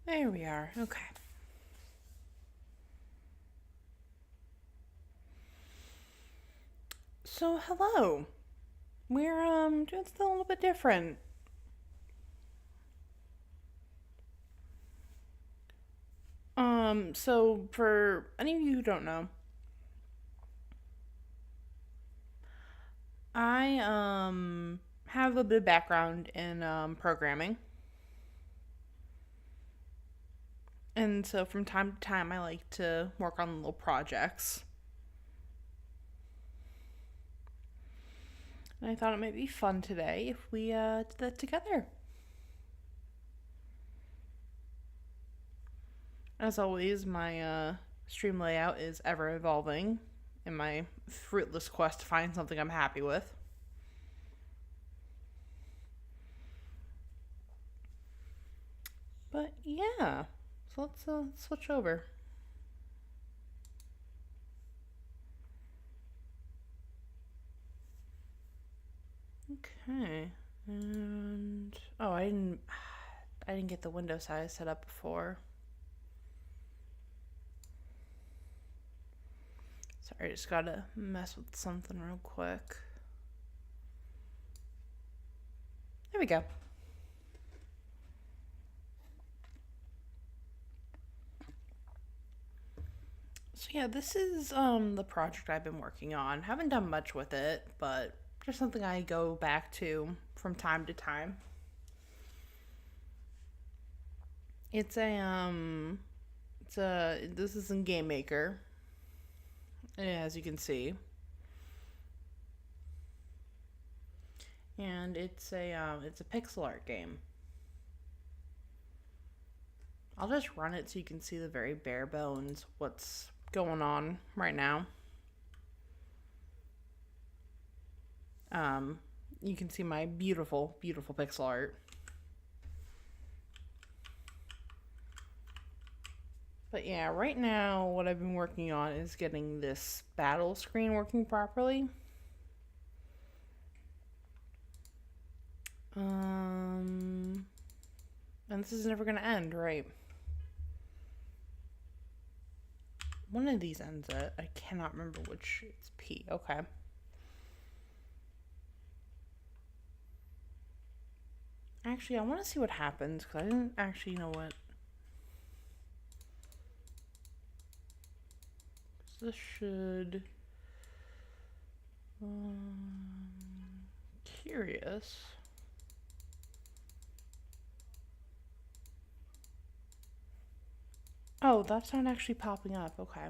There we are. Okay. So, hello. We're doing something a little bit different. So for any of you who don't know, I have a bit of background in programming. And so from time to time I like to work on little projects. And I thought it might be fun today if we did that together. As always, my stream layout is ever evolving in my fruitless quest to find something I'm happy with. But yeah, so let's switch over. Okay, and oh, I didn't get the window size set up before. Sorry, I just gotta mess with something real quick. There we go. So yeah, this is the project I've been working on. Haven't done much with it, but just something I go back to from time to time. It's this is in GameMaker, as you can see. And it's a pixel art game. I'll just run it so you can see the very bare bones what's going on right now. You can see my beautiful, beautiful pixel art. But yeah, right now what I've been working on is getting this battle screen working properly. And this is never gonna end, right? One of these ends it. I cannot remember which. It's P. Okay. Actually, I want to see what happens because I didn't actually know what. This should. Curious. Oh, that's not actually popping up. Okay.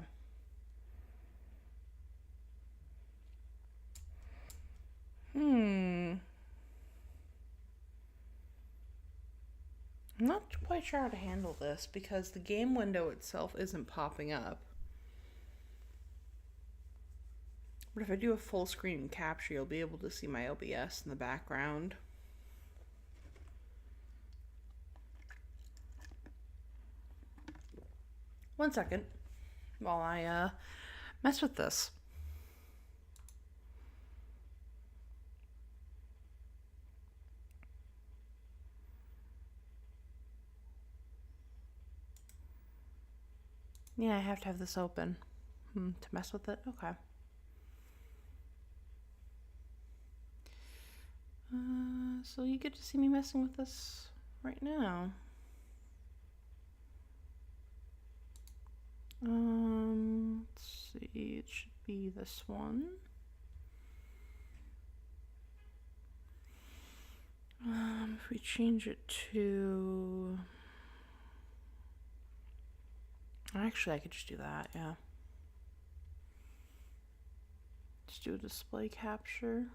I'm not quite sure how to handle this because the game window itself isn't popping up. But if I do a full screen capture, you'll be able to see my OBS in the background. One second while I mess with this. Yeah, I have to have this open to mess with it. Okay. So you get to see me messing with this right now. Let's see, it should be this one. If we change it to... Actually, I could just do that, yeah. Just do a display capture.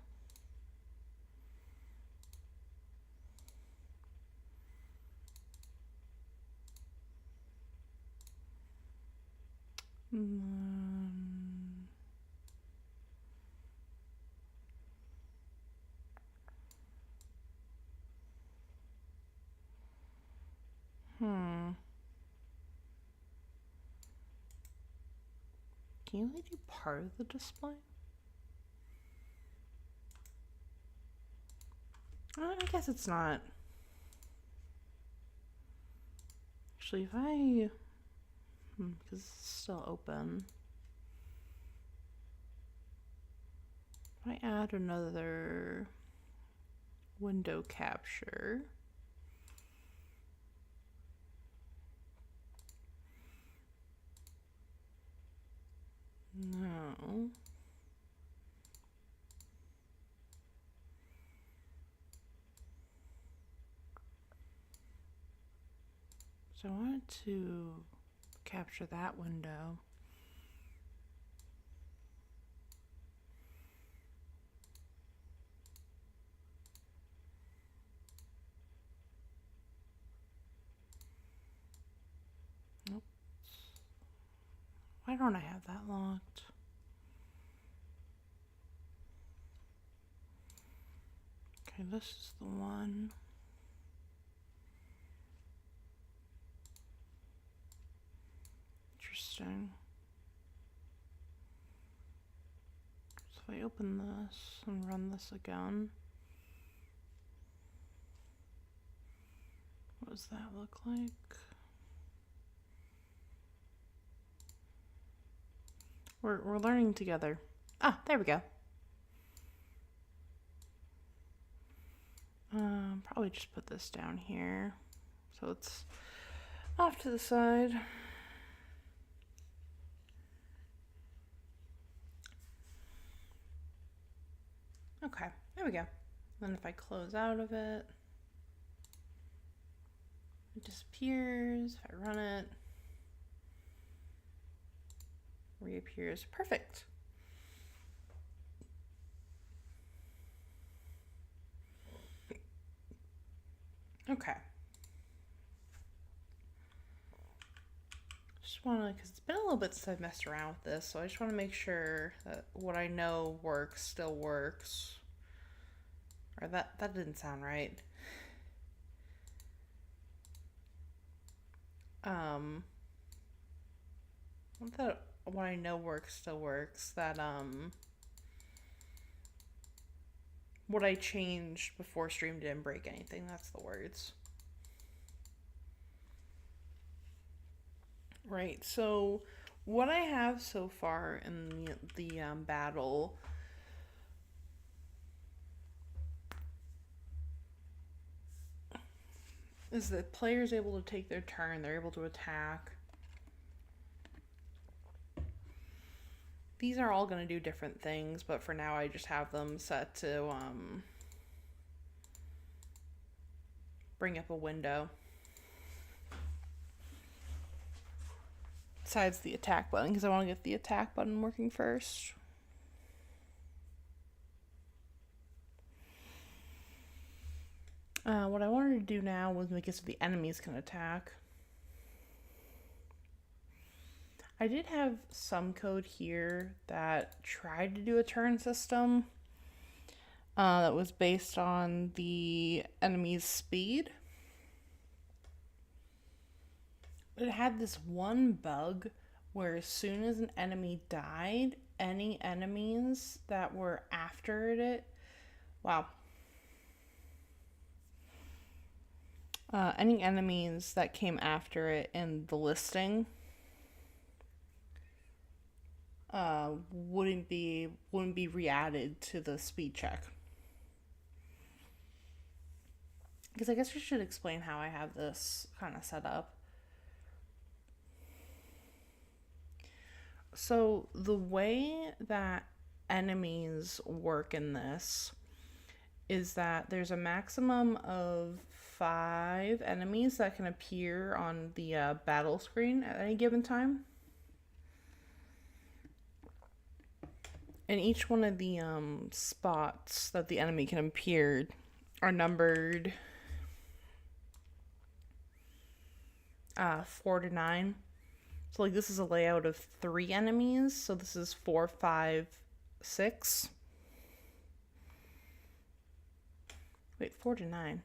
Can you only do part of the display? I guess it's not. Actually, if I... because it's still open. If I add another window capture... No. So I wanted to capture that window. Nope. Why don't I have that locked? Okay, this is the one. Interesting. So if I open this and run this again, what does that look like? We're learning together. Ah, there we go. Probably just put this down here so it's off to the side. Okay, there we go. Then if I close out of it, it disappears. If I run it, reappears. Perfect. Okay. Just want to, because it's been a little bit since I've messed around with this, so I just want to make sure that what I know works still works. Or that didn't sound right. What I know works still works. That what I changed before stream didn't break anything. That's the words. Right, so what I have so far in the battle is that players able to take their turn, they're able to attack. These are all going to do different things, but for now I just have them set to bring up a window. Besides the attack button, because I want to get the attack button working first. What I wanted to do now was make it so the enemies can attack. I did have some code here that tried to do a turn system that was based on the enemy's speed. But it had this one bug where as soon as an enemy died, any enemies that were after it, any enemies that came after it in the listing wouldn't be re-added to the speed check. Because I guess we should explain how I have this kind of set up. So the way that enemies work in this is that there's a maximum of 5 enemies that can appear on the battle screen at any given time. And each one of the spots that the enemy can appear are numbered 4 to 9. So like this is a layout of 3 enemies. So this is 4, 5, 6. Wait, 4 to 9.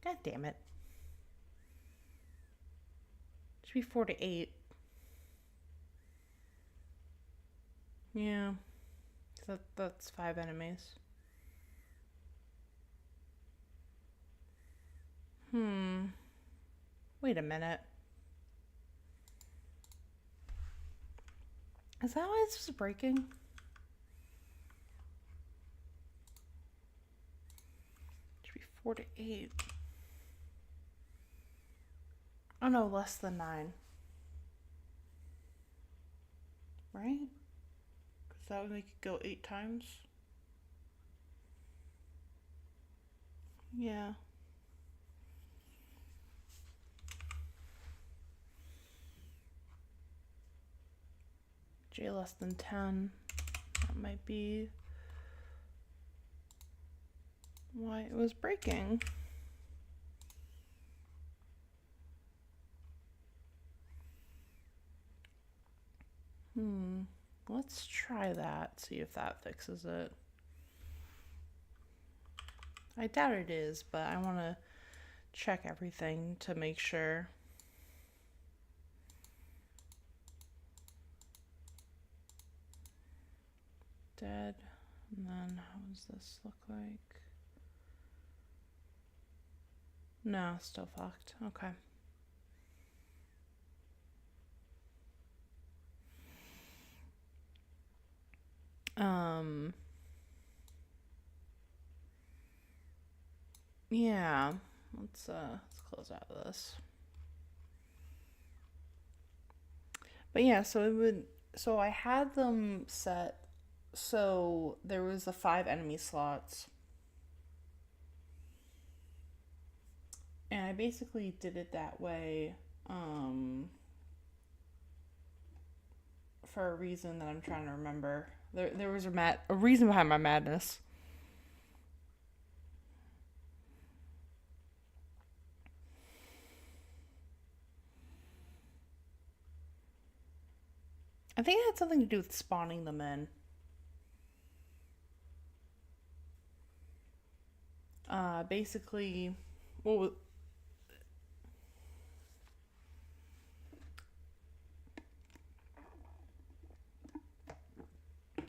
God damn it. It should be 4 to 8. Yeah. That's 5 enemies. Wait a minute. Is that why this was breaking? Should be 4 to 8. Oh no, less than 9. Right? Because that would make it go 8 times. Yeah. J less than 10. That might be why it was breaking. Let's try that, see if that fixes it. I doubt it is, but I want to check everything to make sure. Dead. And then how does this look like? No, still fucked. Okay. Yeah. Let's close out of this. But yeah, so I had them set so there was the 5 enemy slots. And I basically did it that way for a reason that I'm trying to remember. There was a reason behind my madness. I think it had something to do with spawning them in. Basically, well,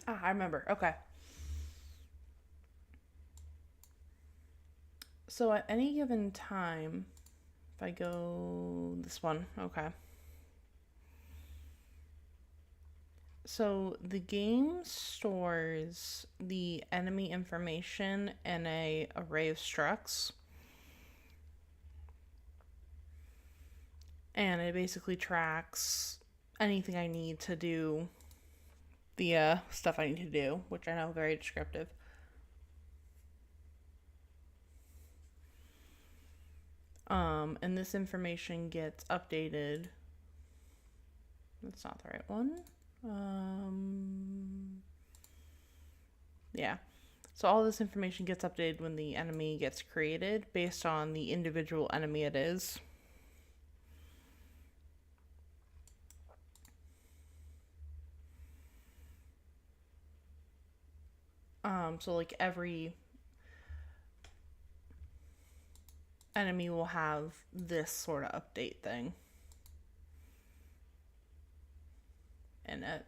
I remember. Okay. So at any given time, if I go this one, okay. So the game stores the enemy information in an array of structs. And it basically tracks anything I need to do the stuff I need to do, which I know very descriptive. And this information gets updated. That's not the right one. Yeah. So all this information gets updated when the enemy gets created based on the individual enemy it is. So like every enemy will have this sort of update thing in it.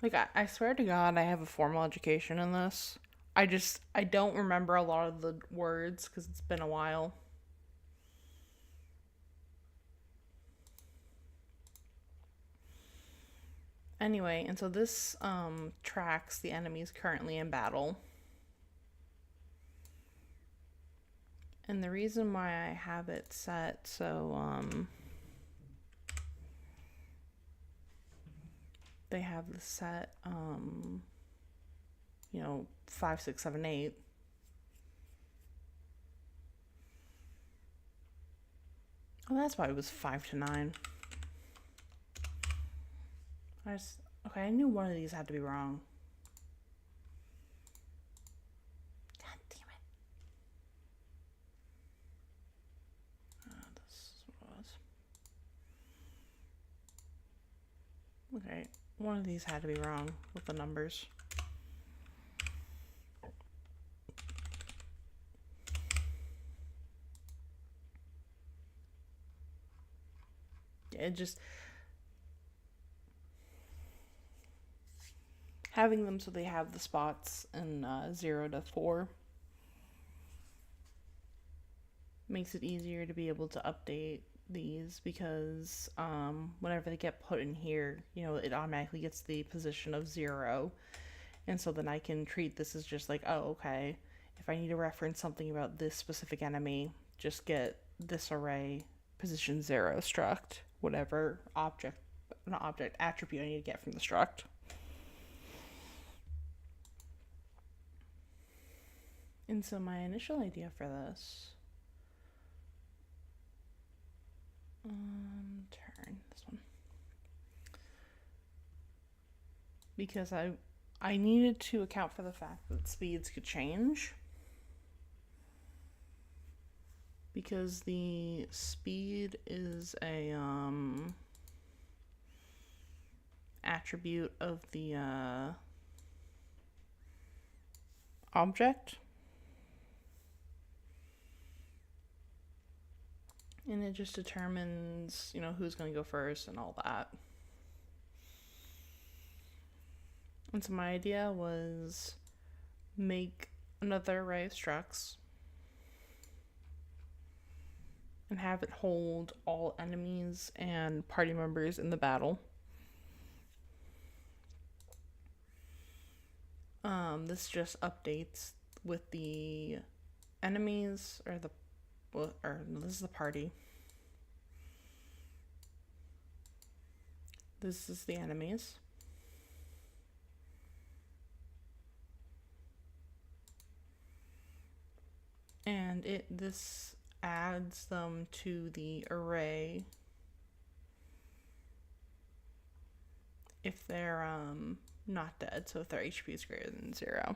Like, I swear to God, I have a formal education in this. I don't remember a lot of the words because it's been a while. Anyway, and so this tracks the enemies currently in battle. And the reason why I have it set so they have the set 5, 6, 7, 8. Oh, that's why it was 5 to 9. I knew one of these had to be wrong. God damn it. This was. Okay, one of these had to be wrong with the numbers. It just having them so they have the spots in 0 to 4 makes it easier to be able to update these because whenever they get put in here, you know, it automatically gets the position of 0. And so then I can treat this as just like, oh, okay, if I need to reference something about this specific enemy, just get this array position 0 struct, whatever attribute I need to get from the struct. And so my initial idea for this, turn this one, because I needed to account for the fact that speeds could change, because the speed is a attribute of the object, and it just determines, you know, who's going to go first and all that. And so my idea was make another array of structs and have it hold all enemies and party members in the battle. This just updates with the enemies, or this is the party. This is the enemies. And this adds them to the array if they're not dead, so if their HP is greater than 0.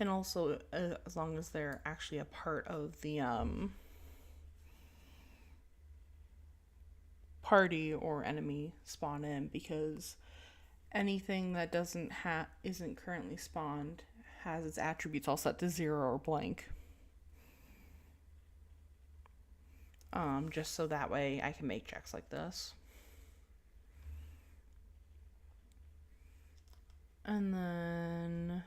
And also as long as they're actually a part of the party or enemy spawn in, because anything that isn't currently spawned has its attributes all set to 0 or blank. Just so that way I can make checks like this. And then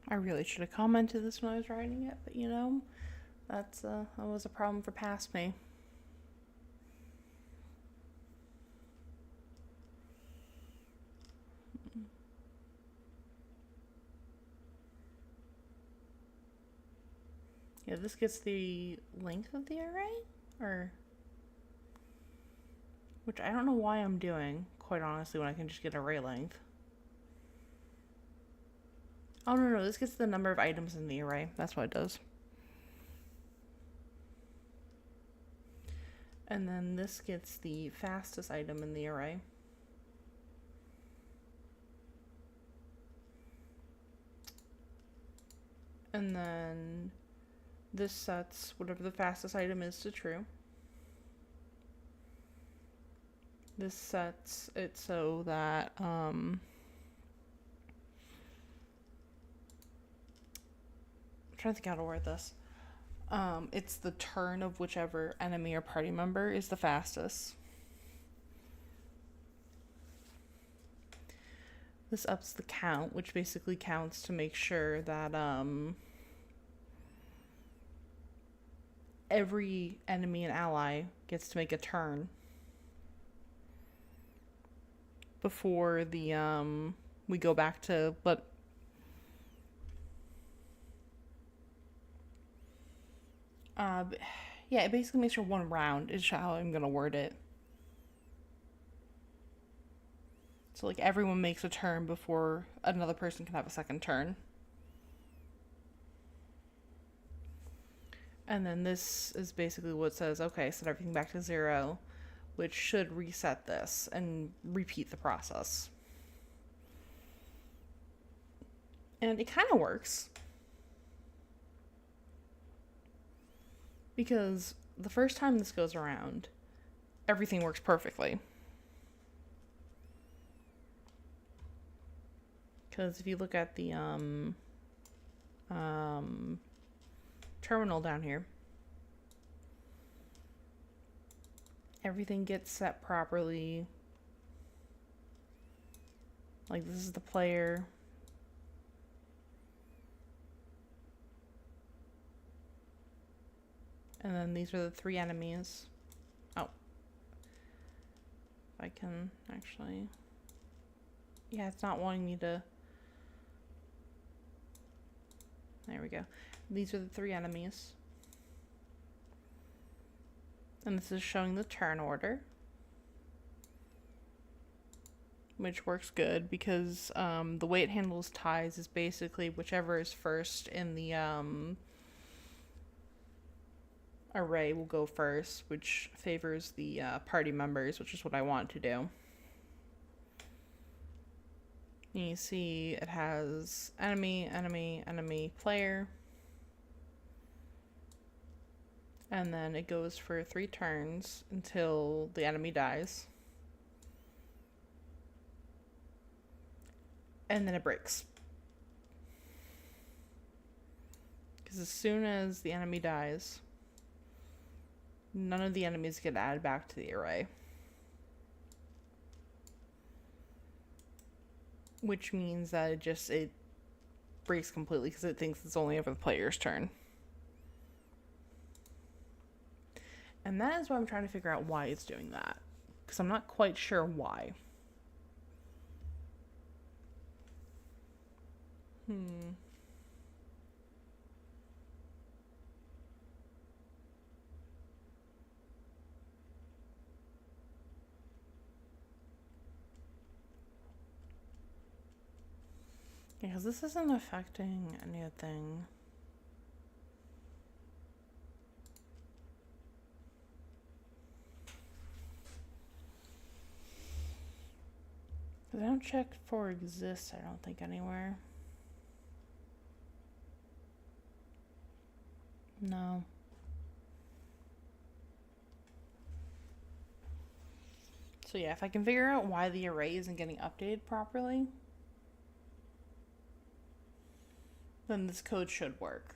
I really should have commented this when I was writing it, but you know, that was a problem for past me. Yeah, this gets the length of the array, which I don't know why I'm doing, quite honestly, when I can just get array length. Oh, no, this gets the number of items in the array. That's what it does. And then this gets the fastest item in the array. And then this sets whatever the fastest item is to true. This sets it so that I'm trying to think how to word this. It's the turn of whichever enemy or party member is the fastest. This ups the count, which basically counts to make sure that every enemy and ally gets to make a turn before the we go back to yeah, it basically makes sure one round is how I'm gonna word it. So like everyone makes a turn before another person can have a second turn. And then this is basically what says, okay, set everything back to 0, which should reset this and repeat the process. And it kind of works. Because the first time this goes around, everything works perfectly. Because if you look at the terminal down here, everything gets set properly. Like, this is the player. And then these are the 3 enemies. Oh. If I can actually... Yeah, it's not wanting me to... There we go. These are the 3 enemies. And this is showing the turn order. Which works good because the way it handles ties is basically whichever is first in the array will go first, which favors the party members, which is what I want to do. And you see it has enemy, enemy, enemy, player. And then it goes for 3 turns until the enemy dies. And then it breaks. Because as soon as the enemy dies, none of the enemies get added back to the array. Which means that it breaks completely because it thinks it's only over the player's turn. And that is why I'm trying to figure out why it's doing that. Because I'm not quite sure why. Yeah, because this isn't affecting anything. Because I don't check for exists, I don't think, anywhere. No. So yeah, if I can figure out why the array isn't getting updated properly, then this code should work.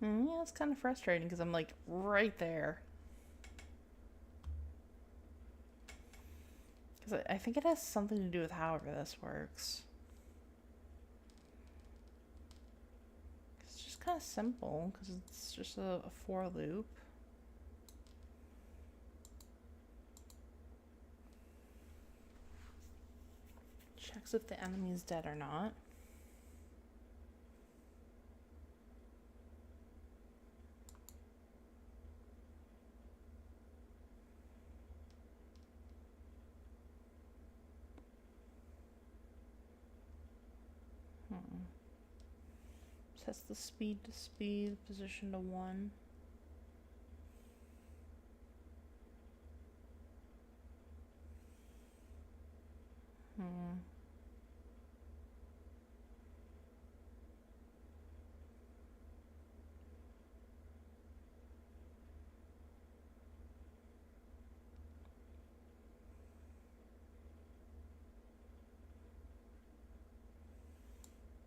Yeah, it's kind of frustrating because I'm like right there. Because I think it has something to do with however this works. It's just kind of simple because it's just a for loop. Checks if the enemy is dead or not. Sets the speed to speed, position to 1.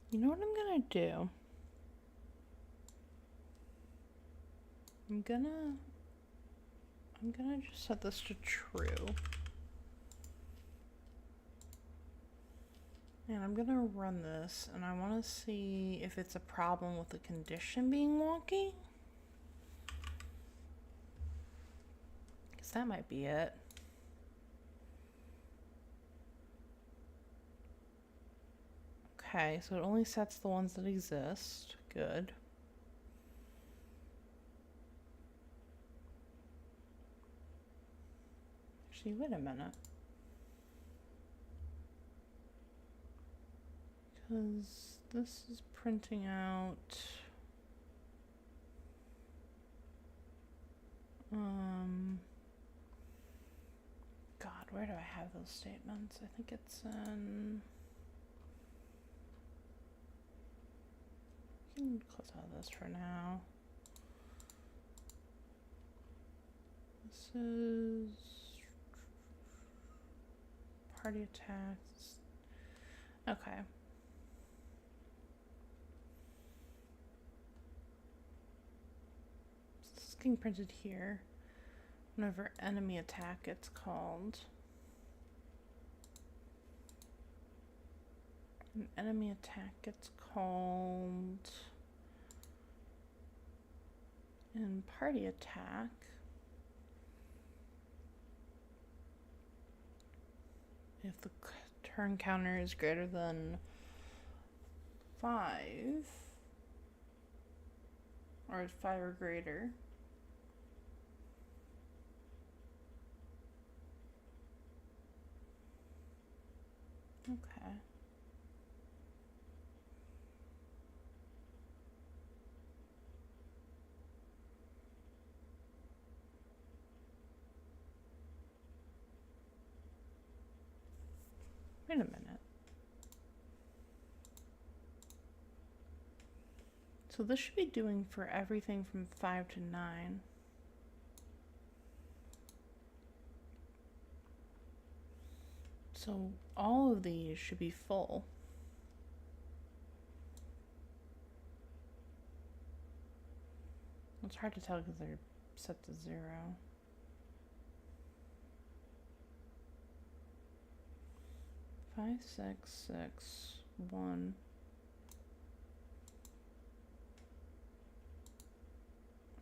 You know what I'm gonna do? I'm gonna just set this to true. And I'm gonna run this, and I wanna see if it's a problem with the condition being wonky. Because that might be it. Okay, so it only sets the ones that exist. Good. Actually, wait a minute. Because this is printing out... God, where do I have those statements? I think it's in... I can close out of this for now. This is... party attacks. Okay. nothing printed here. Whenever enemy attack, it's called. An enemy attack gets called. And party attack. If the turn counter is greater than 5, or 5 or greater. Okay. Wait a minute. So this should be doing for everything from 5 to 9. So all of these should be full. It's hard to tell because they're set to 0. Five, 6, 6, 1.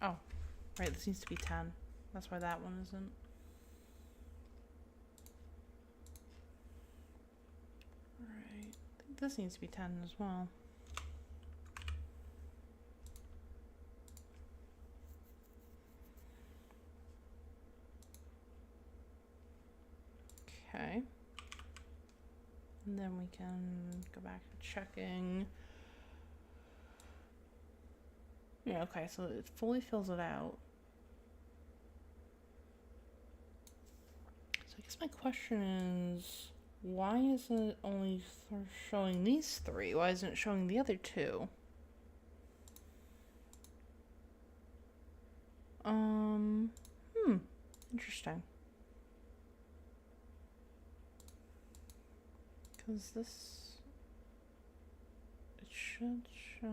Oh, right, this needs to be 10. That's why that one isn't. Right, I think this needs to be 10 as well. Okay. And then we can go back to checking. Yeah, okay, so it fully fills it out. So I guess my question is, why is it only showing these 3? Why isn't it showing the other 2? Interesting. Because this, it should show.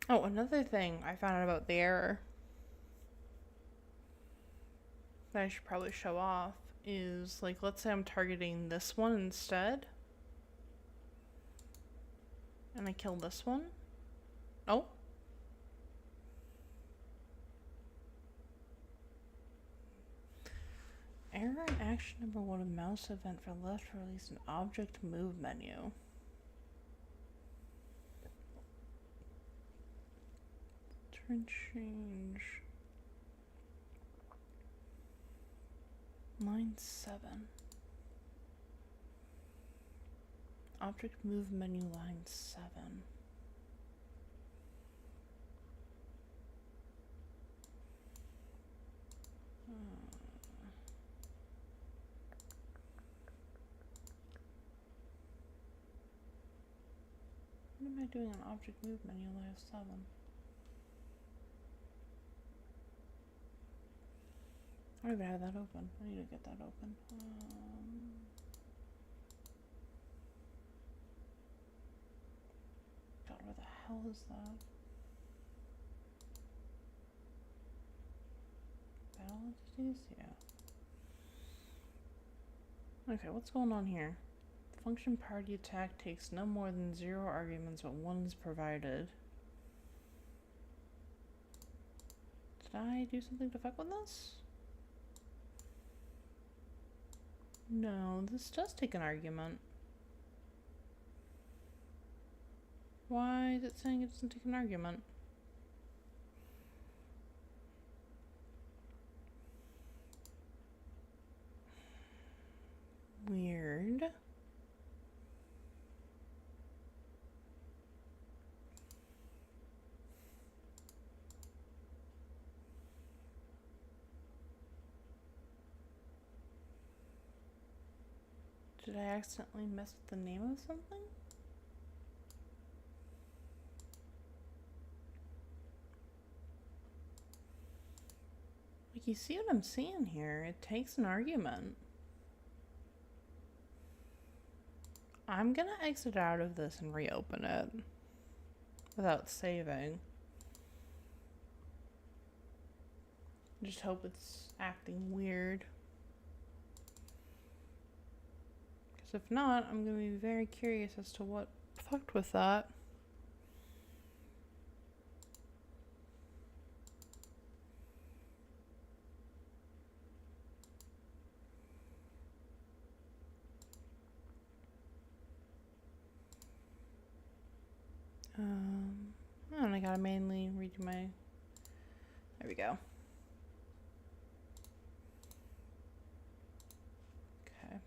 Oh, another thing I found out about the error that I should probably show off is, like, let's say I'm targeting this one instead. And I kill this one. Oh. Error in action number 1 of mouse event for left release an object move menu. Turn change. Line 7. Object move menu line 7. What am I doing on object move menu line 7? I don't even have that open. I need to get that open. God, where the hell is that? Battle entities? Yeah. Okay, what's going on here? Function party attack takes no more than 0 arguments, but 1 is provided. Did I do something to fuck with this? No, this does take an argument. Why is it saying it doesn't take an argument? Weird. Did I accidentally mess with the name of something? Like, you see what I'm seeing here? It takes an argument. I'm gonna exit out of this and reopen it without saving. Just hope it's acting weird. Because if not, I'm gonna be very curious as to what fucked with that. And I gotta mainly redo my. There we go. Okay.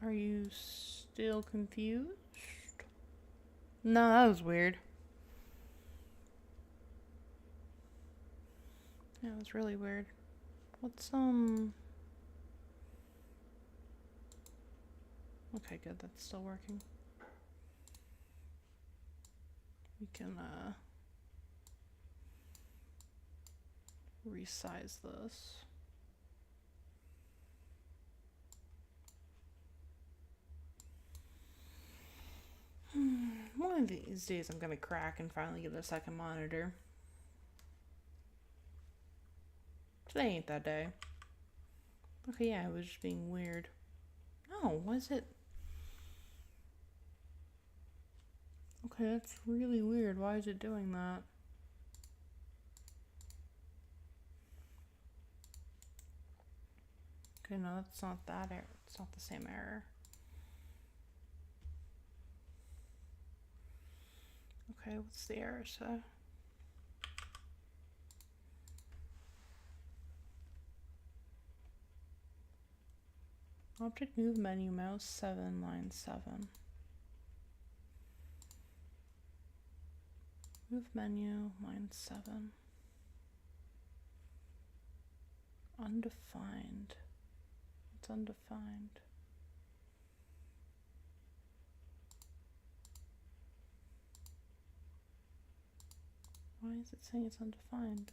Are you still confused? No, that was weird. Yeah, it was really weird. What's Okay, good. That's still working. We can resize this. One of these days I'm gonna crack and finally get a second monitor. Today ain't that day. Okay, yeah, it was just being weird. No, was it? Okay, that's really weird. Why is it doing that? Okay, no, that's not that error. It's not the same error. Okay, what's the error say? Object move menu mouse 7 line 7. Move menu line 7. Undefined. It's undefined. Why is it saying it's undefined?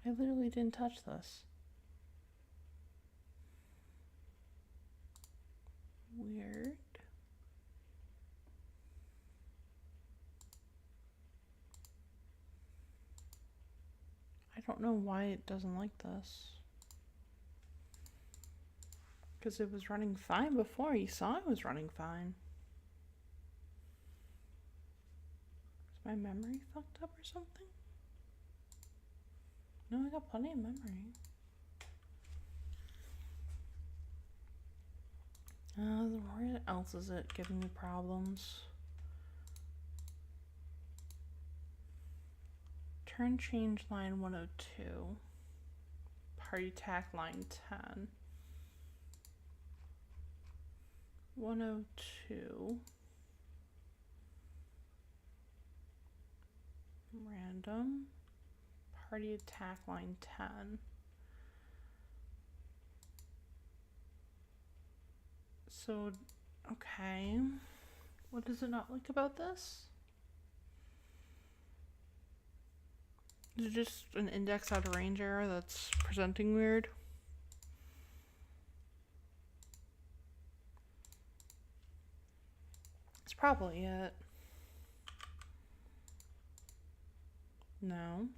I literally didn't touch this. Weird. I don't know why it doesn't like this. Because it was running fine before. You saw it was running fine. Is my memory fucked up or something? No, I got plenty of memory. Where else is it giving me problems? Turn change line 102. Party tack line 10. 102. Random. Party attack line 10. So, okay. What does it not like about this? Is it just an index out of range error that's presenting weird? It's probably it. No.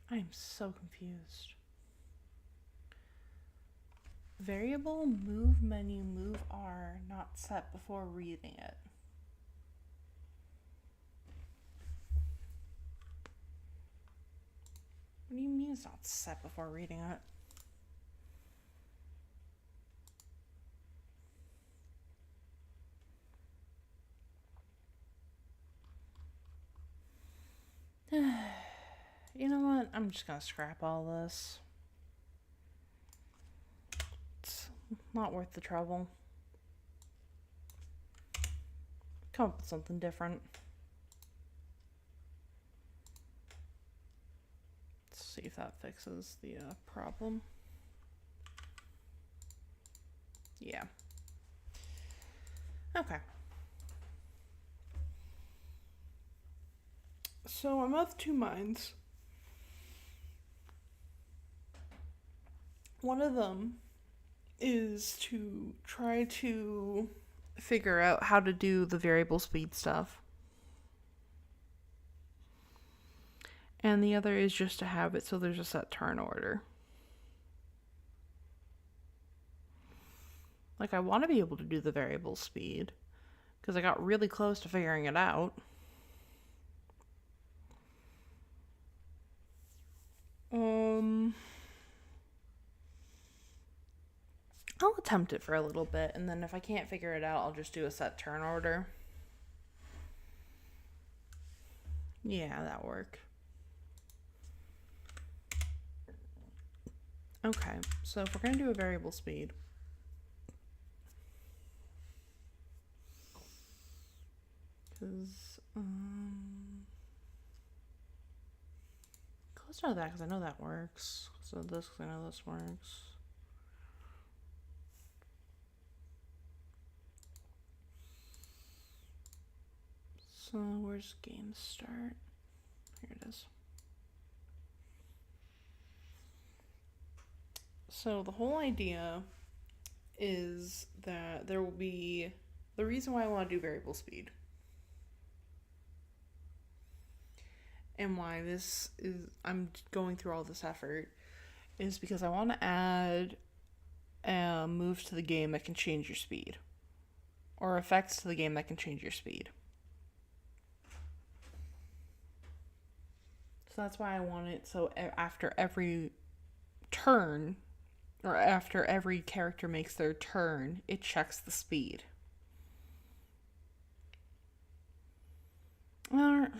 I'm so confused. Variable move menu move R not set before reading it. What do you mean it's not set before reading it? You know what? I'm just gonna scrap all this. It's not worth the trouble. come up with something different. Let's see if that fixes the problem. Yeah. Okay. So I'm of two minds. One of them is to try to figure out how to do the variable speed stuff. And the other is just to have it so there's a set turn order. Like, I want to be able to do the variable speed because I got really close to figuring it out. I'll attempt it for a little bit, and then if I can't figure it out, I'll just do a set turn order. Yeah, that work. Okay, so if we're going to do a variable speed, because let's know that because I know that works. So this, because I know this works. So where's game start? Here it is. So the whole idea is that there will be the reason why I want to do variable speed and why this is I'm going through all this effort is because I want to add moves to the game that can change your speed or effects to the game that can change your speed. So that's why I want it so after every turn or after every character makes their turn, it checks the speed. At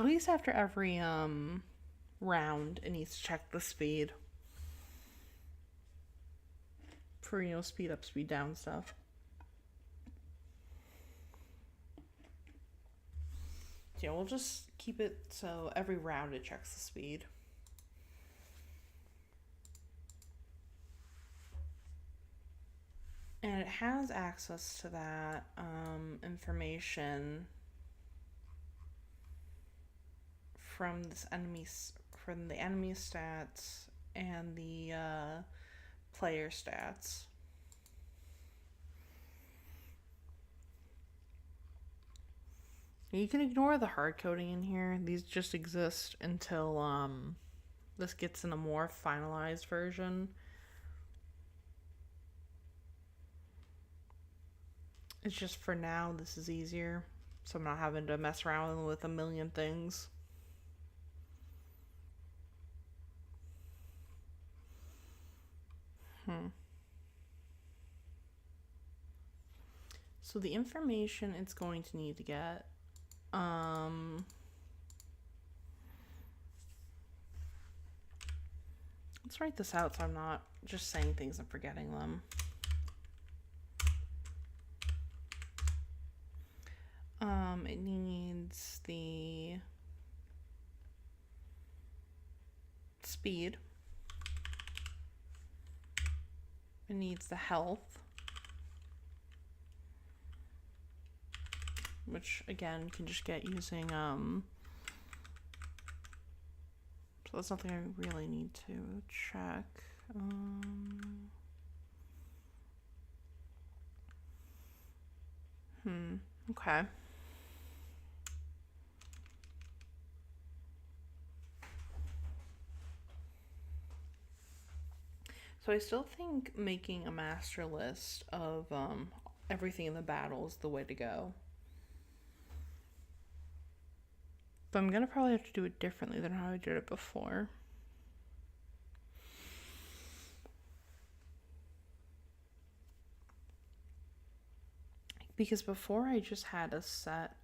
least after every round, it needs to check the speed for, you know, speed up, speed down stuff. Yeah, we'll just keep it so every round it checks the speed. And it has access to that information from the enemy stats and the player stats. You can ignore the hard coding in here. These just exist until this gets in a more finalized version. It's just for now, this is easier. So I'm not having to mess around with a million things. So the information it's going to need to get let's write this out so I'm not just saying things and forgetting them. It needs the speed. It needs the health, which again can just get using so that's something I really need to check. Okay. So I still think making a master list of everything in the battle is the way to go. But I'm going to probably have to do it differently than how I did it before. Because before I just had a set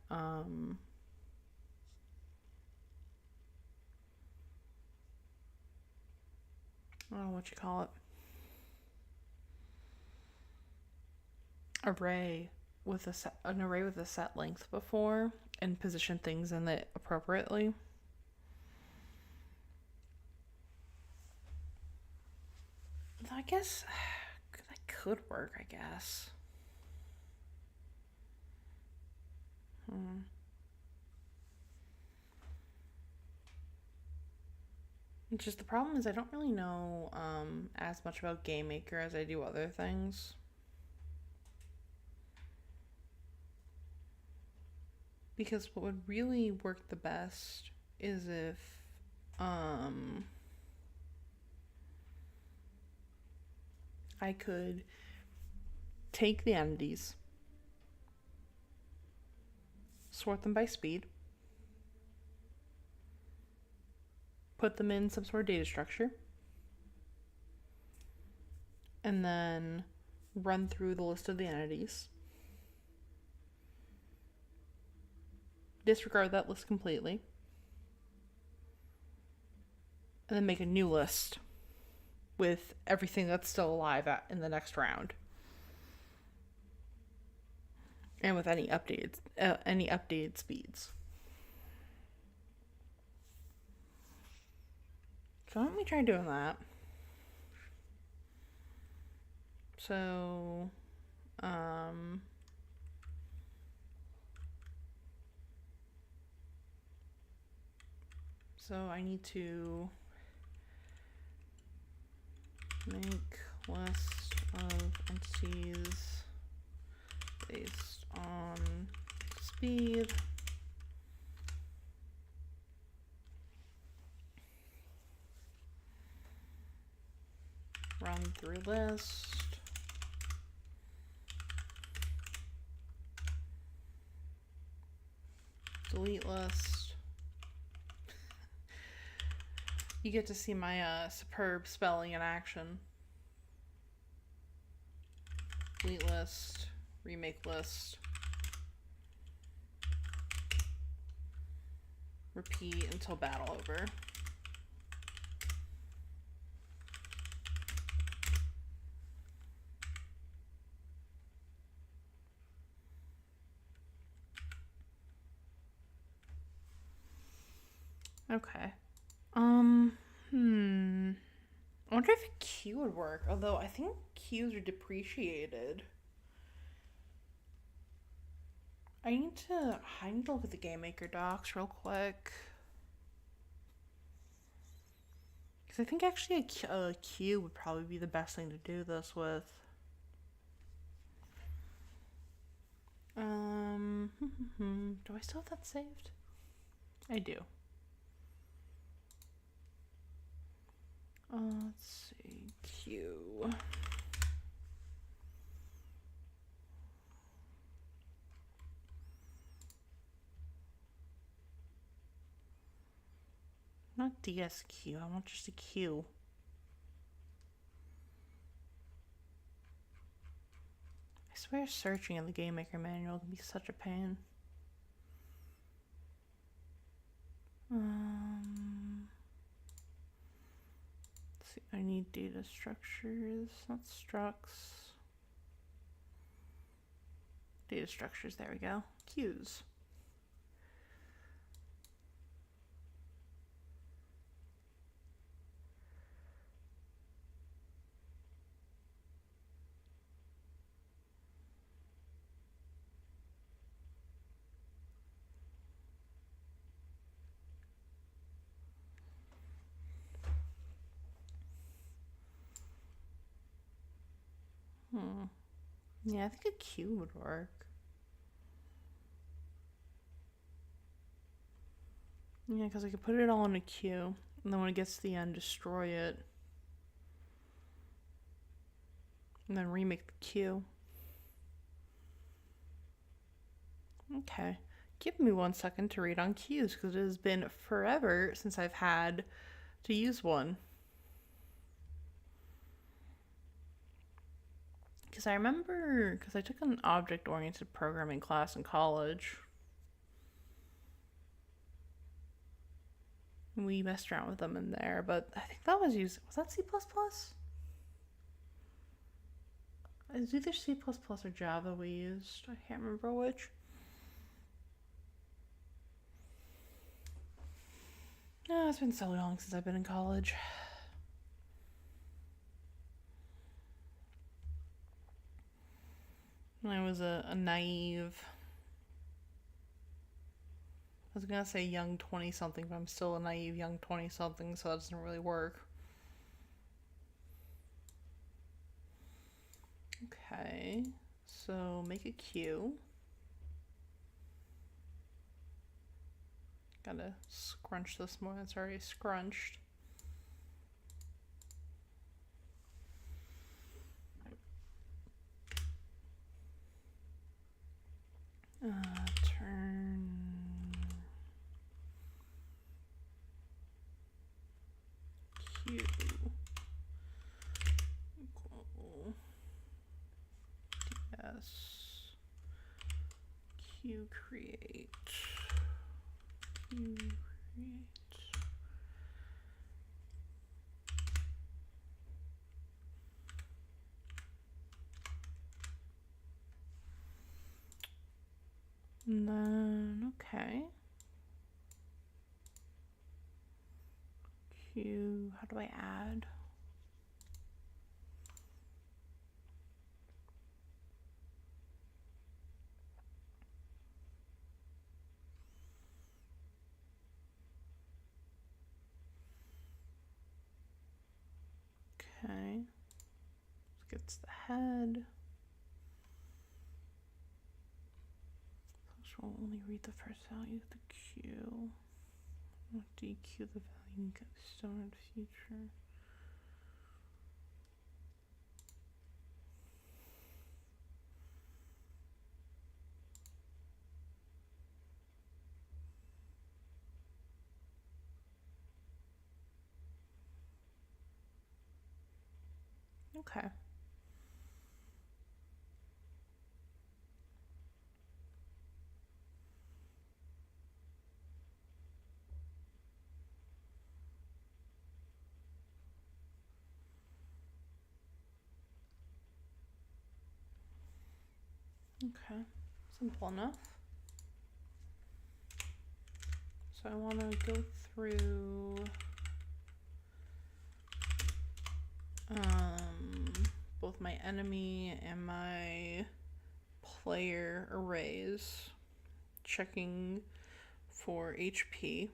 I don't know what you call it. Array with an array with a set length before and position things in it appropriately. I guess that could work, I guess. It's just the problem is I don't really know as much about GameMaker as I do other things. Because what would really work the best is if I could take the entities, sort them by speed, put them in some sort of data structure, and then run through the list of the entities, disregard that list completely, and then make a new list with everything that's still alive in the next round. And with any updated speeds. So why don't we try doing that? So, I need to make list of entities based on speed. Run through list. Delete list. You get to see my superb spelling in action. Delete list. Remake list. Repeat until battle over. Okay. I wonder if a Q would work, although I think Qs are depreciated. I need to look at the GameMaker docs real quick. Because I think actually a Q would probably be the best thing to do this with. Do I still have that saved? I do. Let's see, Q. Not DSQ, I want just a Q. I swear searching in the GameMaker manual can be such a pain. Let's see, I need data structures, not structs. Data structures, there we go. Qs. Yeah, I think a Q would work. Yeah, because I could put it all in a queue, and then when it gets to the end, destroy it. And then remake the queue. Okay. Give me 1 second to read on queues, because it has been forever since I've had to use one. Because I remember, because I took an object-oriented programming class in college. We messed around with them in there, but I think that was that C++? It was either C++ or Java we used. I can't remember which. No, it's been so long since I've been in college. I was a naive, I was gonna say young 20-something, but I'm still a naive young 20-something, so that doesn't really work. Okay, so make a queue. Gotta scrunch this more, it's already scrunched. Turn queue equal ds queue create queue create. And then, okay. Queue, how do I add? Okay. This gets the head. This will only read the first value of the queue. I'll dequeue the value and get stored future. Okay. Okay, simple enough. So I want to go through both my enemy and my player arrays, checking for HP.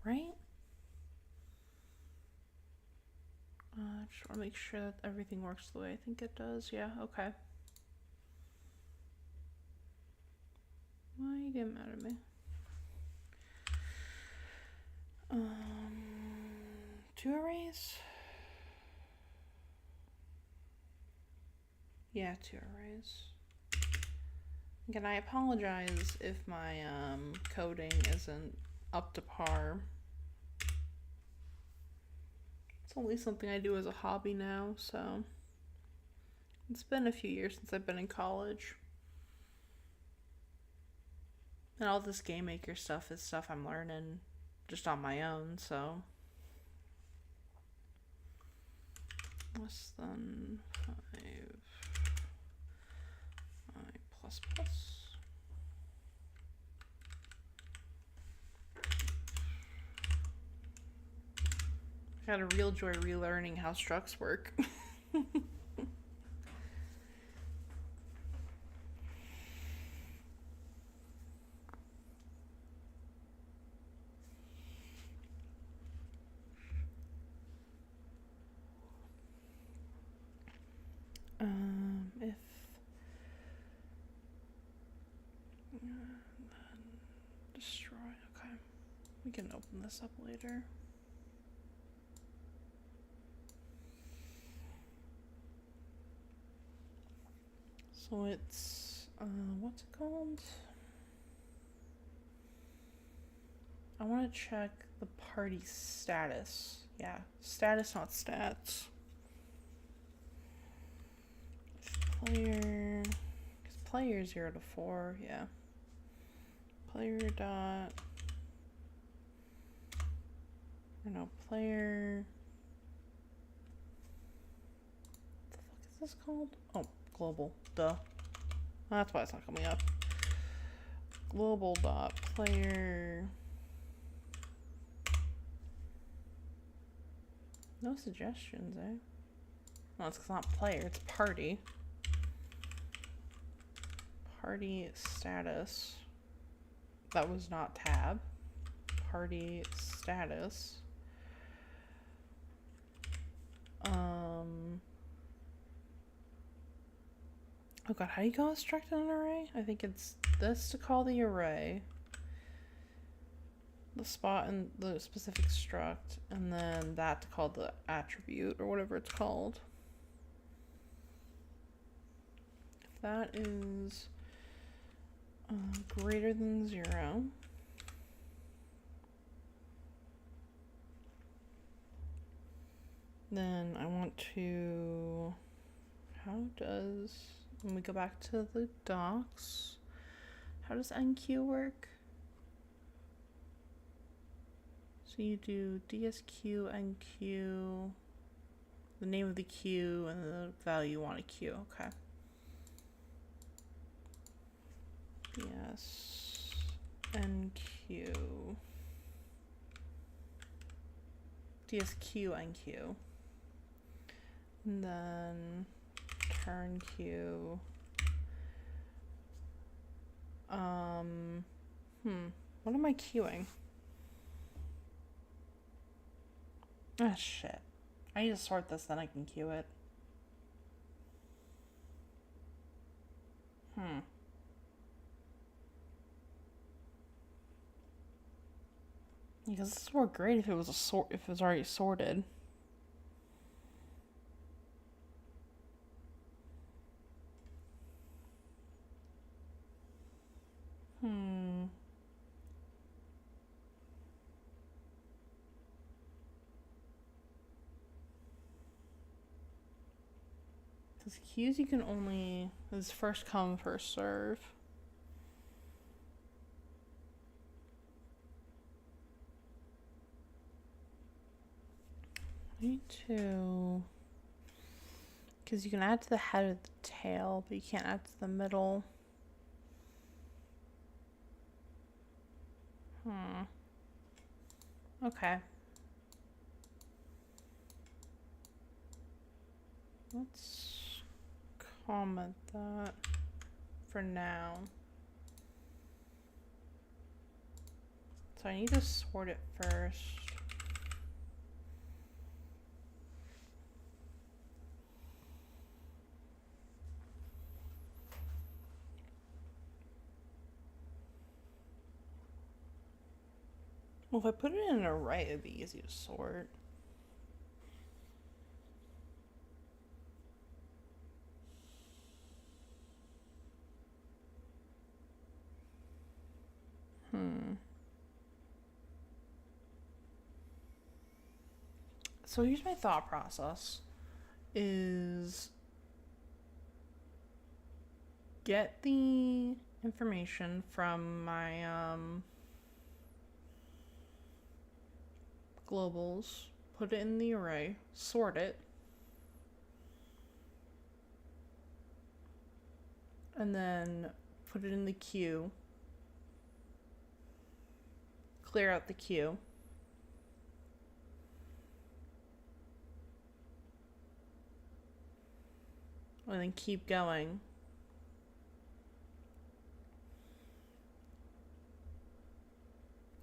Right? Just want to make sure that everything works the way I think it does. Yeah, okay. Why are you getting mad at me? 2 arrays? Yeah, 2 arrays. Again, I apologize if my coding isn't up to par. It's only something I do as a hobby now, so it's been a few years since I've been in college. And all this GameMaker stuff is stuff I'm learning just on my own, so less than 5 I plus plus. I had a real joy relearning how structs work. If destroy, okay, we can open this up later. So it's what's it called? I want to check the party status. Yeah, status, not stats. Player, because player 0 to 4, yeah. player dot, or no, player, what the fuck is this called? Oh, global, duh. That's why it's not coming up. Global dot player. No suggestions, eh? No, it's not player, it's party. Party status. That was not tab. Party status. Oh god, how do you construct an array? I think it's this to call the array, the spot and the specific struct, and then that to call the attribute or whatever it's called. If that is greater than 0, then I want to, when we go back to the docs, how does enqueue work? So you do dsq enqueue, the name of the queue and the value you want to queue. Okay. Ds enqueue, dsq enqueue, and then turn queue. What am I queuing? Ah, shit. I need to sort this, then I can queue it. Because this would work great if it was if it was already sorted. Because queues you can only, is first come, first serve. I need to, because you can add to the head or the tail, but you can't add to the middle. Okay. Let's comment that for now. So I need to sort it first. Well, if I put it in an array, it'd be easy to sort. So here's my thought process, is get the information from my globals, put it in the array, sort it, and then put it in the queue, clear out the queue, and then keep going.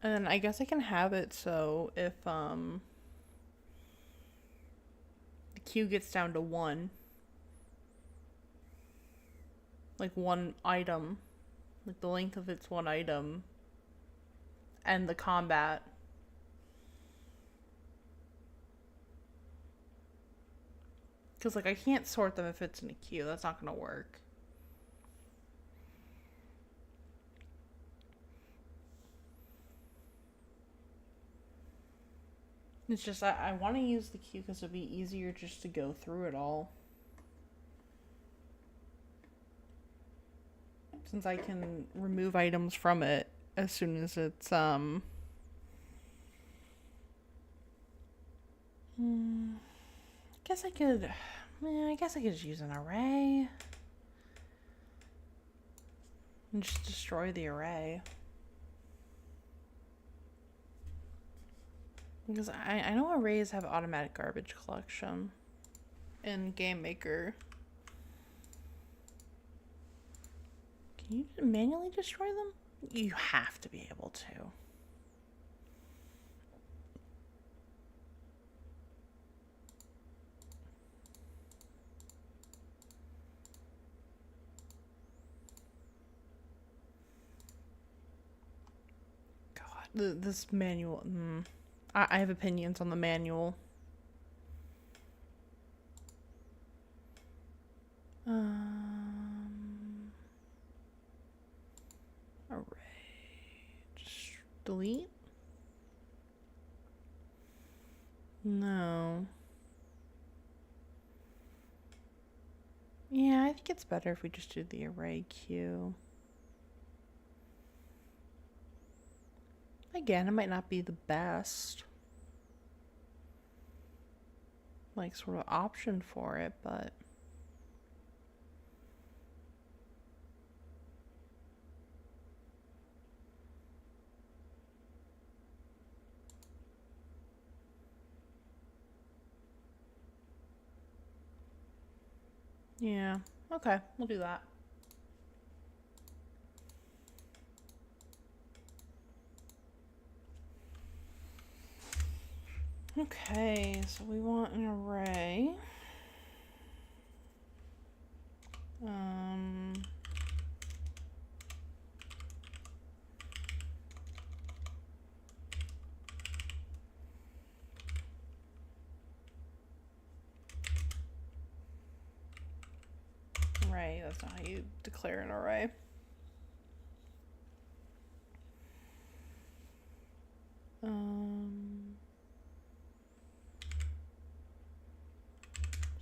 And then I guess I can have it so if the queue gets down to 1, like 1 item, like the length of its 1 item, and the combat. Because, like, I can't sort them if it's in a queue. That's not going to work. It's just, I want to use the queue because it'd be easier just to go through it all. Since I can remove items from it as soon as it's guess I could I guess I could just use an array and just destroy the array. Because I know arrays have automatic garbage collection in GameMaker. Can you manually destroy them? You have to be able to. God, this manual. I have opinions on the manual. Array. Just delete? No. Yeah, I think it's better if we just do the array queue. Again, it might not be the best, like, sort of option for it, but yeah, okay, we'll do that. Okay, so we want an array. Array, that's not how you declare an array.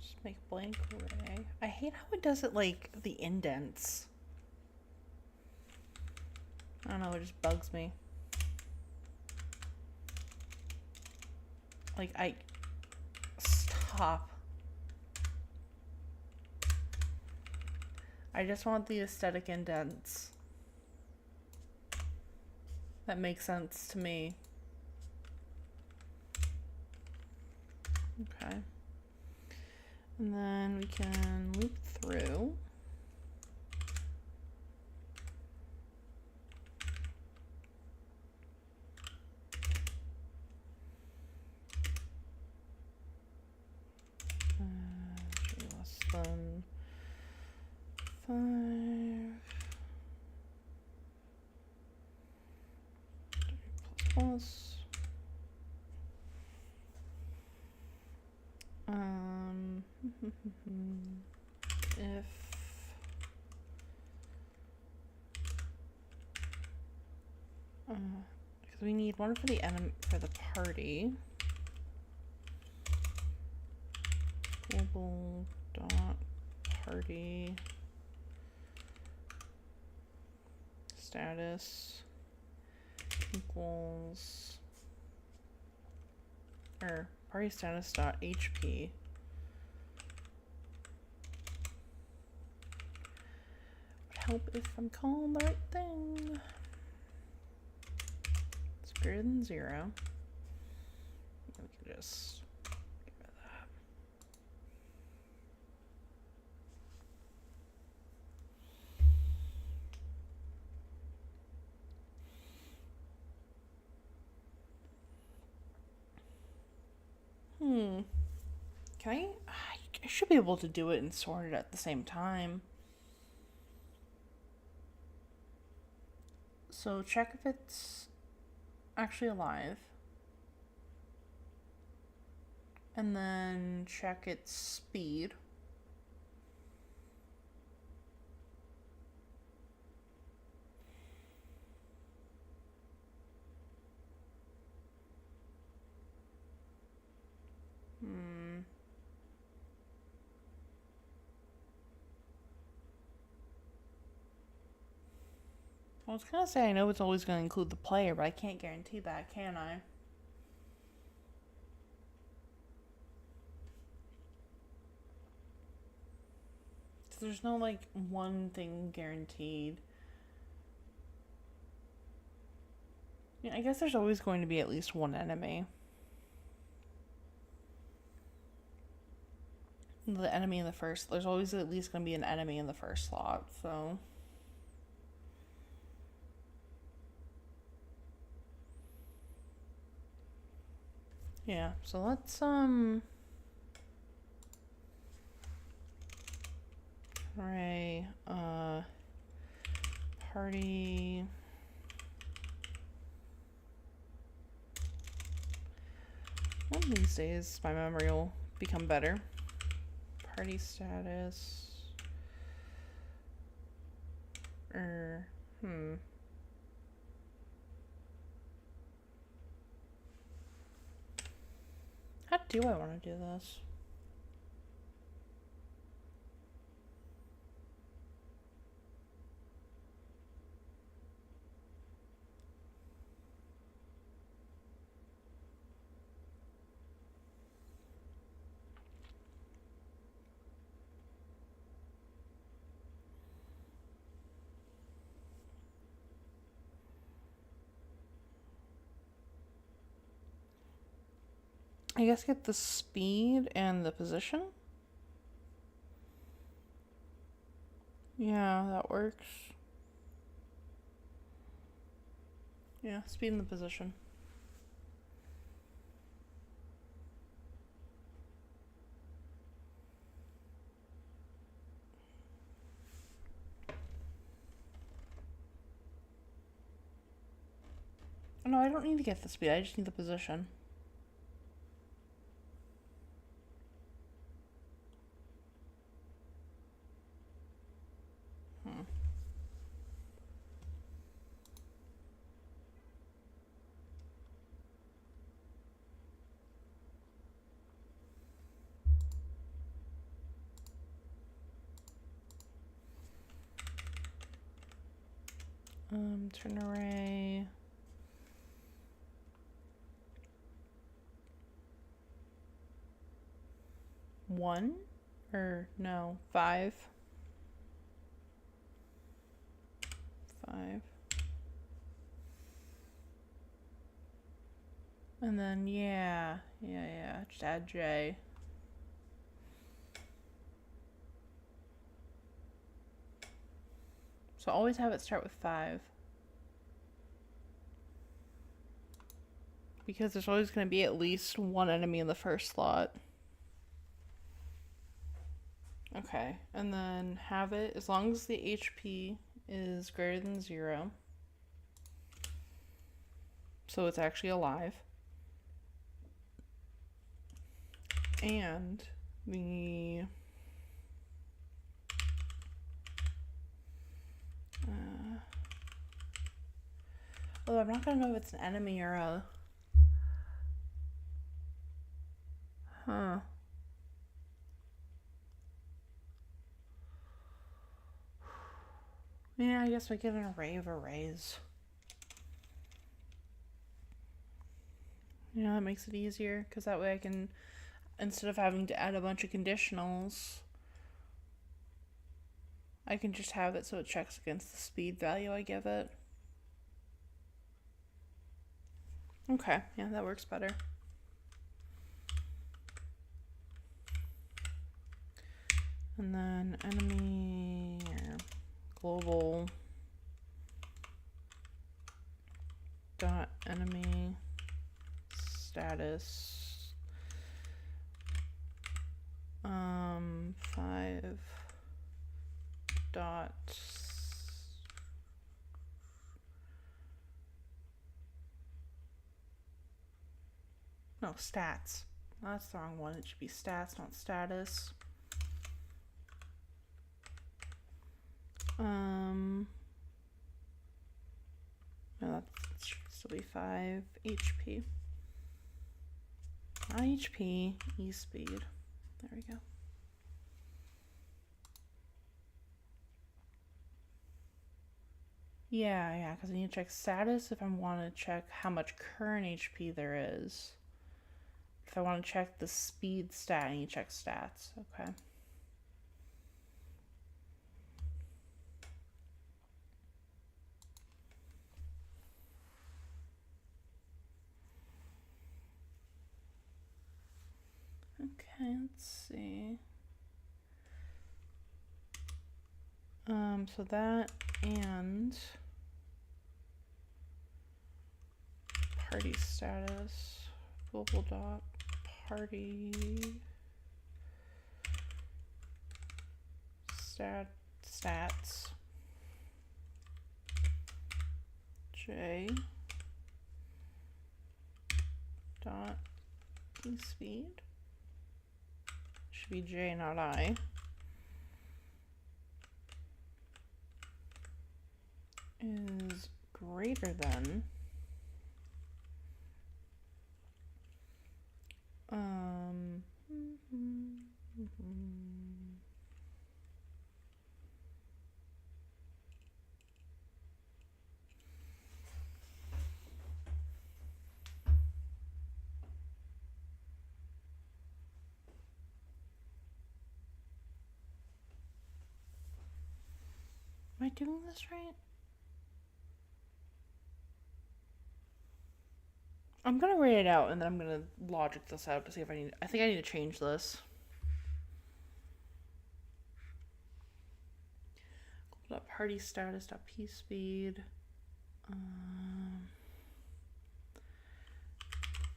Just make blank array. I hate how it does it like the indents. I don't know, it just bugs me. Like, stop. I just want the aesthetic indents. That makes sense to me. Okay. And then we can loop through. Less than 5. Plus. If because we need one for the enemy for the party. Global dot party status equals or party status dot HP. Would help if I'm calling the right thing. It's greater than 0. We can just get rid of that. Can I should be able to do it and sort it at the same time. So check if it's actually alive. And then check its speed. I was gonna say I know it's always gonna include the player, but I can't guarantee that, can I? So there's no like one thing guaranteed. Yeah, I guess there's always going to be at least one enemy. The enemy in the first, there's always at least going to be an enemy in the first slot, so. Yeah, so let's, Hooray, party. One of these days, my memory will become better. Party status. How do I want to do this? I guess get the speed and the position. Yeah, that works. Yeah, speed and the position. No, I don't need to get the speed, I just need the position. Turn array. 1? Or no, 5. 5. And then, yeah, just add J. So always have it start with 5. Because there's always going to be at least one enemy in the first slot. Okay, and then have it, as long as the HP is greater than 0. So it's actually alive. And the I'm not gonna know if it's an enemy or a yeah, I guess we get an array of arrays. You know, that makes it easier, because that way I can, instead of having to add a bunch of conditionals, I can just have it so it checks against the speed value I give it. Okay, yeah, that works better. And then enemy or global dot enemy status 5 dot no stats. That's the wrong one. It should be stats, not status. No, that should still be 5 HP. Not HP, E speed. There we go. Yeah, because I need to check status if I want to check how much current HP there is. If I want to check the speed stat, I need to check stats. Okay. Okay, let's see. So that and party status, global dot party stats J dot speed. Should be J, not I. Is greater than Am I doing this right? I'm gonna write it out and then I'm gonna logic this out to see if I think I need to change this. Party status .p speed.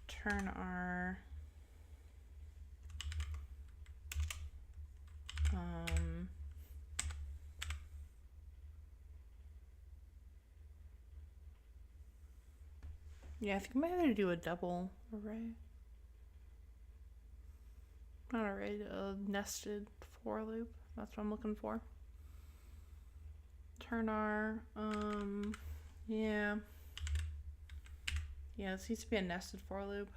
Turn R. Yeah, I think I might have to do a double array. Not array, a nested for loop. That's what I'm looking for. Turn R. Yeah. Yeah, this needs to be a nested for loop.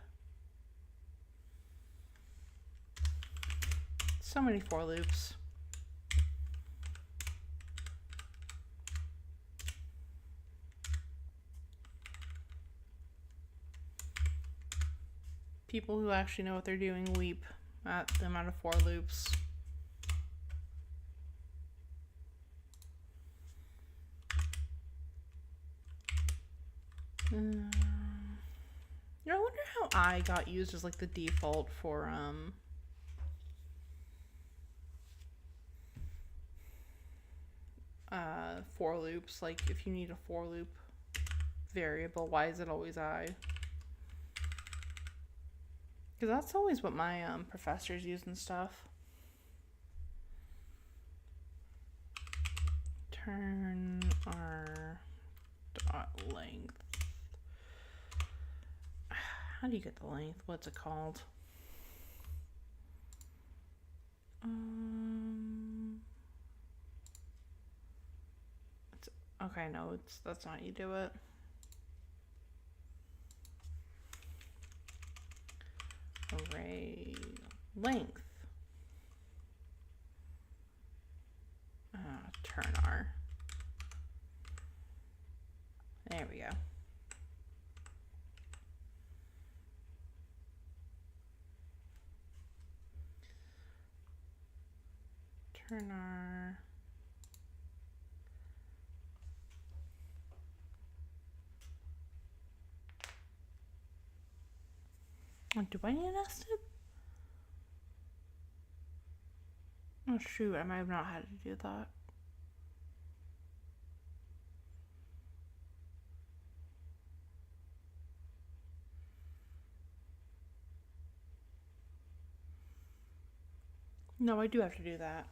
So many for loops. People who actually know what they're doing weep at the amount of for loops. I wonder how I got used as like the default for for loops. Like if you need a for loop variable, why is it always I? Because that's always what my professors use and stuff. Turn R dot length. How do you get the length? What's it called? Okay, no, that's not how you do it. Array length. Turn R. There we go. Turn R. Do I need a nested? Oh shoot, I might have not had to do that. No, I do have to do that.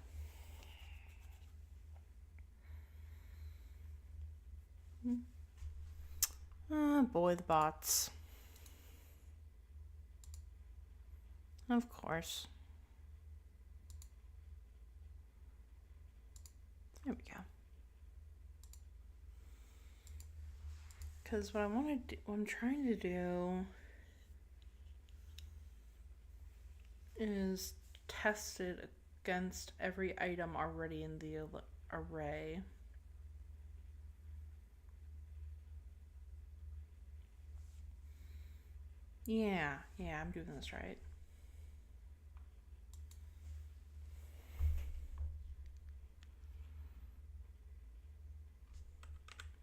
Boy, the bots. Of course. There we go. Because what I want to do, what I'm trying to do is test it against every item already in the array. Yeah, I'm doing this right.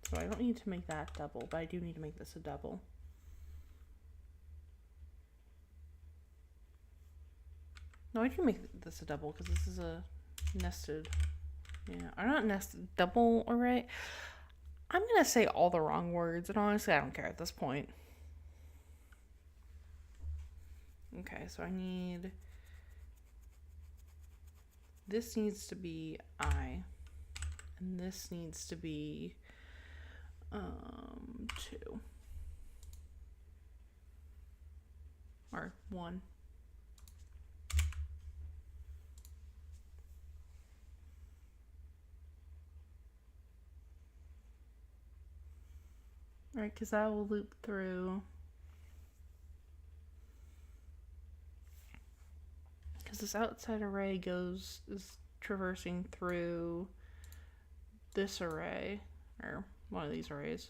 So I don't need to make that double, but I do need to make this a double. No, I can make this a double because this is a nested. Yeah, or not nested, double array. I'm gonna say all the wrong words, and honestly, I don't care at this point. Okay, so I need. This needs to be I, and this needs to be 2 or 1. Right, because that will loop through. Because this outside array is traversing through this array, or one of these arrays.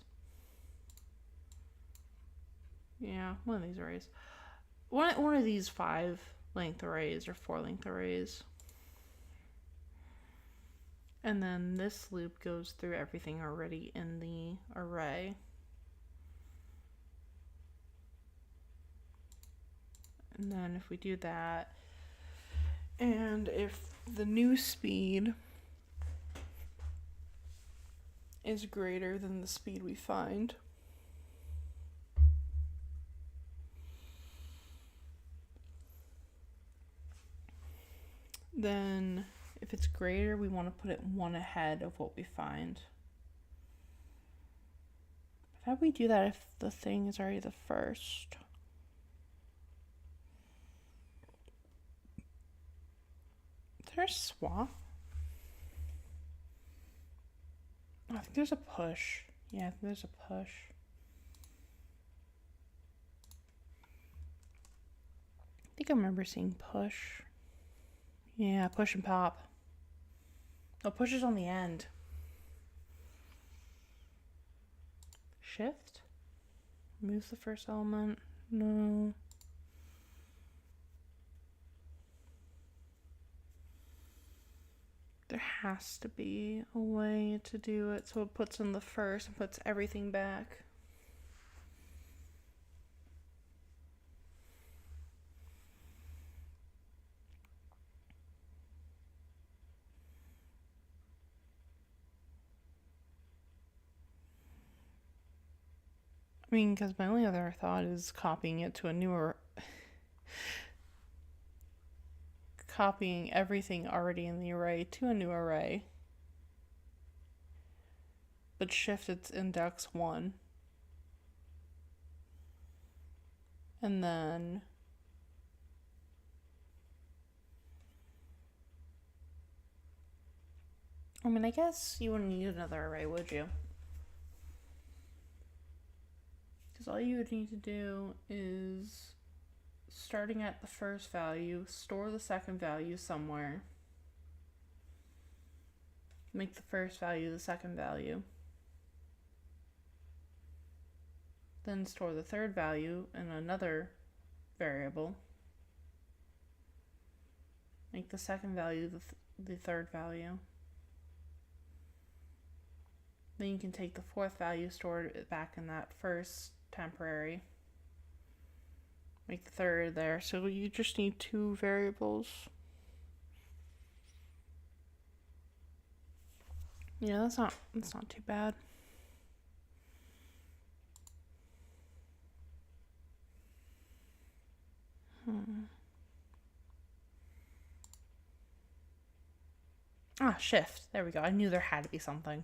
Yeah, one of these arrays. One of these 5 length arrays or 4 length arrays. And then this loop goes through everything already in the array. And then if we do that, and if the new speed is greater than the speed we find, then if it's greater, we want to put it 1 ahead of what we find. How do we do that if the thing is already the first? Is there a swap? Oh, I think there's a push. Yeah, I think there's a push. I think I remember seeing push. Yeah, push and pop. Oh, push is on the end. Shift? Moves the first element? No. There has to be a way to do it so it puts in the first and puts everything back. I mean, because my only other thought is copying it to a newer... copying everything already in the array to a new array. But shift its index 1. And then... I mean, I guess you wouldn't need another array, would you? Because all you would need to do is, starting at the first value, store the second value somewhere. Make the first value the second value. Then store the third value in another variable. Make the second value the third value. Then you can take the fourth value, store it back in that first temporary. Make the third there. So you just need 2 variables. Yeah, that's not too bad. Ah, shift. There we go. I knew there had to be something.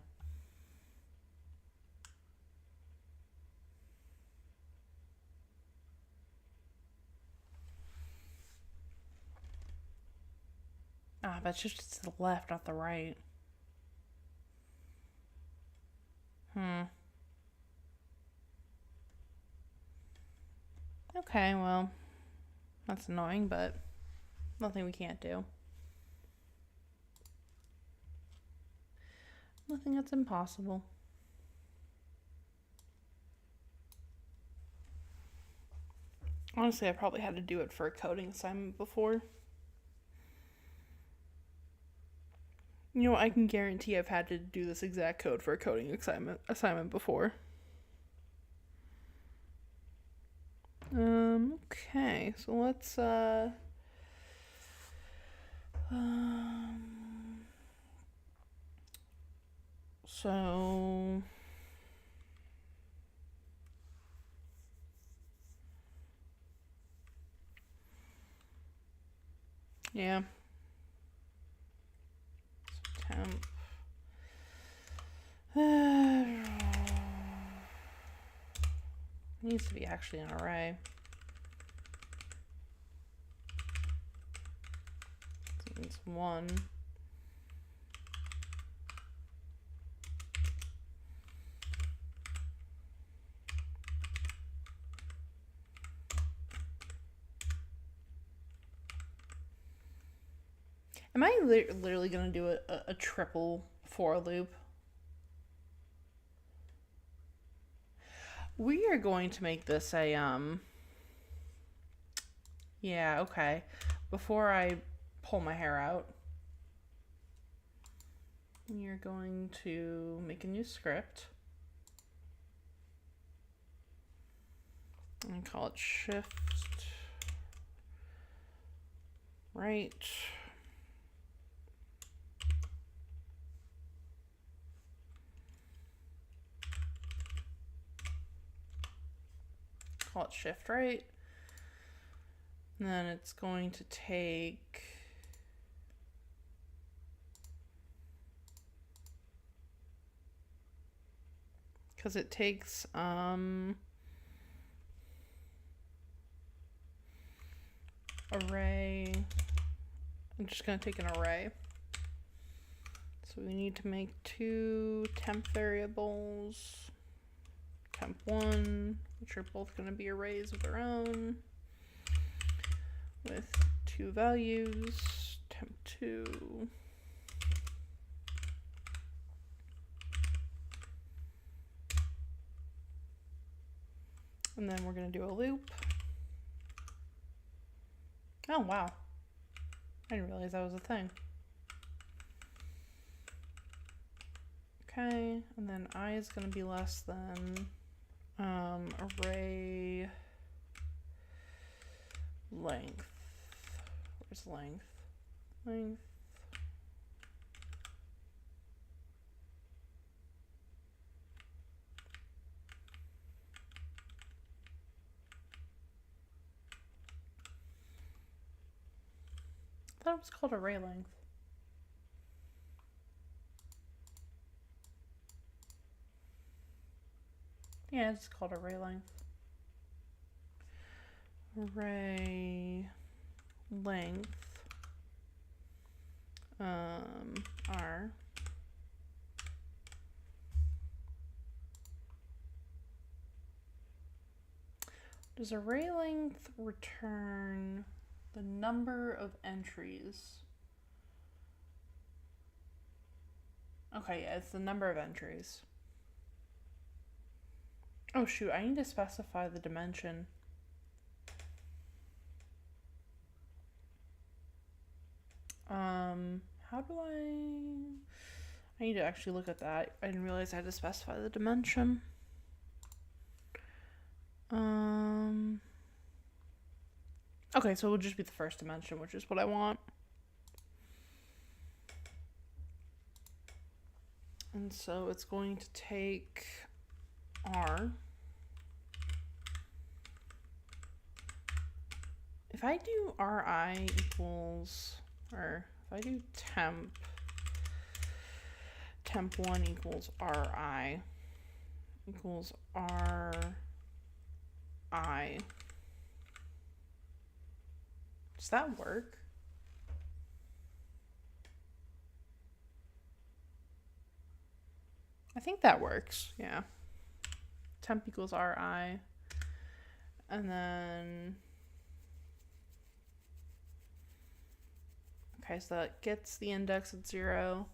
Ah, but shift to the left, not the right. Okay, well, that's annoying, but nothing we can't do. Nothing that's impossible. Honestly, I probably had to do it for a coding assignment before. You know, I can guarantee I've had to do this exact code for a coding assignment before. Okay, so let's so yeah. Temp. Needs to be actually an array. It's 1. Am I literally going to do a triple for loop? We are going to make this a, yeah, okay. Before I pull my hair out, we are going to make a new script. And call it shift right. Call it shift right. And then it's going to take because it takes array. I'm just going to take an array. So we need to make 2 temp variables. Temp1, which are both going to be arrays of their own, with 2 values. Temp2. And then we're going to do a loop. Oh, wow. I didn't realize that was a thing. Okay, and then I is going to be less than array length. Where's length? Length. I thought it was called array length. Yeah, it's called array length. Array length R. Does array length return the number of entries? Okay, yeah, it's the number of entries. Oh shoot, I need to specify the dimension. How do I need to actually look at that. I didn't realize I had to specify the dimension. Okay, so it will just be the first dimension, which is what I want. And so it's going to take R. If I do Ri equals, or if I do temp1 equals Ri equals Ri, does that work? I think that works, yeah. Temp equals Ri, and then, okay, so that gets the index at 0,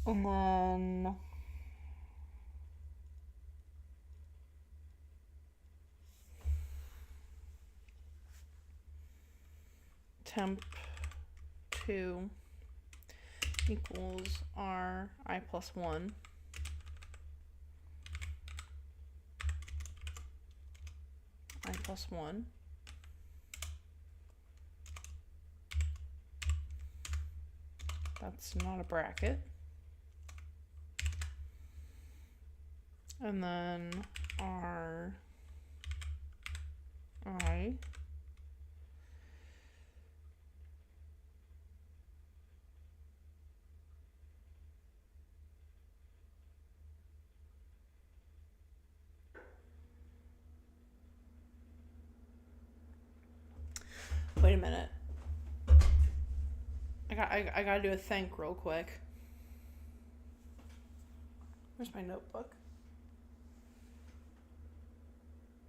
and then temp2 equals ri plus 1. I plus 1. That's not a bracket. And then r I wait a minute. I gotta do a think real quick. Where's my notebook?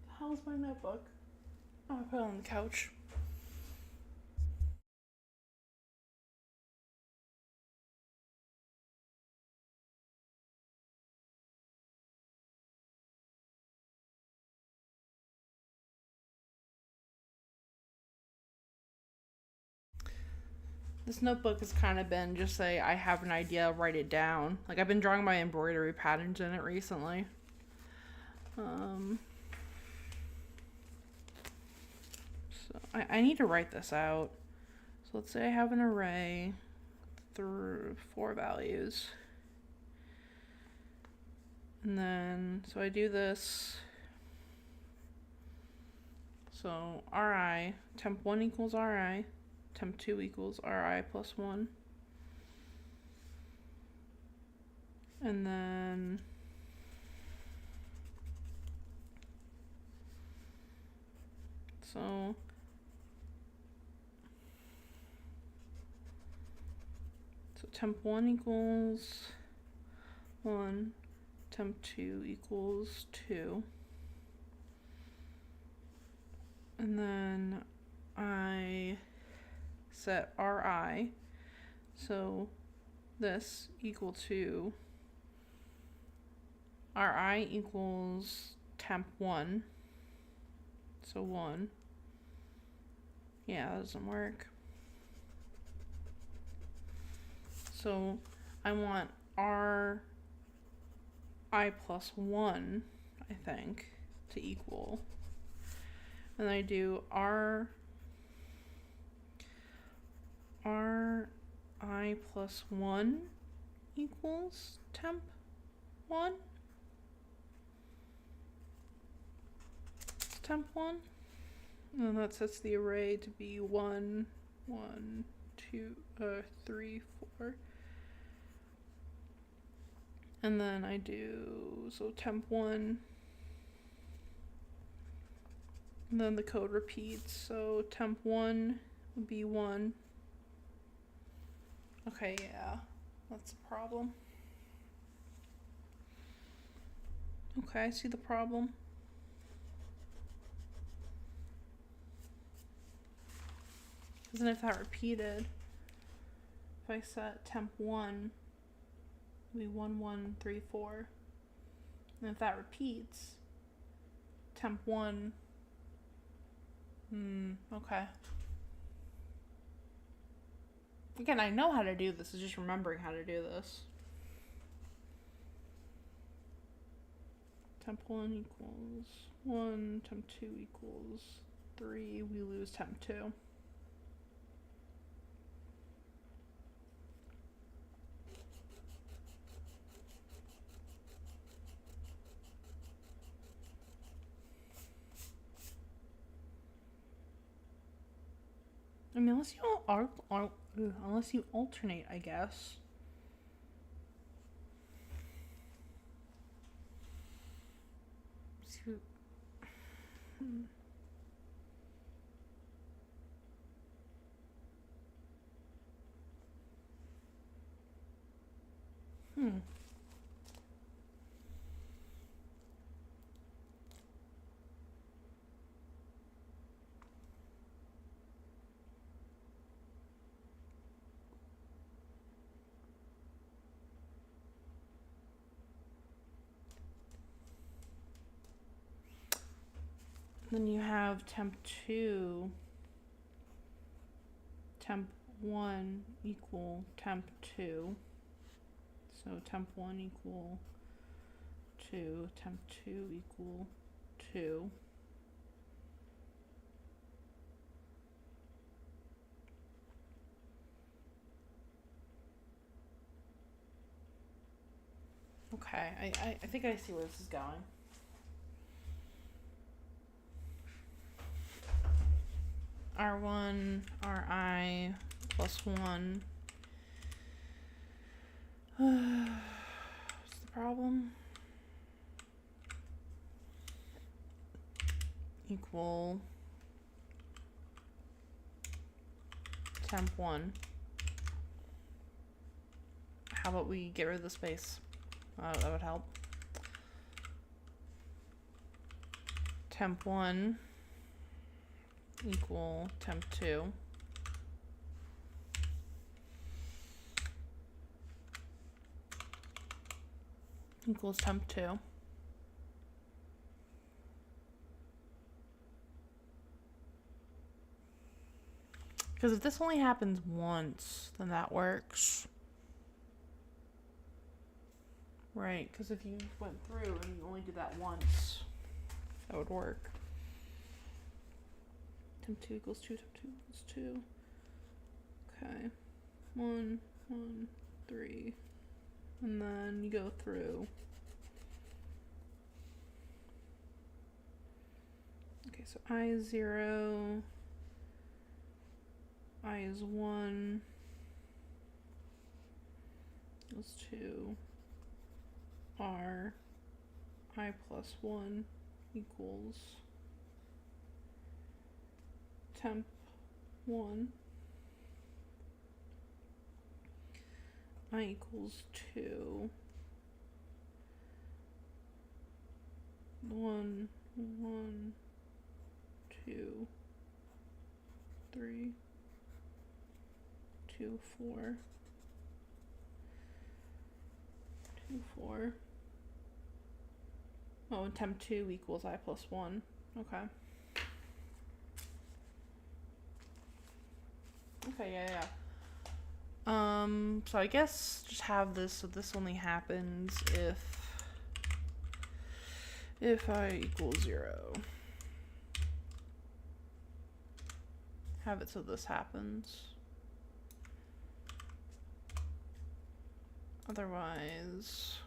The hell's my notebook? Oh, I put it on the couch. This notebook has kind of been just say I have an idea, write it down. Like I've been drawing my embroidery patterns in it recently. So I need to write this out. So let's say I have an array through 4 values. And then, so I do this. So Ri, temp1 equals Ri, temp2 equals Ri plus 1. And then so temp1 equals 1, temp2 equals 2. And then I set Ri, so this equal to Ri equals temp1, so 1. Yeah, that doesn't work. So I want Ri plus 1, I think, to equal. And I do Ri plus 1 equals temp1. Temp1. And that sets the array to be 1, 1, 2, 3, 4. And then I do, so temp1. And then the code repeats, so temp1 would be 1. Okay, yeah, that's a problem. Okay, I see the problem. Because then if that repeated, if I set temp1, it'd be 1, 1, 3, 4. And if that repeats, temp1, okay. Again, I know how to do this, it's just remembering how to do this. Temp1 equals 1, temp2 equals 3, we lose temp2. I mean, unless you alternate, I guess. Then you have temp2 temp 1 equal temp 2. So temp 1 equal 2, temp 2 equal 2. Okay, I think I see where this is going. R1, Ri plus 1. What's the problem? Equal temp 1. How about we get rid of the space? That would help. Temp 1 equal temp 2. Equals temp 2. Because if this only happens once, then that works. Right, because if you went through and you only did that once, that would work. Temp 2 equals 2, temp 2 equals 2. Okay. 1, 1, 3. And then you go through. Okay, so I is 0. I is 1. Is 2. R. I plus 1 equals temp 1. I equals 2. 1, 1, 2, 3, 2, 4, 2, 4. Oh, and temp 2 equals I plus 1. Okay. Okay, yeah. So I guess just have this, so this only happens if I equals 0. Have it so this happens. Otherwise,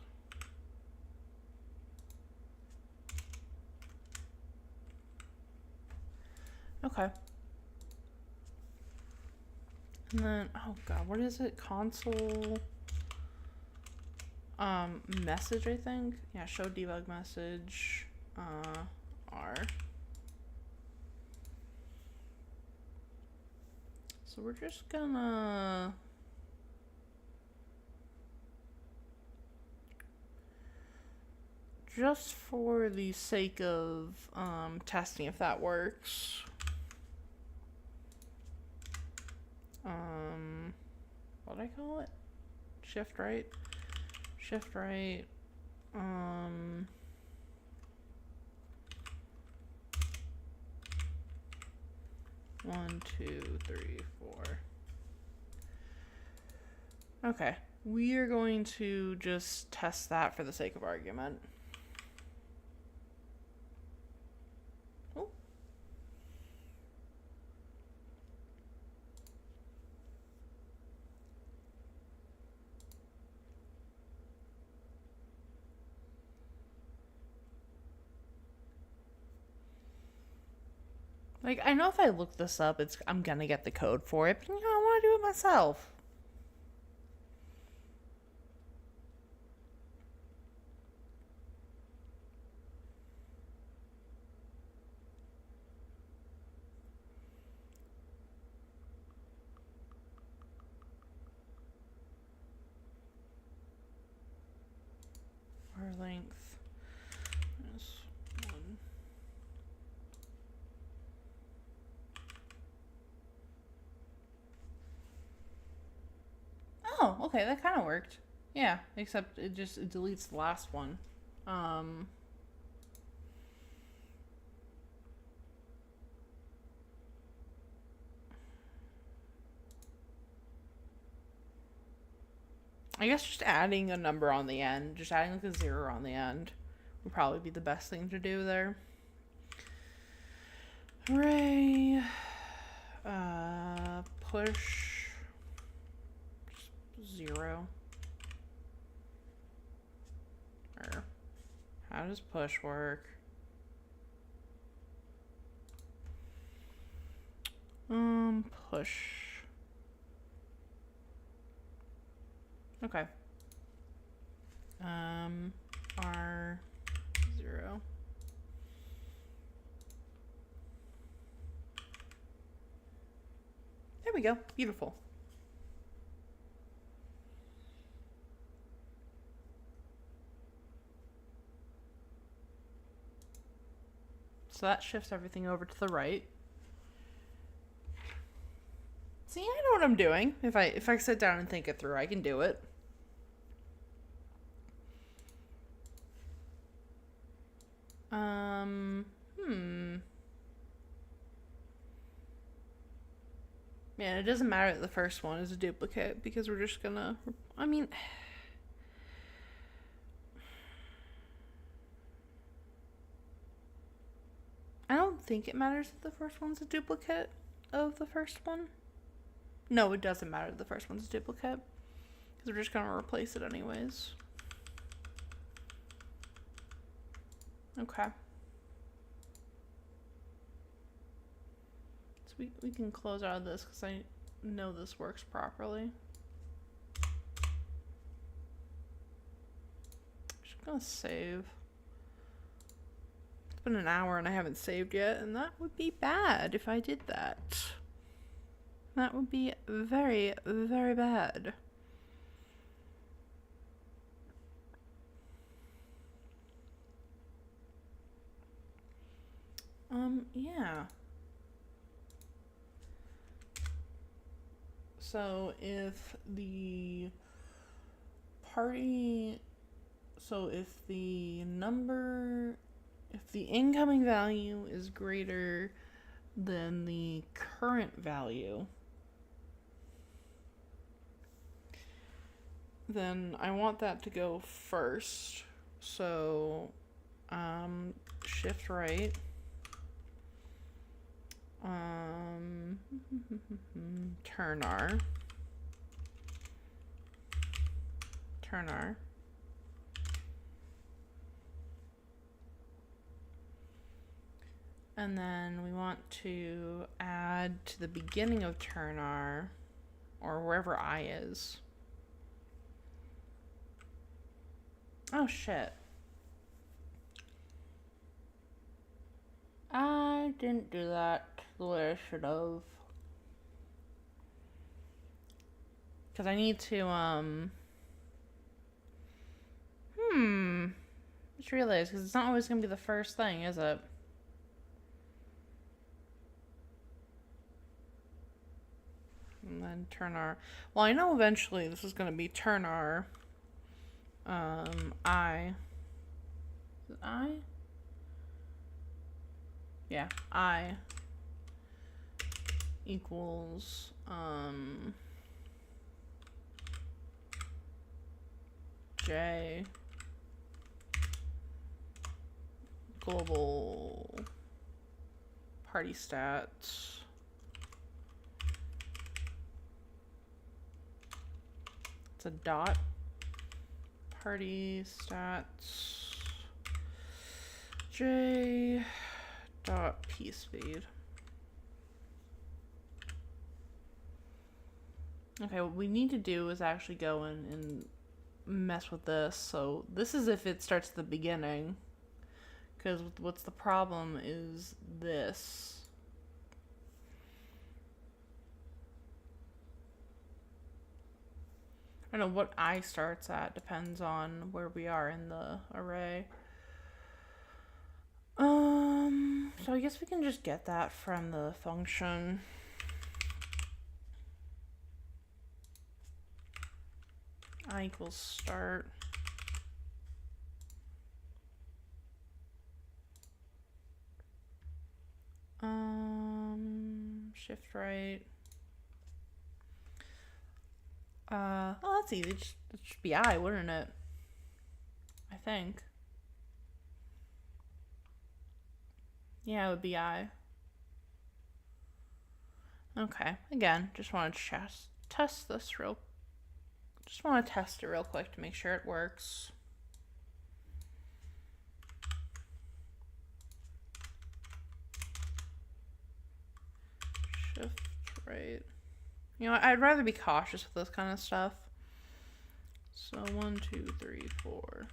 okay. And then, oh god, what is it? Console message, I think. Yeah, show debug message R. So we're just gonna just for the sake of testing if that works. What did I call it? Shift right. Shift right. 1, 2, 3, 4. Okay. We are going to just test that for the sake of argument. Oh. Like, I know if I look this up, I'm gonna get the code for it, but you know, I want to do it myself. Or length minus 1. Oh, okay, that kind of worked. Yeah, except it deletes the last one. I guess just adding a number on the end, just adding like a 0 on the end would probably be the best thing to do there. Array, push, 0. Or how does push work? Push. Okay. R0. There we go. Beautiful. So that shifts everything over to the right. See, I know what I'm doing. If I sit down and think it through, I can do it. Man, it doesn't matter that the first one is a duplicate because we're just gonna, I mean, I don't think it matters that the first one's a duplicate of the first one. No, it doesn't matter that the first one's a duplicate because we're just gonna replace it anyways. Okay. So we can close out of this because I know this works properly. Just gonna save. It's been an hour and I haven't saved yet, and that would be bad if I did that. That would be very, very bad. Yeah. So if the party, so if the incoming value is greater than the current value, then I want that to go first. So, shift right. Turn R. And then we want to add to the beginning of turn R, or wherever I is. Oh shit. I didn't do that the way I should have. Because I need to, just realized, because it's not always going to be the first thing, is it? And then turn R. Well, I know eventually this is going to be turn R. I. Is it I? Yeah, I equals, J global party stats. It's a dot party stats J dot p speed. Okay, what we need to do is actually go in and mess with this. So this is if it starts at the beginning, because what's the problem is this. I don't know what I starts at, depends on where we are in the array. So I guess we can just get that from the function. I equals start. Shift right. Oh, that's easy. It should be I, wouldn't it? I think. Yeah, it would be I. Okay, again, just want to test this real. Just want to test it real quick to make sure it works. Shift right. You know, I'd rather be cautious with this kind of stuff. So 1, 2, 3, 4.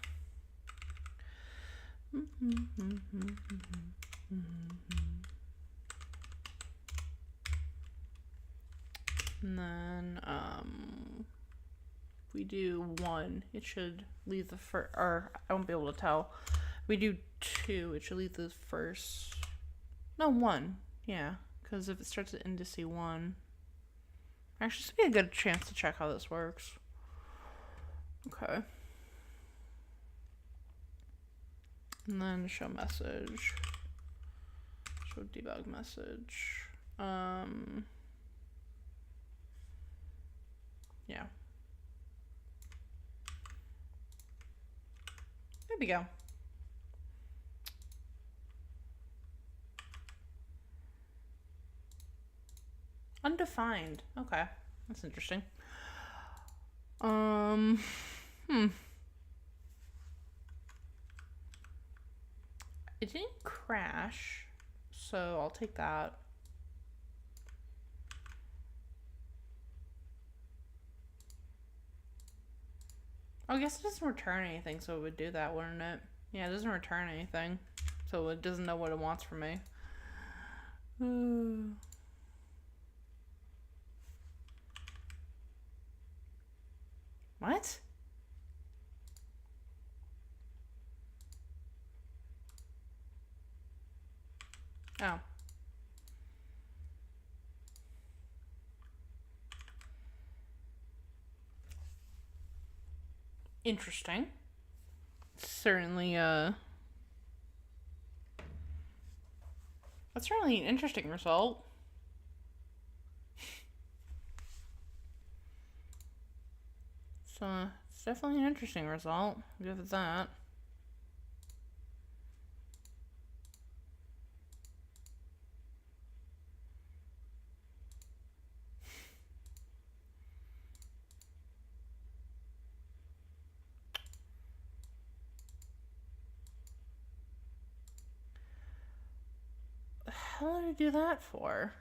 And then if we do 1, it should leave the first, or I won't be able to tell. If we do 2, it should leave the first. No, 1. Yeah, because if it starts at indice 1. Actually, this would be a good chance to check how this works. Okay. And then show message. Show debug message. Yeah. There we go. Undefined. Okay. That's interesting. It didn't crash, so I'll take that. I guess it doesn't return anything, so it would do that, wouldn't it? Yeah, it doesn't return anything, so it doesn't know what it wants from me. What? Oh. Interesting. Certainly, that's certainly an interesting result. So, it's definitely an interesting result. I'll give it that. The hell did I do that for?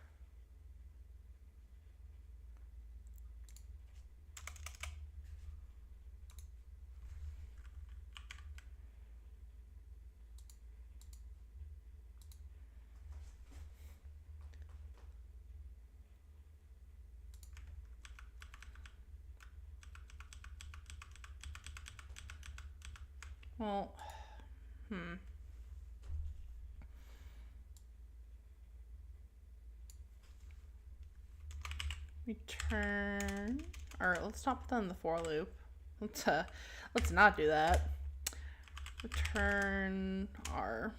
Well, Return. Alright, let's not put that in the for loop. Let's not do that. Return R.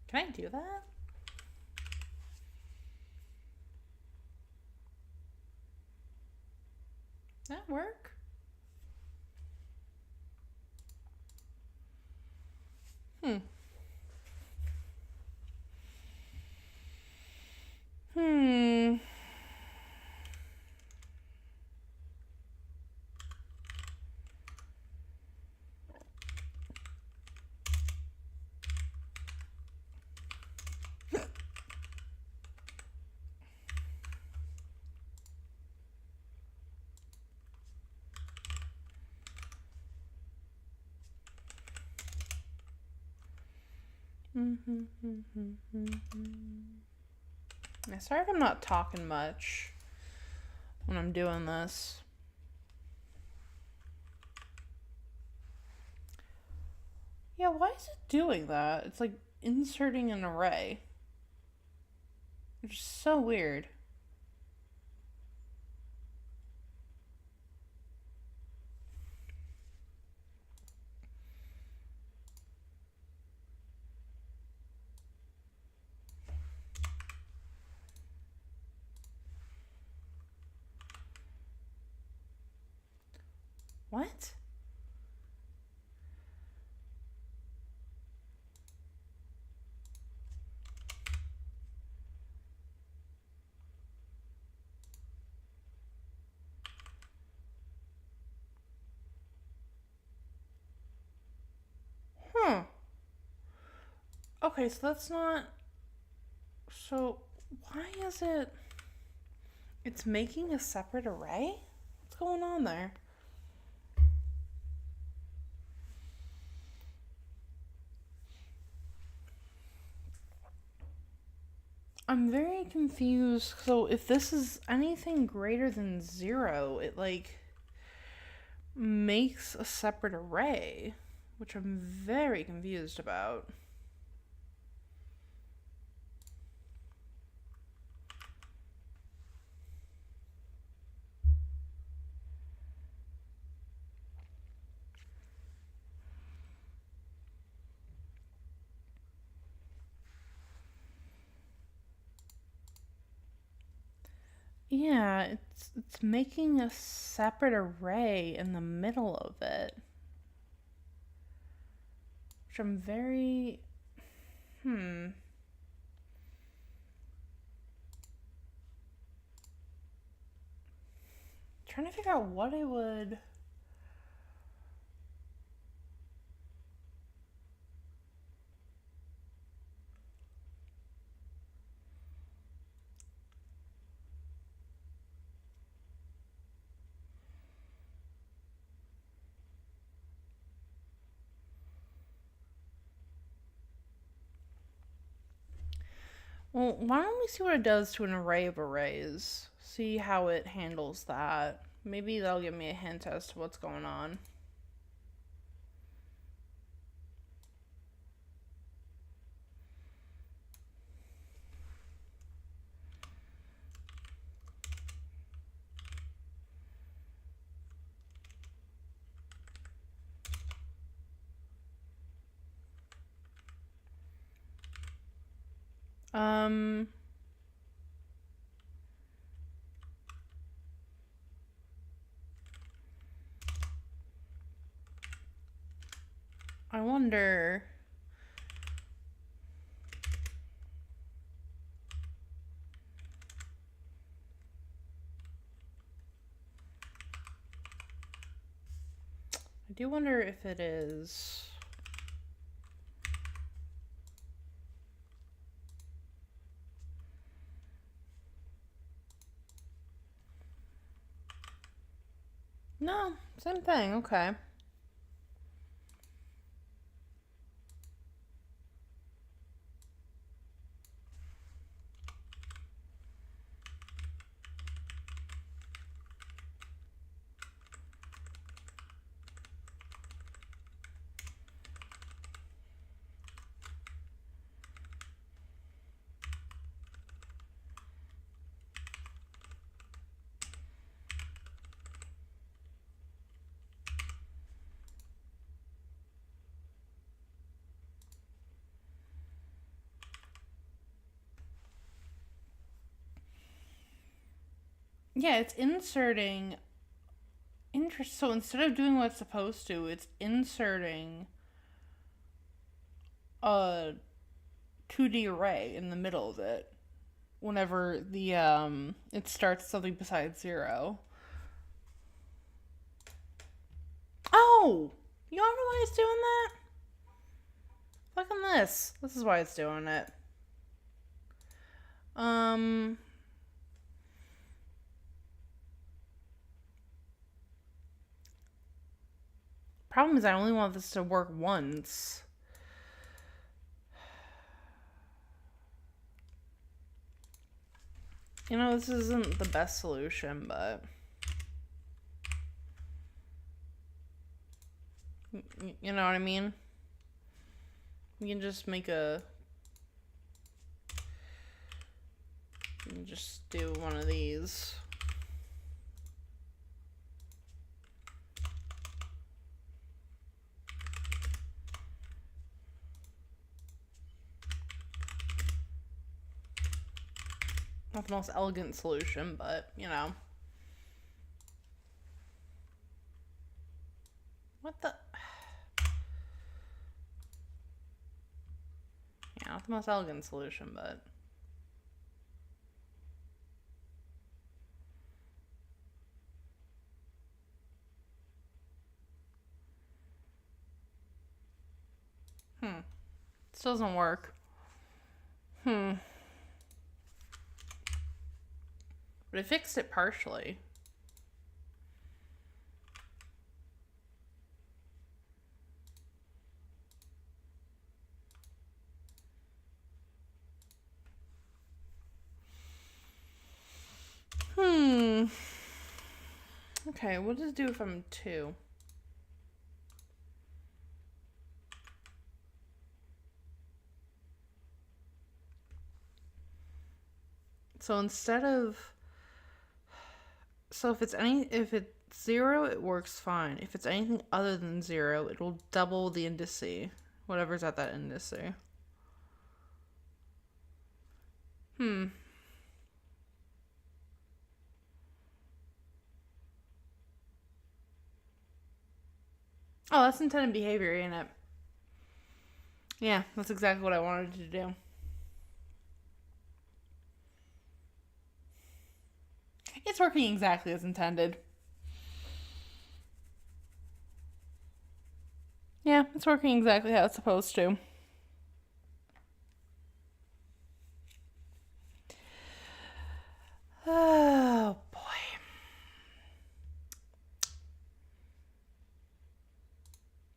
Can I do that? That work? Yeah, sorry if I'm not talking much when I'm doing this. Yeah, why is it doing that? It's like inserting an array. It's so weird. What? Huh. Okay, so that's not... So, why is it... It's making a separate array? What's going on there? I'm very confused. So if this is anything greater than 0, it like makes a separate array, which I'm very confused about. Yeah, it's making a separate array in the middle of it. Which I'm very trying to figure out what it would... Well, why don't we see what it does to an array of arrays? See how it handles that. Maybe that'll give me a hint as to what's going on. I wonder... I do wonder if it is... No, same thing, okay. Yeah, it's inserting... So instead of doing what it's supposed to, it's inserting a 2D array in the middle of it whenever the it starts something besides 0. Oh! You don't know why it's doing that? Fucking this. This is why it's doing it. Problem is I only want this to work once. You know, this isn't the best solution, but... You know what I mean? We can just make a... You can just do one of these. Not the most elegant solution, but, you know. the most elegant solution, but... This doesn't work. But I fixed it partially. Okay, what does it do if I'm 2? So instead of... So if it's 0, it works fine. If it's anything other than 0, it will double the indice. Whatever's at that indice. Oh, that's intended behavior, ain't it? Yeah, that's exactly what I wanted to do. It's working exactly as intended. Yeah, it's working exactly how it's supposed to. Oh, boy.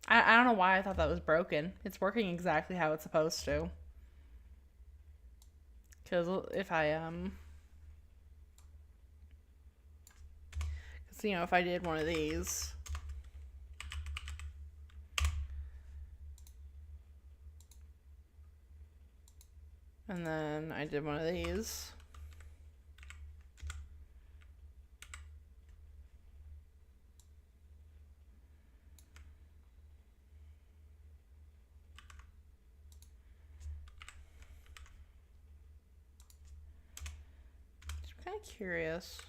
I don't know why I thought that was broken. It's working exactly how it's supposed to. Because if I, Because, if I did one of these... And then I did one of these... I'm kind of curious.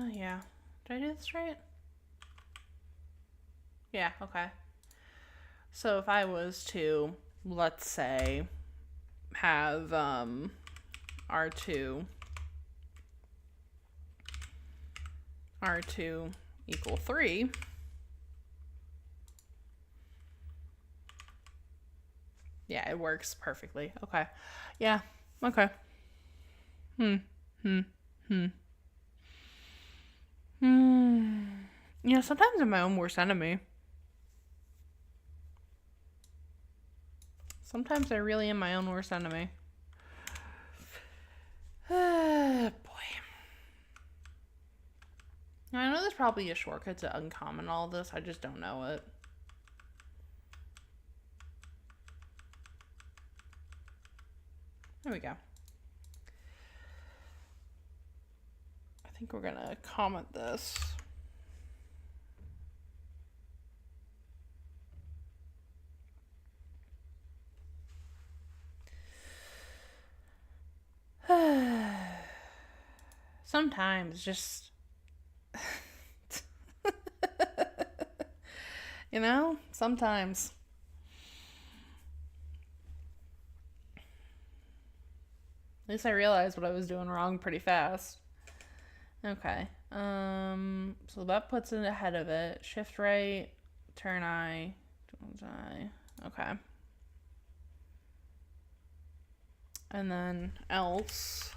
Yeah. Did I do this right? Yeah, okay. So if I was to, let's say, have R2 equal 3, yeah, it works perfectly. Okay. Yeah, okay. Yeah, sometimes I'm my own worst enemy. Sometimes I really am my own worst enemy. Boy. Now, I know there's probably a shortcut to uncommon all this. I just don't know it. There we go. I think we're gonna comment this. Sometimes just sometimes. At least I realized what I was doing wrong pretty fast. Okay. So that puts it ahead of it. Shift right, turn I, okay. And then else.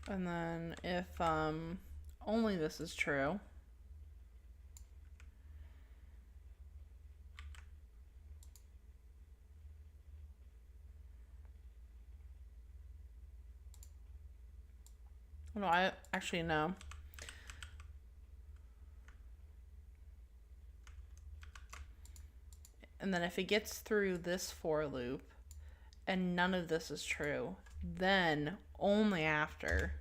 And then if only this is true. No, I actually know. And then if it gets through this for loop and none of this is true, then only after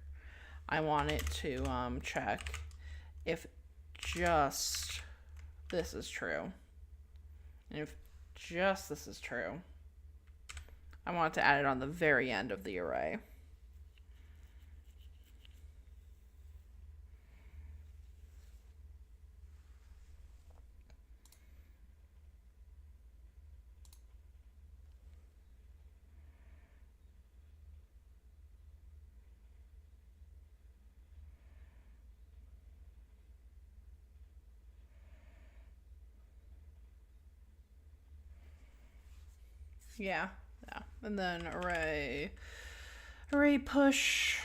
I want it to check if just this is true. And if just this is true, I want to add it on the very end of the array. Yeah. And then array push.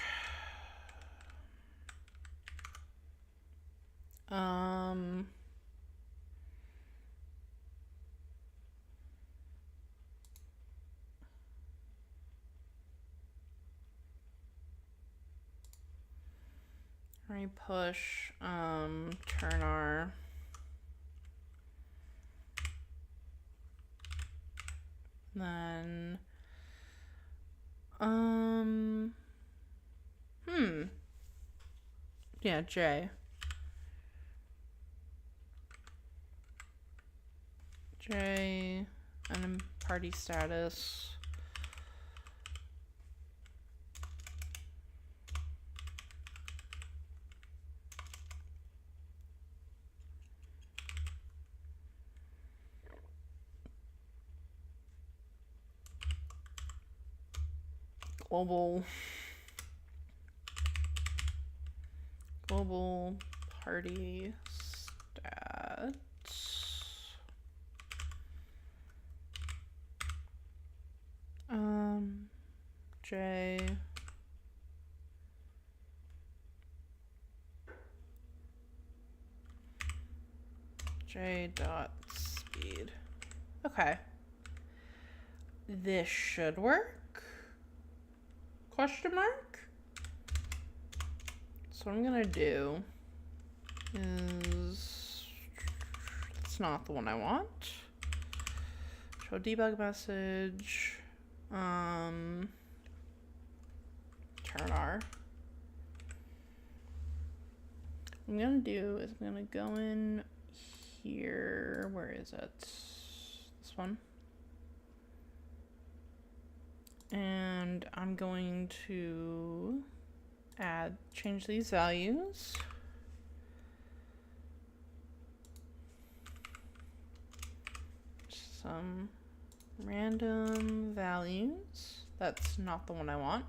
Array push, turn R. Then, yeah, J. And then party status. Global party stats. J dot speed. Okay. This should work? Question mark? So what I'm gonna do is, it's not the one I want. Show debug message. Turn R. What I'm gonna do is I'm gonna go in here. Where is it? This one. And I'm going to change these values. Some random values. That's not the one I want.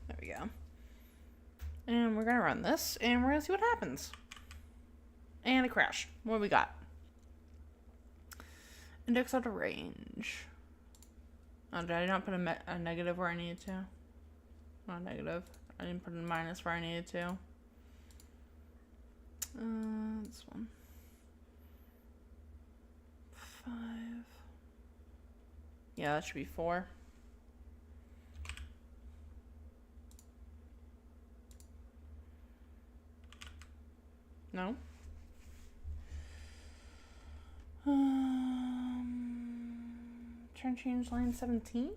There we go. And we're gonna run this, and we're gonna see what happens. And it crashed. What do we got? Index out of range. Oh, did I not put a negative where I needed to? Not negative. I didn't put a minus where I needed to. This one. 5. Yeah, that should be 4. No. Turn change line 17.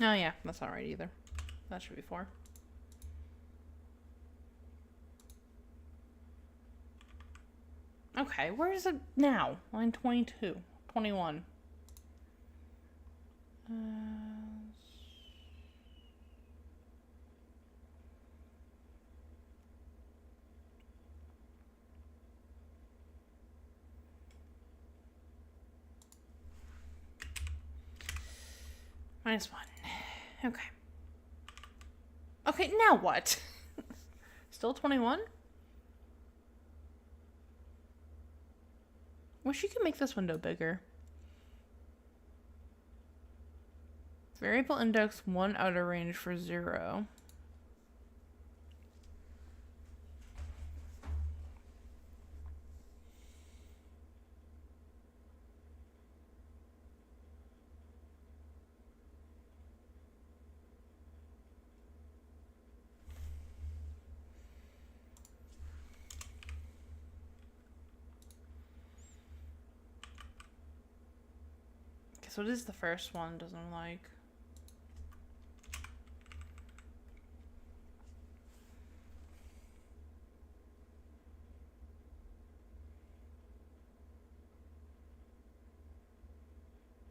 Oh yeah, that's not right either. That should be 4. Okay, where is it now? Line 22, 21. -1. Okay. Okay, now what? Still 21? Wish you could make this window bigger. Variable index 1 outer range for 0. So what is the first one? Doesn't like.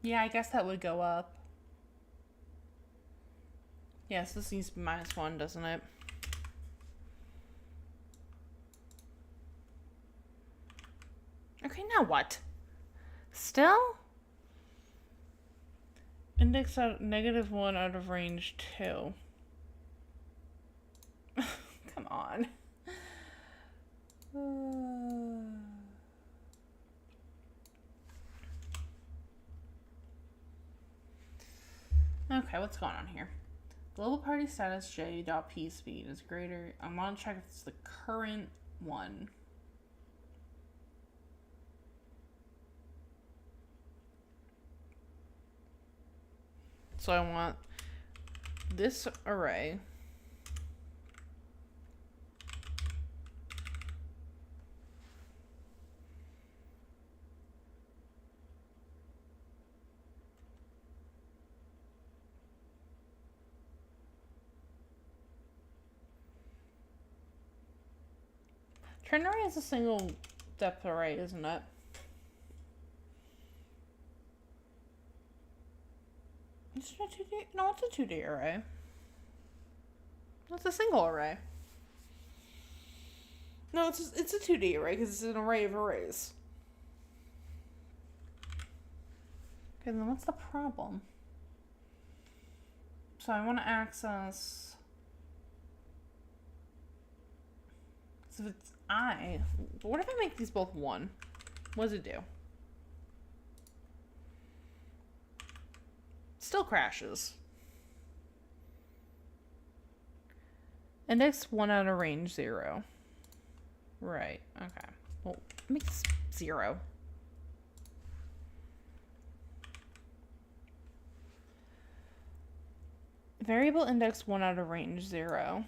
Yeah, I guess that would go up. Yes, this needs to be -1, doesn't it? Okay, now what? Still? Index out -1 out of range 2. Come on. Okay, what's going on here? Global party status J.P speed is greater. I want to check if it's the current one. So I want this array. Trend array is a single depth array, isn't it? Is it a 2D? No, it's a 2D array. It's a single array. No, it's a 2D array because it's an array of arrays. Okay, then what's the problem? So I want to access. So if it's I, what if I make these both 1? What does it do? Still crashes. Index 1 out of range 0. Right, okay. Well, make this 0. Variable index 1 out of range 0.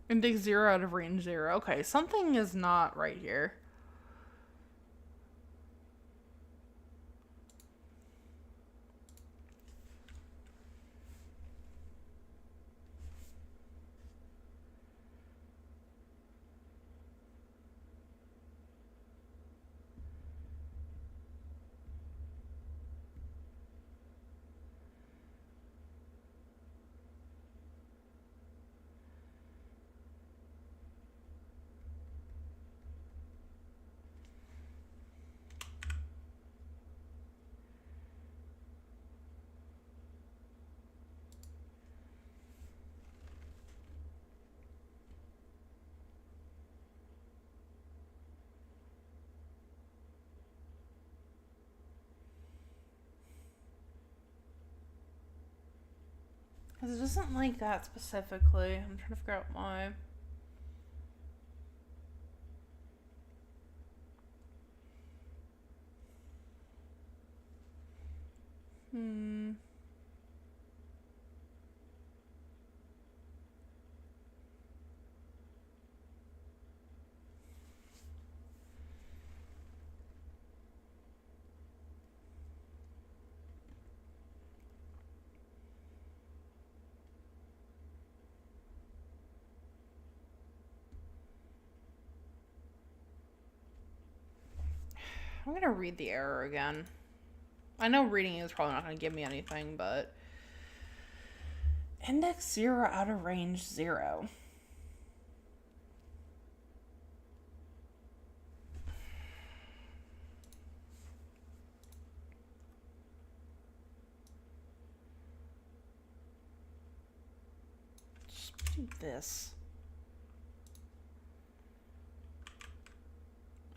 Index 0 out of range 0. Okay, something is not right here. Because it doesn't like that specifically. I'm trying to figure out why. I'm going to read the error again. I know reading is probably not going to give me anything, but index 0 out of range 0. Just do this.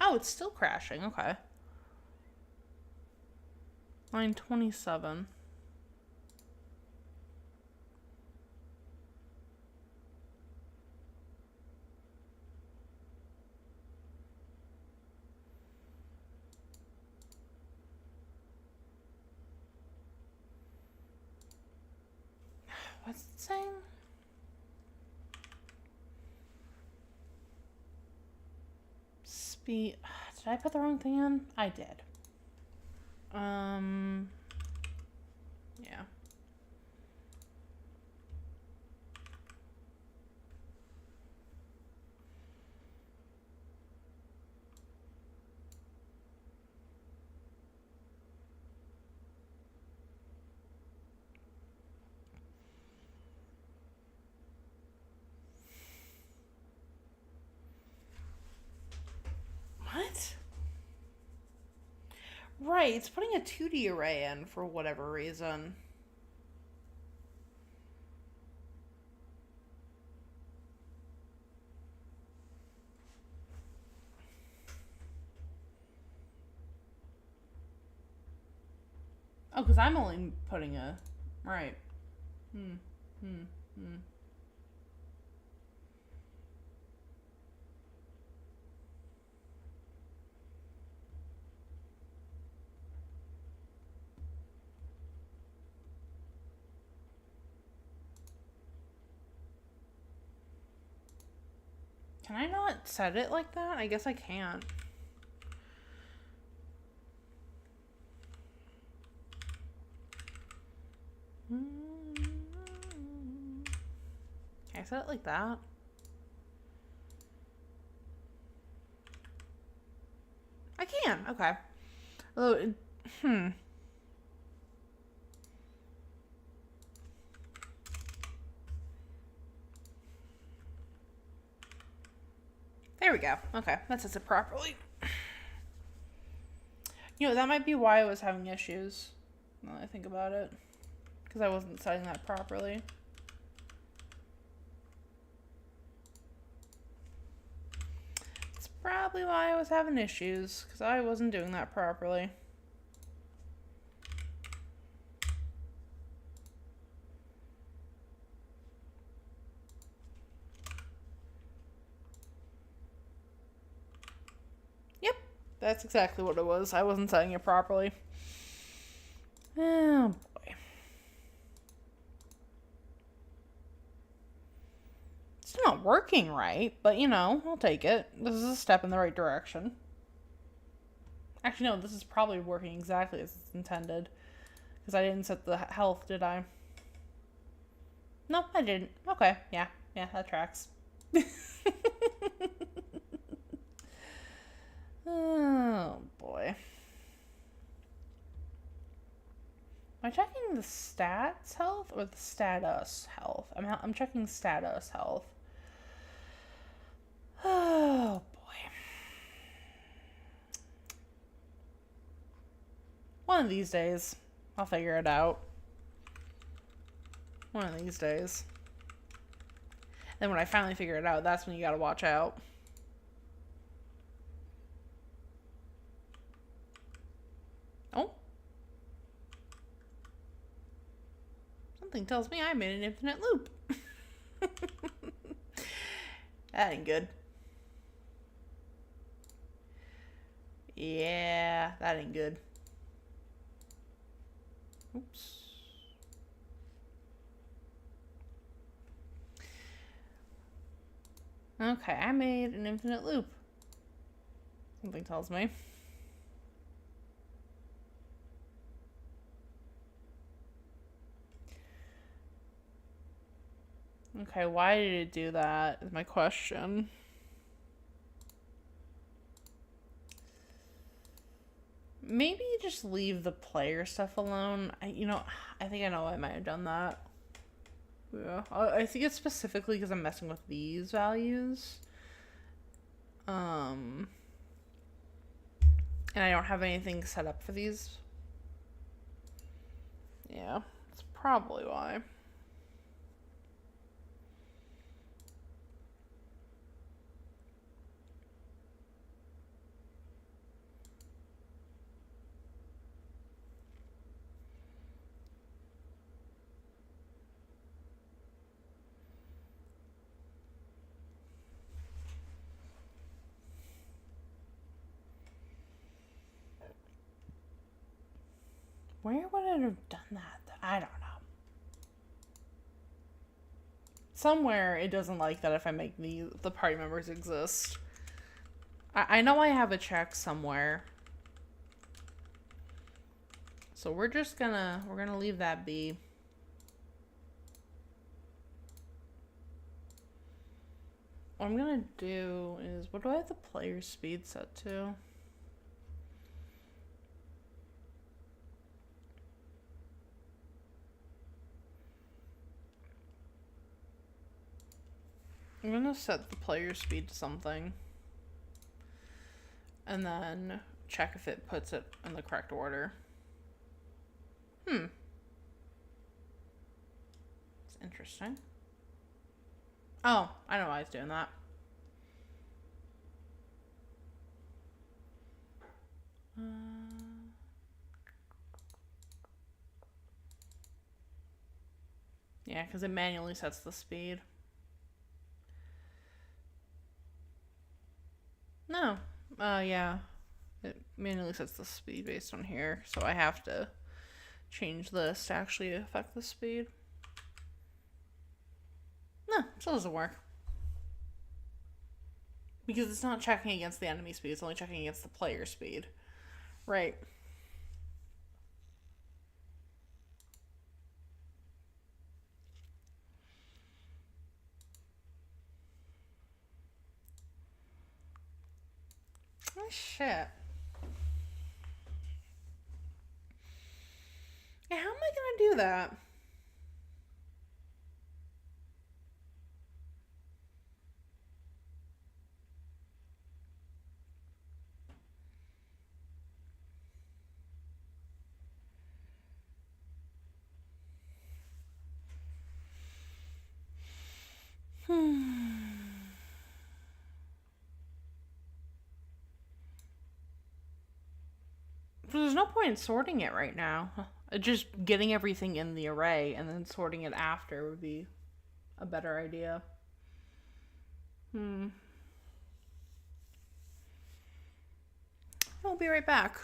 Oh, it's still crashing. Okay. Line 27. What's it saying? be... Did I put the wrong thing in? I did. Yeah. What? Right, it's putting a 2D array in for whatever reason. Oh, because I'm only putting a... Right. Can I not set it like that? I guess I can't. Can I set it like that? I can. Okay. Oh, There we go. Okay, that sets it properly. You know, that might be why I was having issues. Now that I think about it. Because I wasn't setting that properly. It's probably why I was having issues. Because I wasn't doing that properly. Yep, that's exactly what it was. I wasn't setting it properly. Oh boy. It's not working right, but you know, I'll take it. This is a step in the right direction. Actually, no, this is probably working exactly as it's intended. Because I didn't set the health, did I? No, I didn't. Okay, yeah, that tracks. Oh boy. Am I checking the stats health or the status health? I'm checking status health. Oh boy. One of these days, I'll figure it out. One of these days. Then when I finally figure it out, that's when you gotta watch out. Oh. Something tells me I made an infinite loop. That ain't good. Yeah, that ain't good. Oops. Okay, I made an infinite loop. Something tells me. Okay, why did it do that is my question. Maybe just leave the player stuff alone. I think I know why I might have done that. Yeah, I think it's specifically because I'm messing with these values. And I don't have anything set up for these. Yeah, that's probably why. Where would it have done that? I don't know. Somewhere it doesn't like that if I make the party members exist. I know I have a check somewhere. So we're gonna leave that be. What I'm gonna do is, what do I have the player speed set to? I'm gonna set the player speed to something. And then check if it puts it in the correct order. It's interesting. Oh, I know why it's doing that. Yeah, because it manually sets the speed. No. Yeah. It manually sets the speed based on here. So I have to change this to actually affect the speed. No, still doesn't work. Because it's not checking against the enemy speed, it's only checking against the player speed. Right. Oh, shit. Yeah, how am I gonna do that? There's no point in sorting it right now. Just getting everything in the array and then sorting it after would be a better idea. I'll be right back.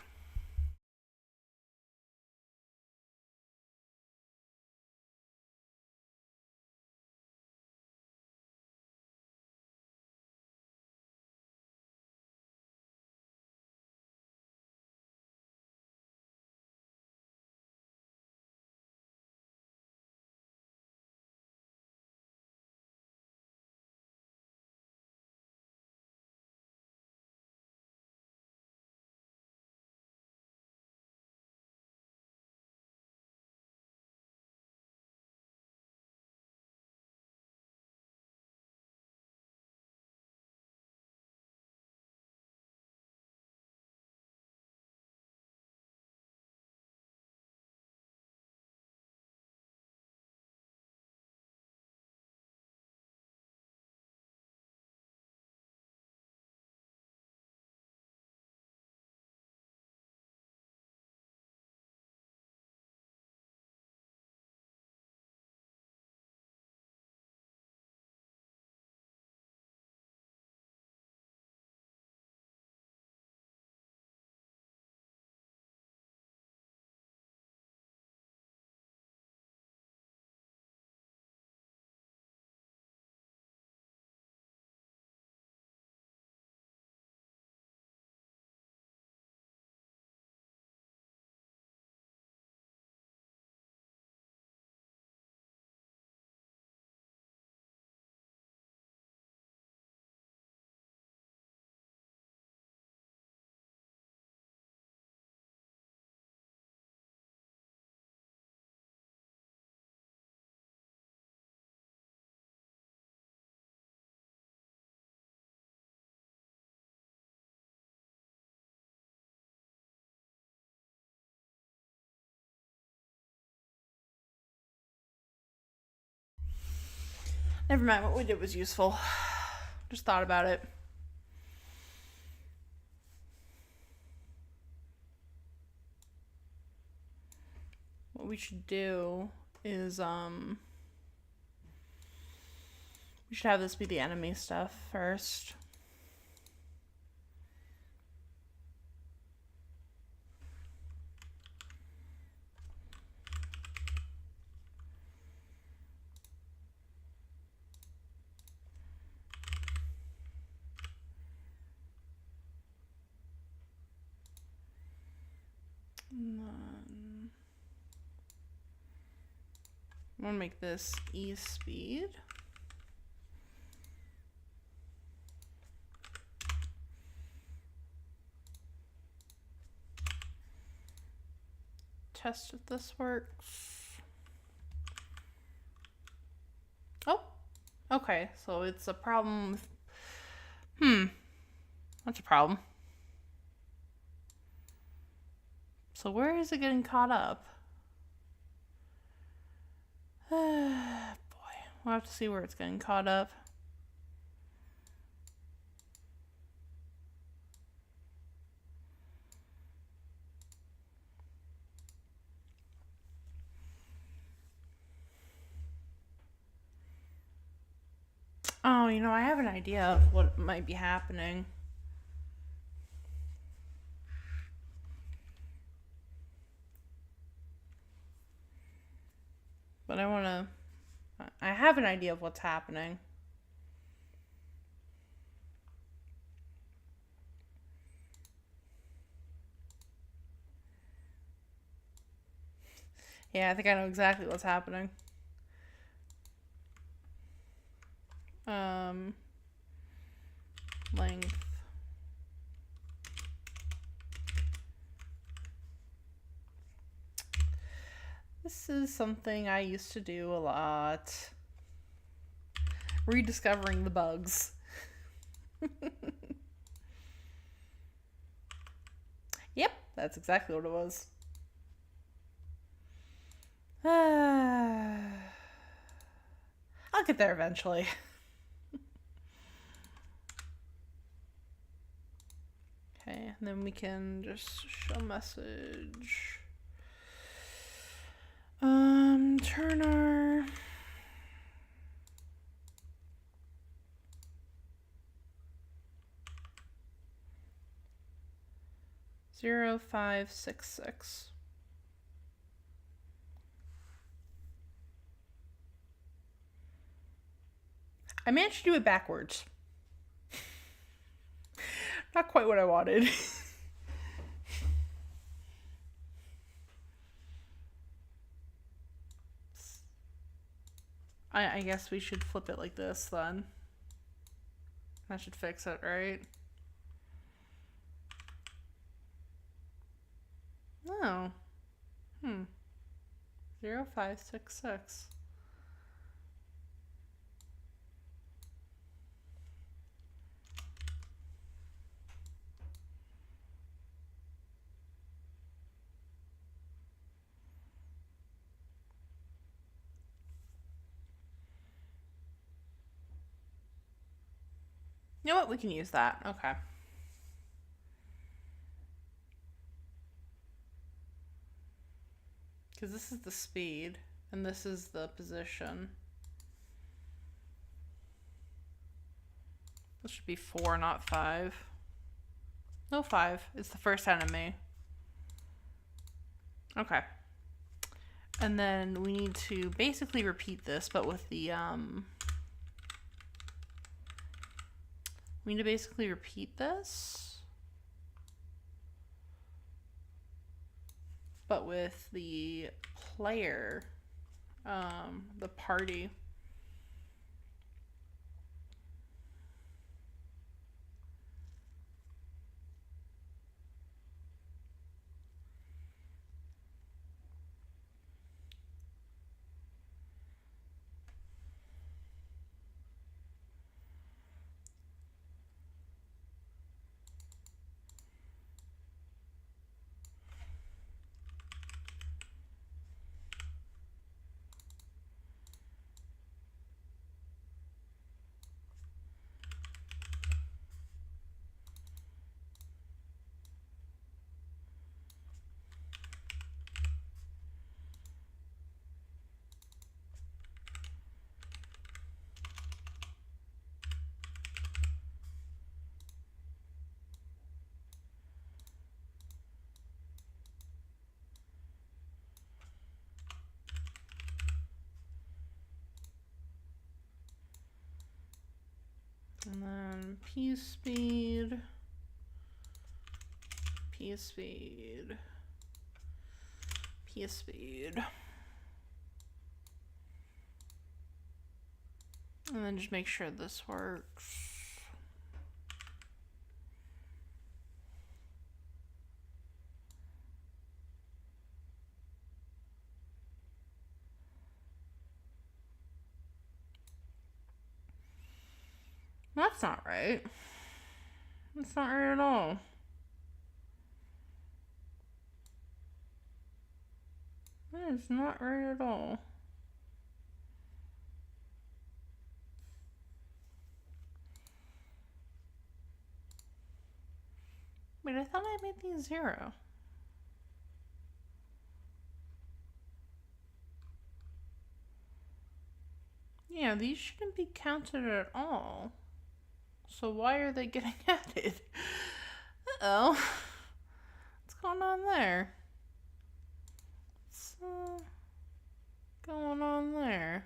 Never mind, what we did was useful. Just thought about it. What we should do is, we should have this be the enemy stuff first. And then I'm gonna make this E speed. Test if this works. Oh, okay, so it's a problem with, that's a problem. So where is it getting caught up? Boy, we'll have to see where it's getting caught up. Oh, you know, I have an idea of what might be happening. But I have an idea of what's happening. Yeah, I think I know exactly what's happening. Length. This is something I used to do a lot. Rediscovering the bugs. Yep, that's exactly what it was. I'll get there eventually. Okay, and then we can just show message. Turner. Zero 566. I managed to do it backwards. Not quite what I wanted. I guess we should flip it like this then. That should fix it, right? No. 0566. You know what? We can use that. Okay. Because this is the speed, and this is the position. This should be 4, not 5. No, 5. It's the first enemy. Okay. And then we need to basically repeat this, but with the, we need to basically repeat this, but with the player, the party. And then P speed. key speed. And then just make sure this works. That's not right. That's not right at all. That is not right at all. Wait, I thought I made these 0. Yeah, these shouldn't be counted at all. So why are they getting added? Uh-oh. What's going on there? What's going on there?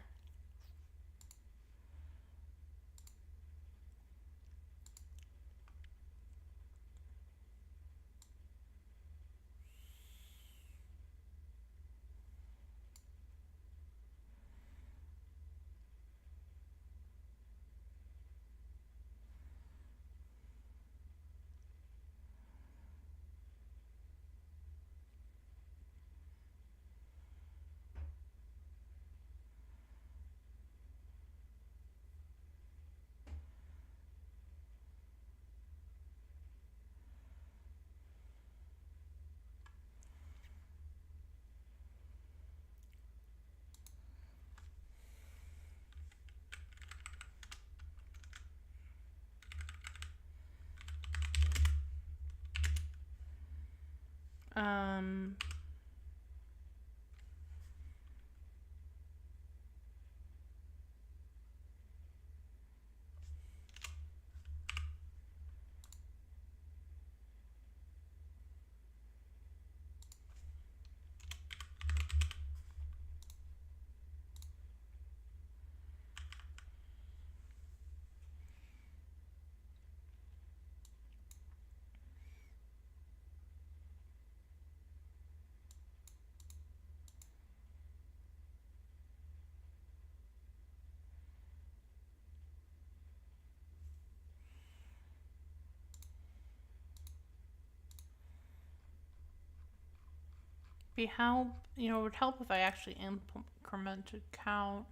It would help if I actually incremented count.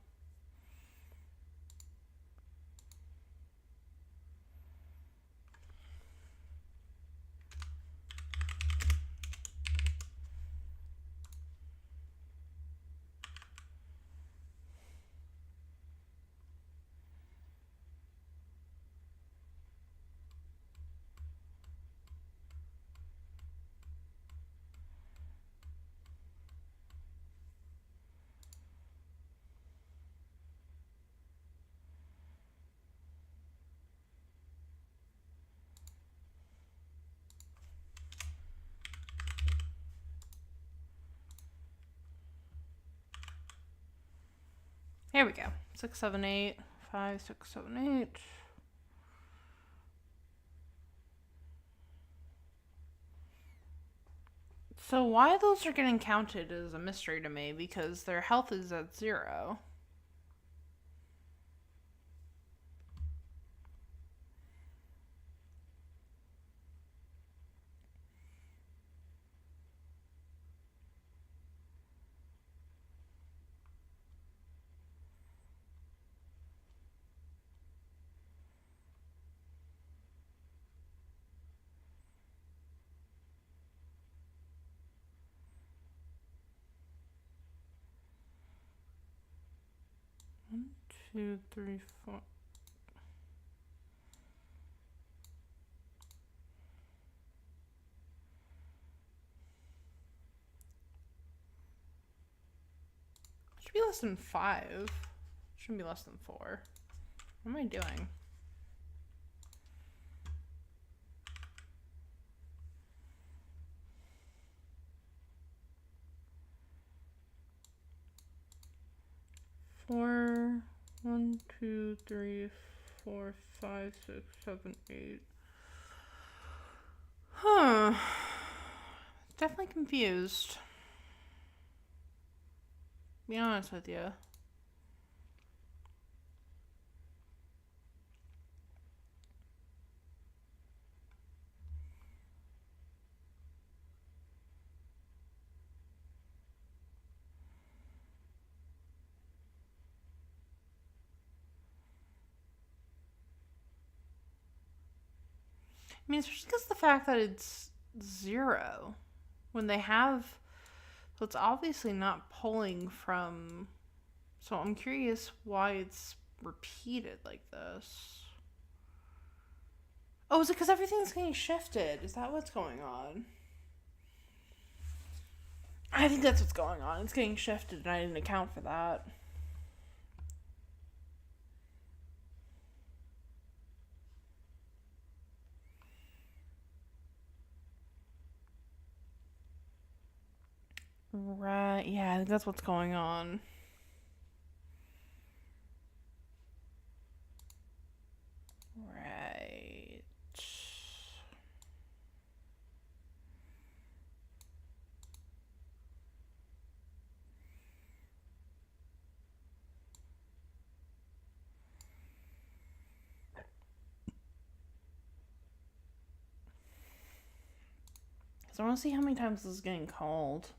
Here we go. 6, 7, 8. 5, 6, 7, 8. So why those are getting counted is a mystery to me, because their health is at 0. One, 2, 3, 4. Should be less than 5. Shouldn't be less than 4. What am I doing? Four, 1, 2, 3, 4, 5, 6, 7, 8. Huh. Definitely confused. Be honest with you. I mean, especially because the fact that it's 0 when they have, so it's obviously not pulling from. So I'm curious why it's repeated like this. Oh, is it because everything's getting shifted? Is that what's going on? I think that's what's going on. It's getting shifted, and I didn't account for that. Right, yeah, I think that's what's going on. Right. So I want to see how many times this is getting called.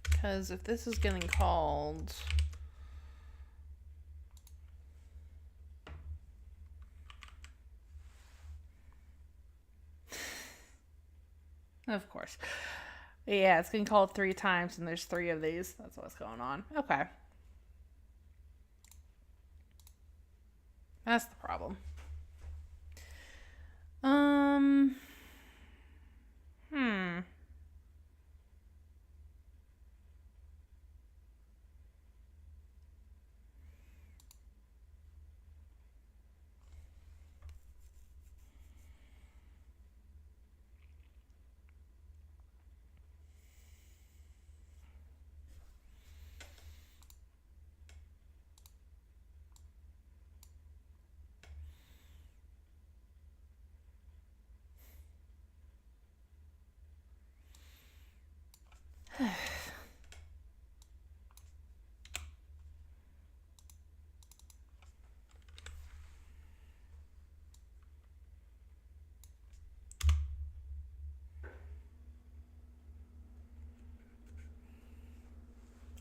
Because if this is getting called, of course. Yeah, it's getting called 3 times, and there's 3 of these. That's what's going on. Okay. That's the problem. Hmm.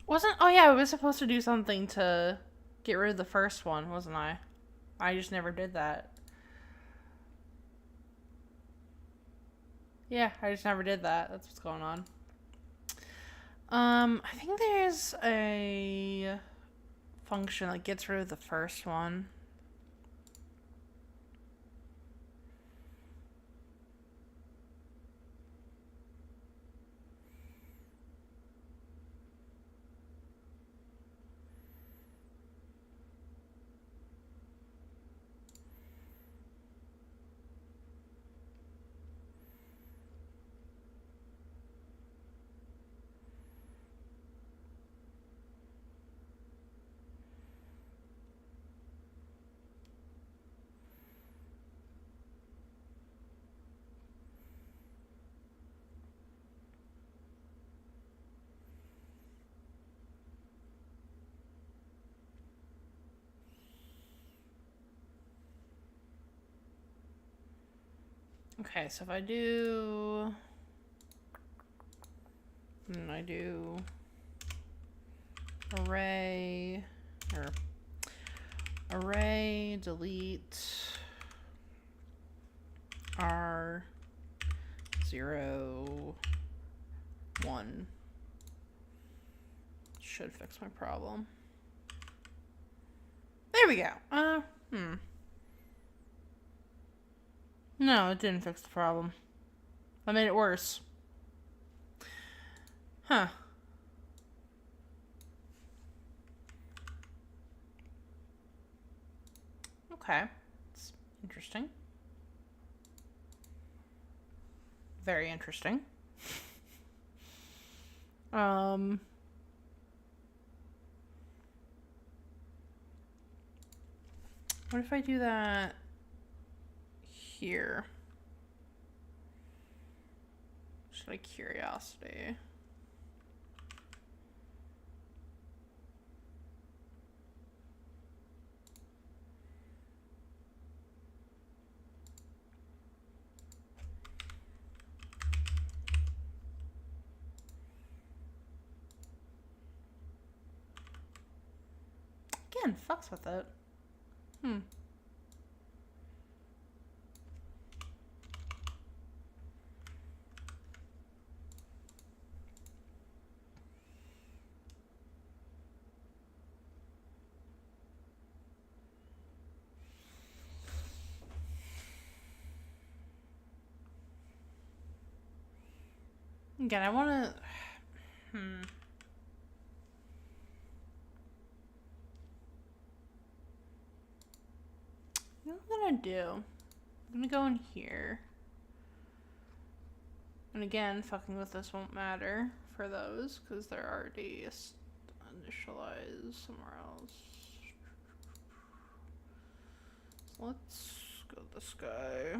Wasn't, oh yeah, I was supposed to do something to get rid of the first one, wasn't I? I just never did that. Yeah, I just never did that. That's what's going on. I think there's a function that gets rid of the first one. Okay, so if I do, I do array, or array delete R0 1 should fix my problem. There we go. No, it didn't fix the problem. I made it worse. Huh. Okay. It's interesting. Very interesting. What if I do that here? Just out of curiosity. Again, fucks with it. Again, I want to... What am I going to do? I'm going to go in here. And again, fucking with this won't matter for those, because they're already initialized somewhere else. So let's go this guy.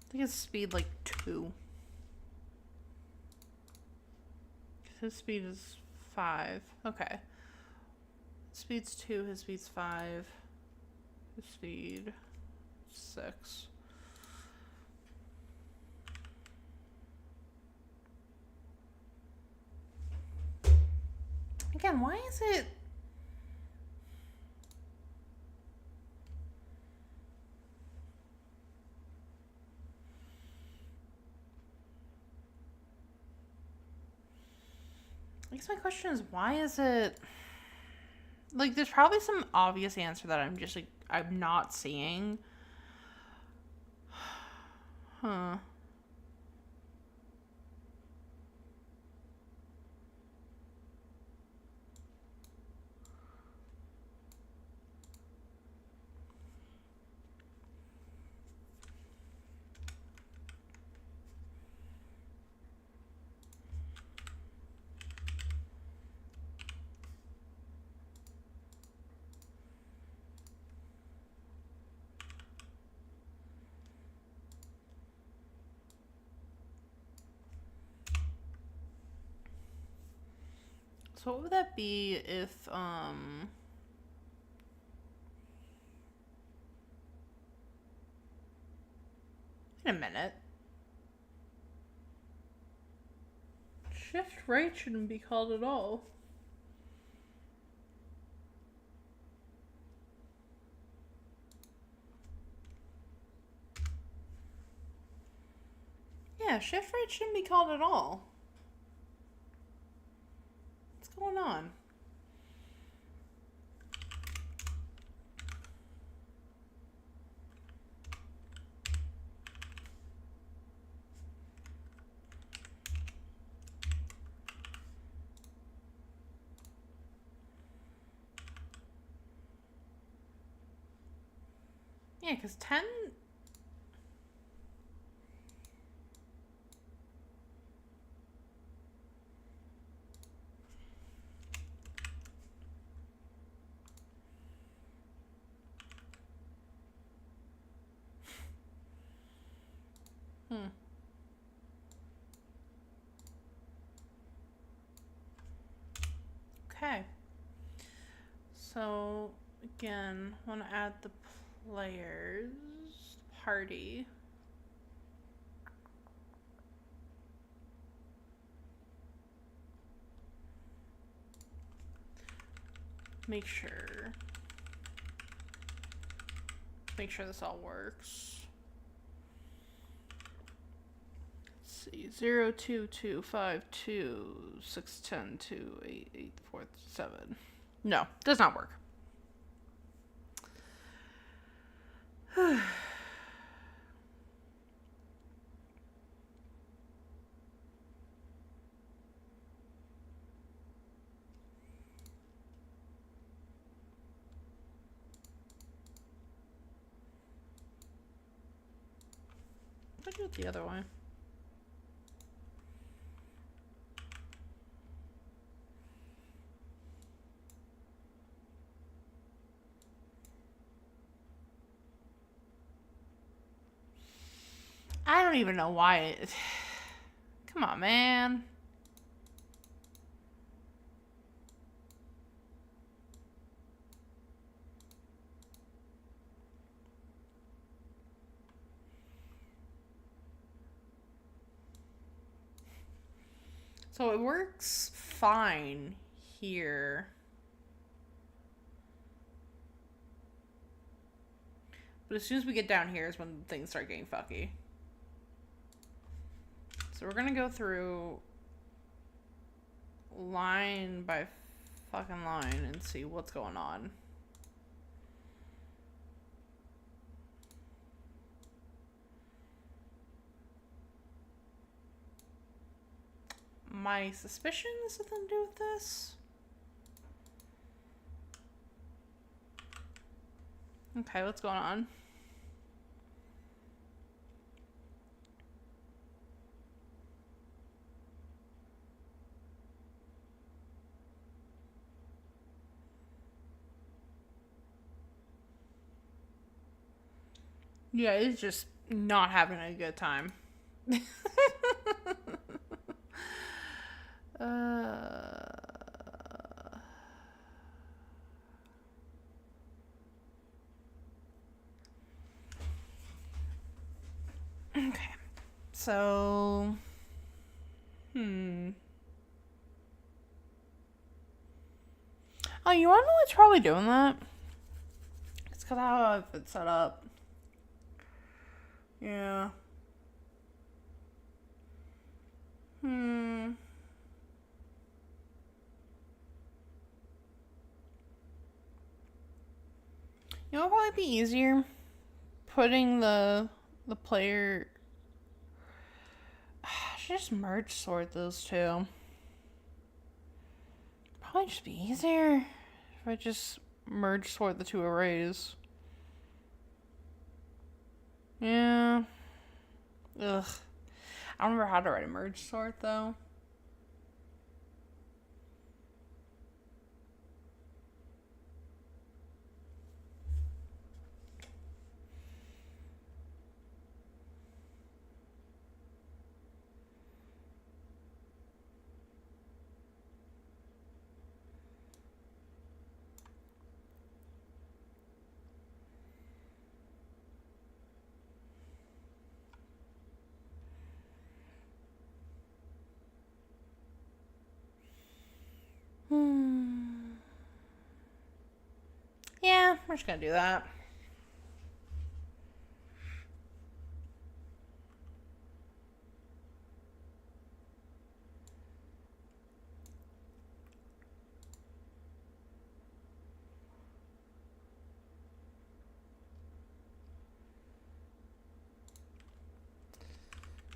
I think his speed like 2. His speed is 5. Okay. Speed's 2, his speed's 5. His speed 6. Again, why is it... I guess my question is, why is it... Like, there's probably some obvious answer that I'm just, like, I'm not seeing. Huh. So what would that be if, wait a minute. Shift right shouldn't be called at all. Yeah, shift right shouldn't be called at all. What's going on? Yeah, because 10... Okay. So, again, want to add the players party. Make sure this all works. Let's see, 0225261028847. No, does not work. I'll do it the other way. I don't even know why it... Come on, man. So it works fine here. But as soon as we get down here is when things start getting fucky. So we're gonna go through line by fucking line and see what's going on. My suspicion has something to do with this. Okay, what's going on? Yeah, it's just not having a good time. Okay. So, Oh, you wanna know what's probably doing that? It's because how I've it set up. Yeah. You know, it'd probably be easier putting the player. I should just merge sort those two. Probably just be easier if I just merge sort the two arrays. Yeah. Ugh. I don't remember how to write a merge sort though. Yeah, we're just gonna do that.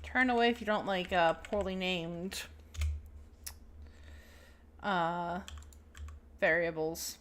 Turn away if you don't like poorly named variables.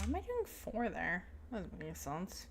am I doing 4 there? That doesn't make any sense.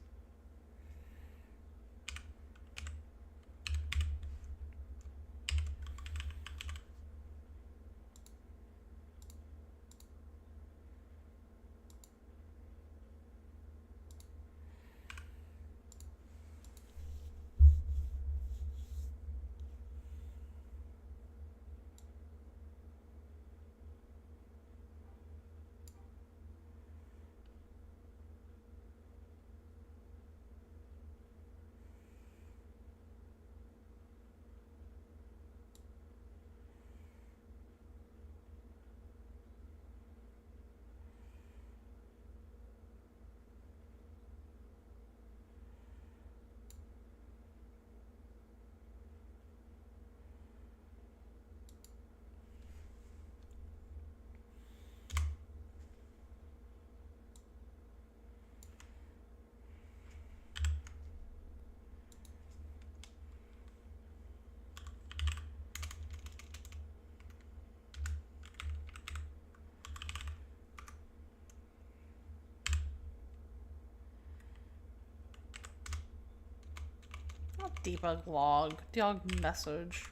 Debug log. Debug message.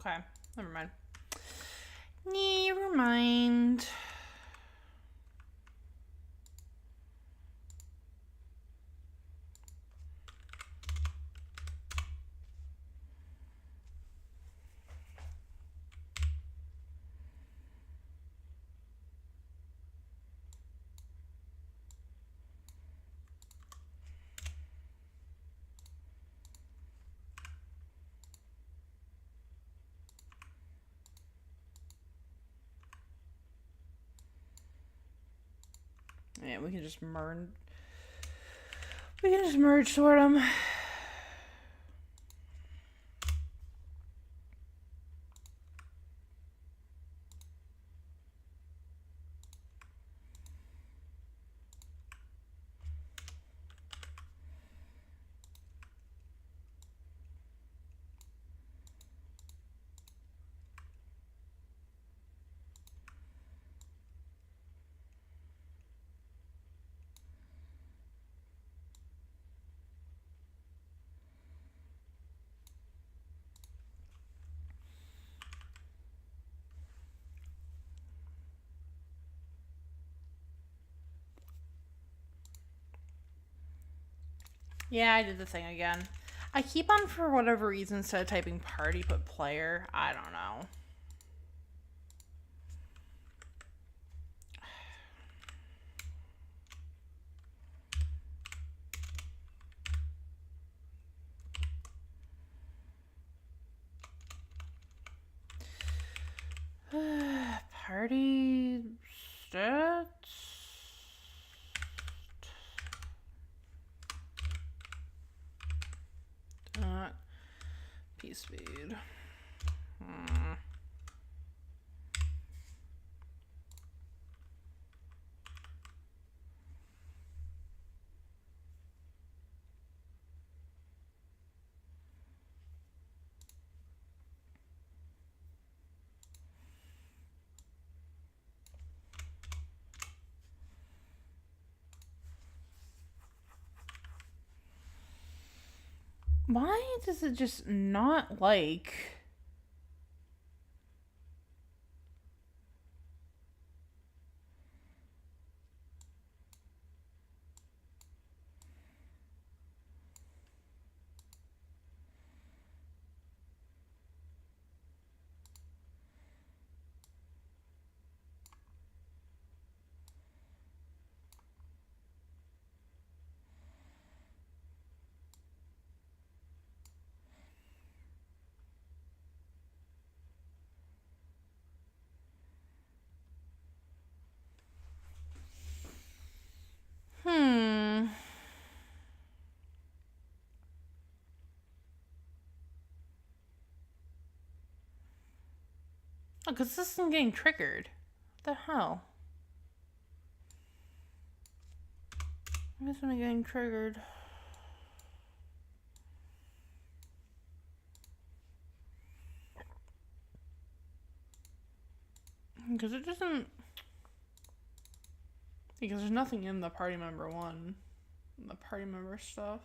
Okay, never mind. Never mind. Yeah, we can just merge. We can just merge sort them. Yeah, I did the thing again. I keep on, for whatever reason, instead of typing party, put player. I don't know. Party stats. P speed. Why does it just not like... Oh, because this isn't getting triggered. What the hell? Why isn't it getting triggered? Because it doesn't... Because there's nothing in the party member one. The party member stuff.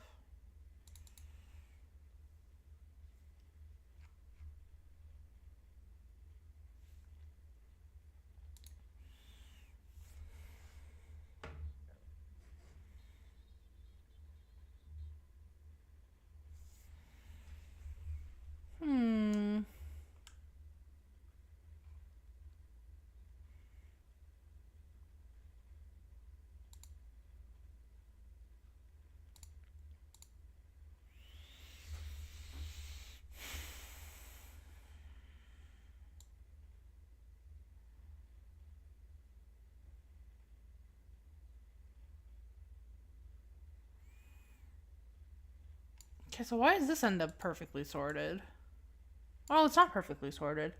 Okay, so why does this end up perfectly sorted? Well, it's not perfectly sorted.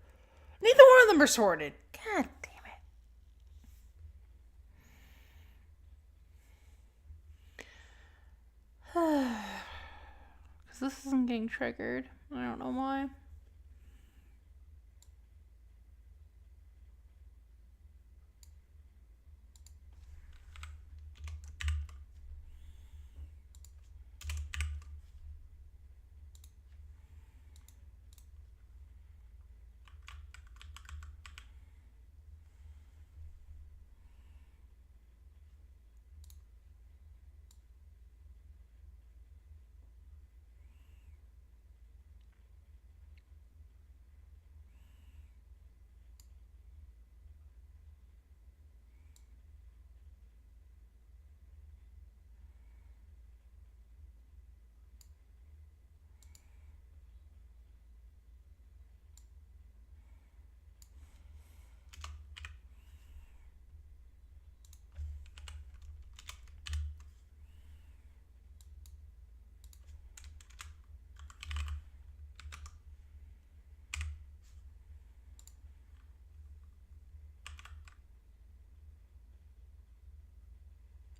Neither one of them are sorted. God damn it. Because this isn't getting triggered. I don't know why.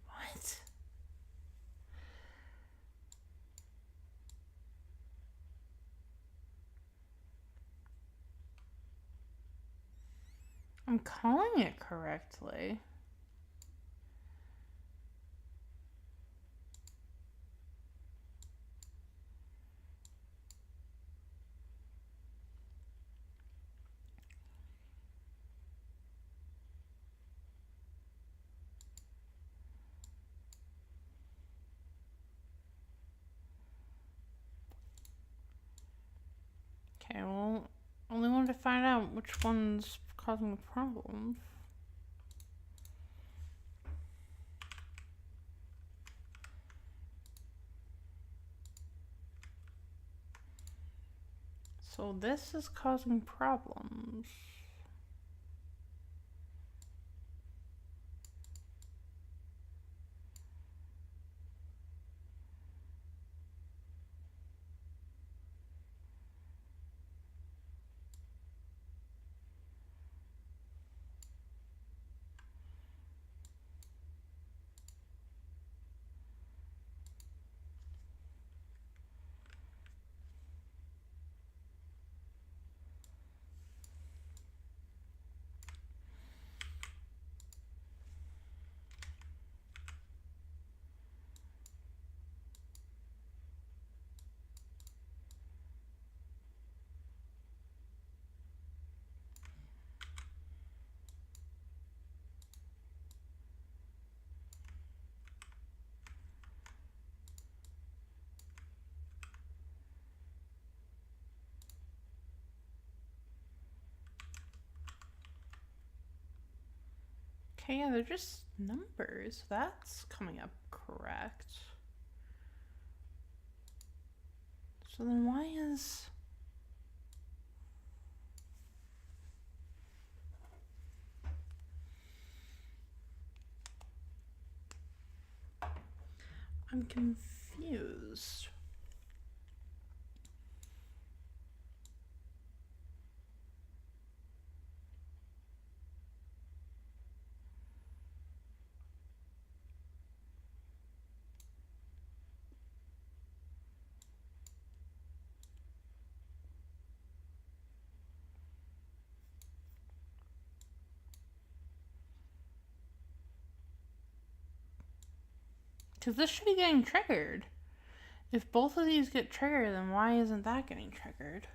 What? I'm calling it correctly. Okay, well, only wanted to find out which one's causing the problem. So this is causing problems. Okay, yeah, they're just numbers. That's coming up correct. So then why is... I'm confused. Because this should be getting triggered. If both of these get triggered, then why isn't that getting triggered?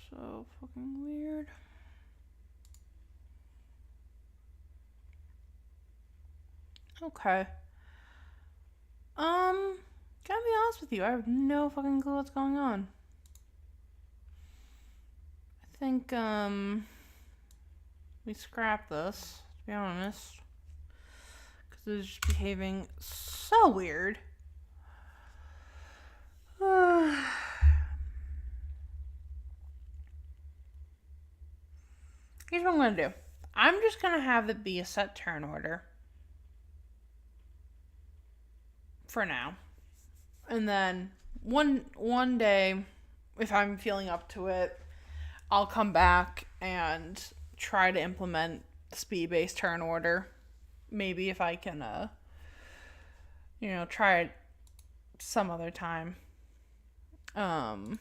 So fucking weird. Okay. Gotta be honest with you, I have no fucking clue what's going on. I think, we scrap this, to be honest. Because it's just behaving so weird. Here's what I'm gonna do. I'm just gonna have it be a set turn order. For now. And then one day, if I'm feeling up to it, I'll come back and try to implement speed-based turn order. Maybe if I can, try it some other time. Because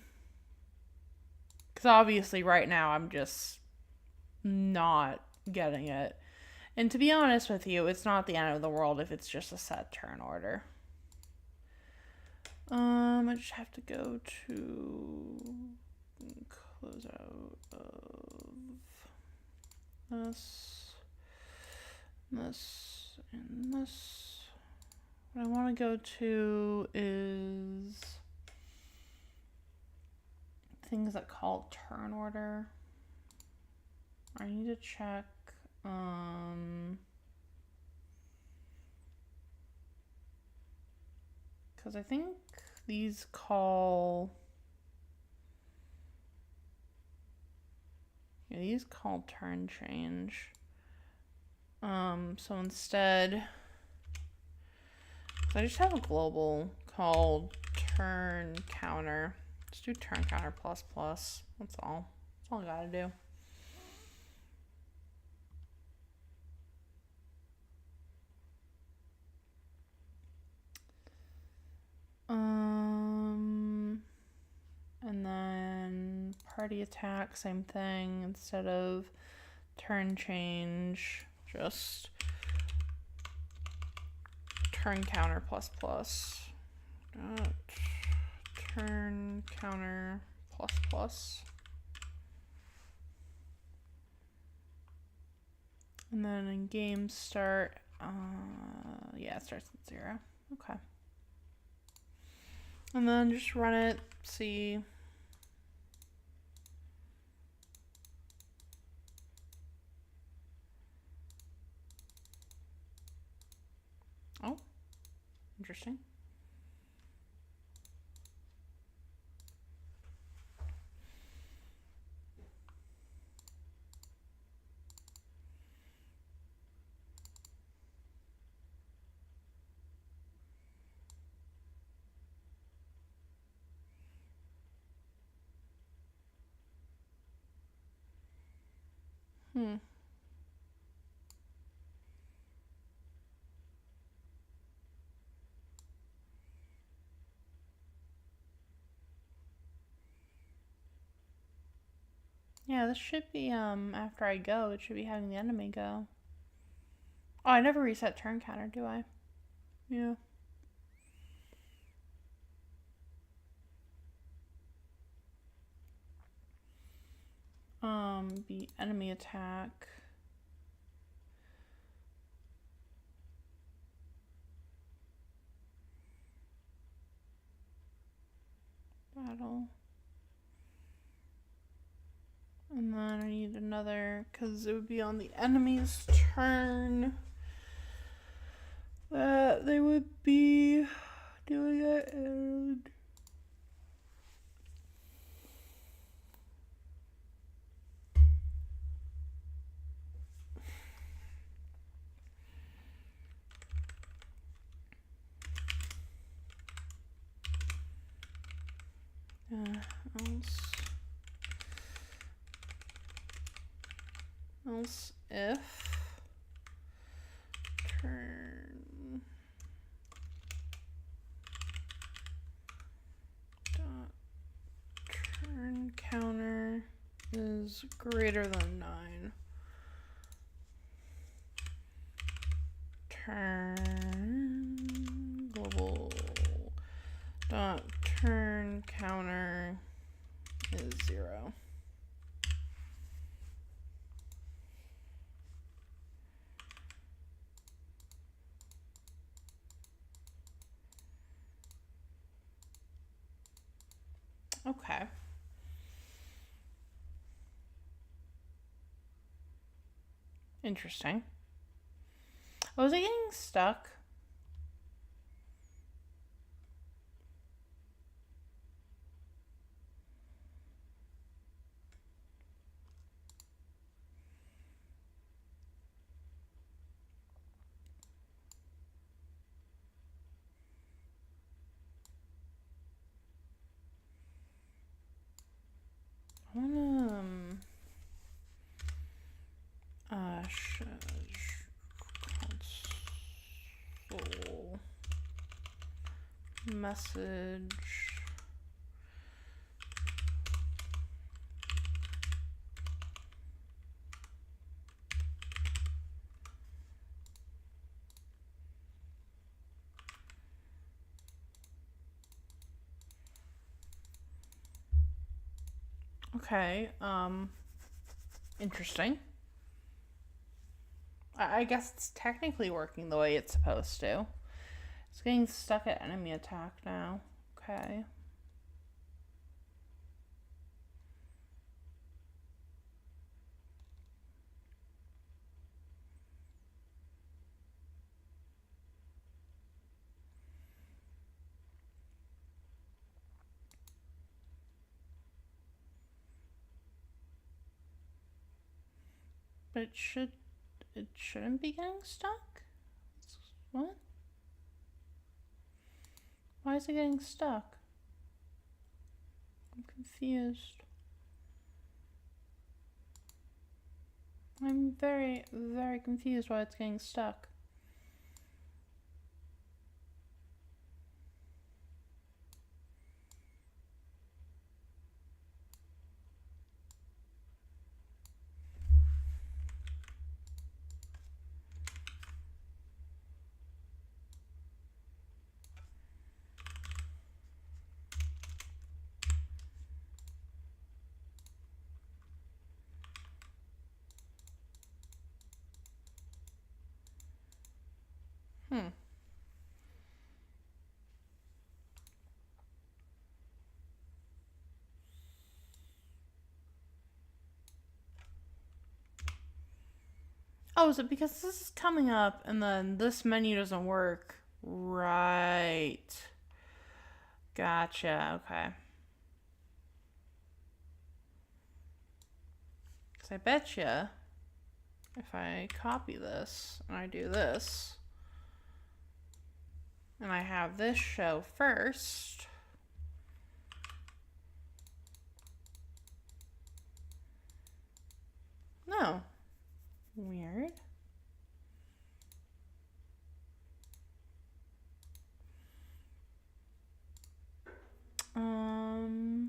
obviously right now I'm just not getting it. And to be honest with you, it's not the end of the world if it's just a set turn order. I just have to go to close out of this, and this. What I want to go to is things that call turn order. I need to check, because I think these call, these call turn change. So instead, I just have a global called turn counter. Just do turn counter plus plus. That's all. That's all I gotta do. And then party attack, same thing. Instead of turn change, just turn counter plus plus. Turn counter plus plus. And then in game start, it starts at 0. Okay. And then just run it, see. Oh, interesting. Yeah, this should be, after I go, it should be having the enemy go. Oh, I never reset turn counter, do I? Yeah. Be enemy attack. Battle. And then I need another, because it would be on the enemy's turn that they would be doing it, and else if turn counter is greater than 9. turn global dot turn counter is 0. Okay. Interesting. Was it getting stuck? I wanna console message okay, interesting. I guess it's technically working the way it's supposed to. It's getting stuck at enemy attack now. Okay. But it shouldn't be getting stuck? What? Why is it getting stuck? I'm confused. I'm very, very confused why it's getting stuck. Oh, is it because this is coming up and then this menu doesn't work? Right. Gotcha, okay. Because I bet you if I copy this and I do this and I have this show first, no. Weird. Hmm.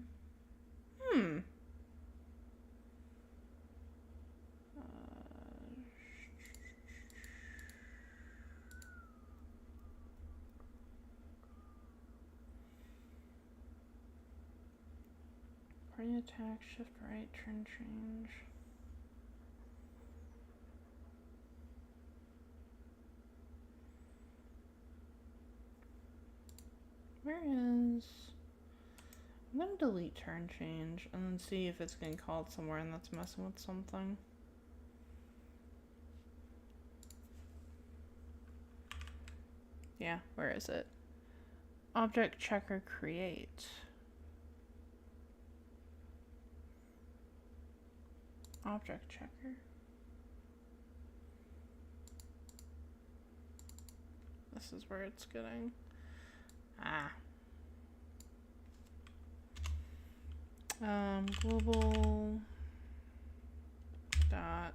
Party attack, shift right, turn change. Where is... I'm gonna delete turn change and then see if it's getting called somewhere and that's messing with something. Yeah, where is it? Object checker create. Object checker. This is where it's getting... global dot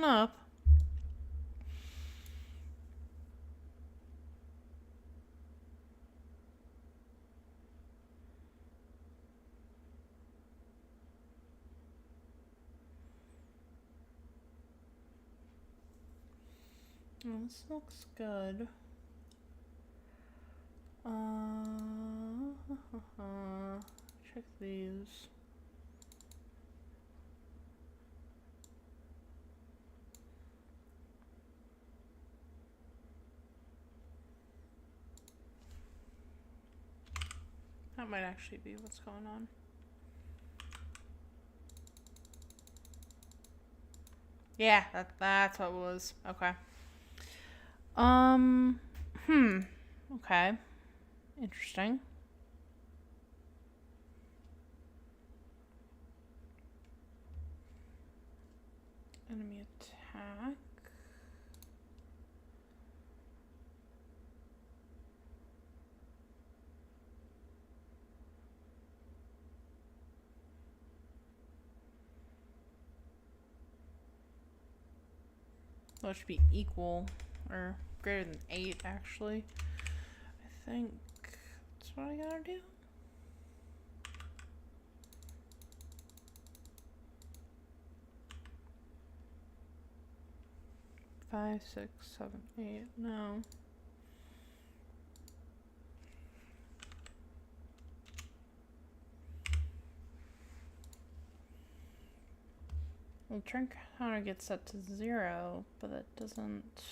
on up. Oh, this looks good. Check these. That might actually be what's going on. Yeah, that's what it was. Okay. Okay. Interesting. Enemy attack. So it should be equal or greater than 8, actually. I think that's what I gotta do. Five, 6, 7, 8. No. Well, turn counter gets set to 0, but that doesn't.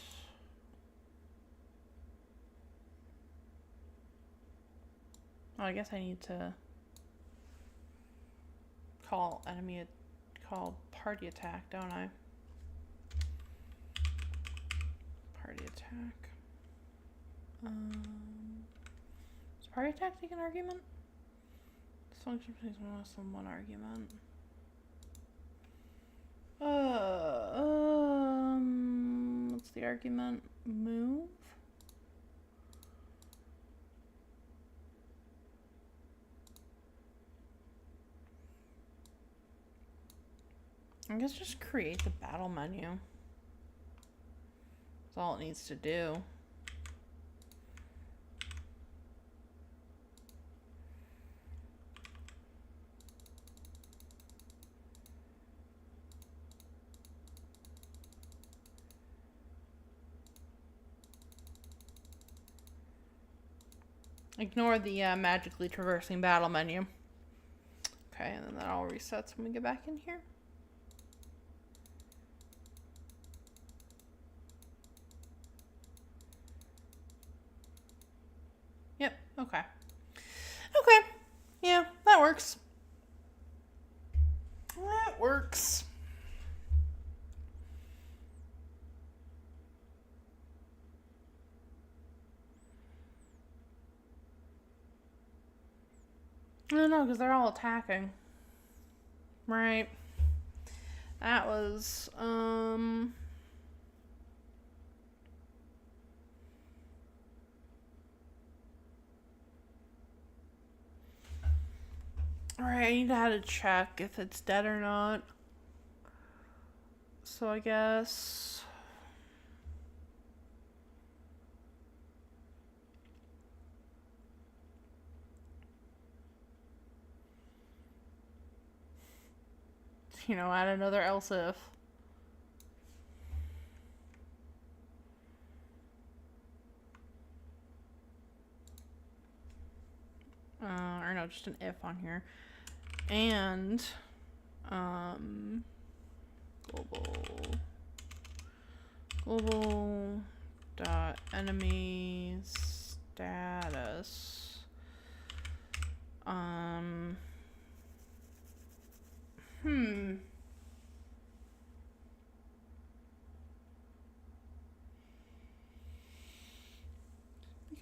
Oh, I guess I need to call party attack, don't I? Party attack. Is party attack take an argument? This function takes less than one argument. What's the argument? Move? I guess just create the battle menu. That's all it needs to do. Ignore the magically traversing battle menu. Okay, and then that all resets when we get back in here. Yep, okay. Okay, yeah, that works. That works. I don't know, because they're all attacking. Right. That was, Alright, I need to have to check if it's dead or not. So I guess... add another else if. Or no, just an if on here. And, global dot enemy status.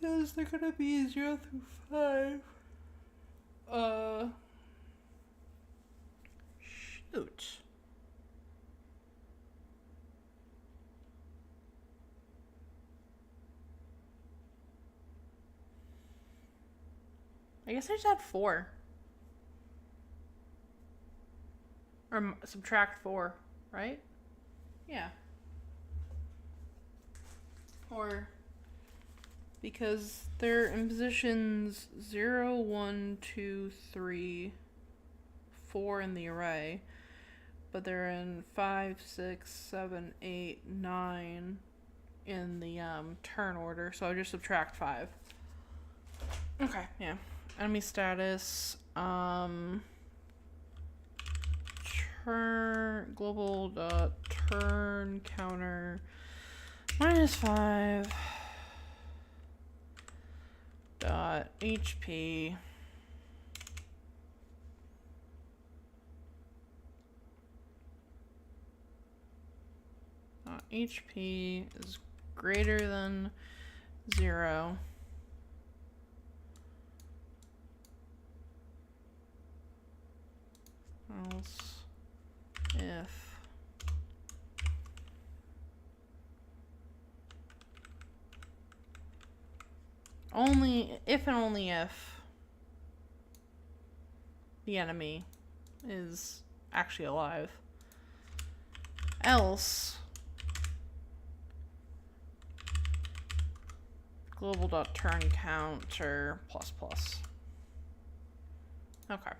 Because they're gonna be 0 through 5. Shoot. I guess I just had 4. Or subtract 4, right? Yeah. Or because they're in positions 0, 1, 2, 3, 4 in the array, but they're in 5, 6, 7, 8, 9 in the turn order, so I just subtract 5. Okay, yeah. Enemy status, turn, global dot turn counter -5 dot HP HP is greater than 0. Else if only if and only if the enemy is actually alive. Else global.turn counter ++. Okay.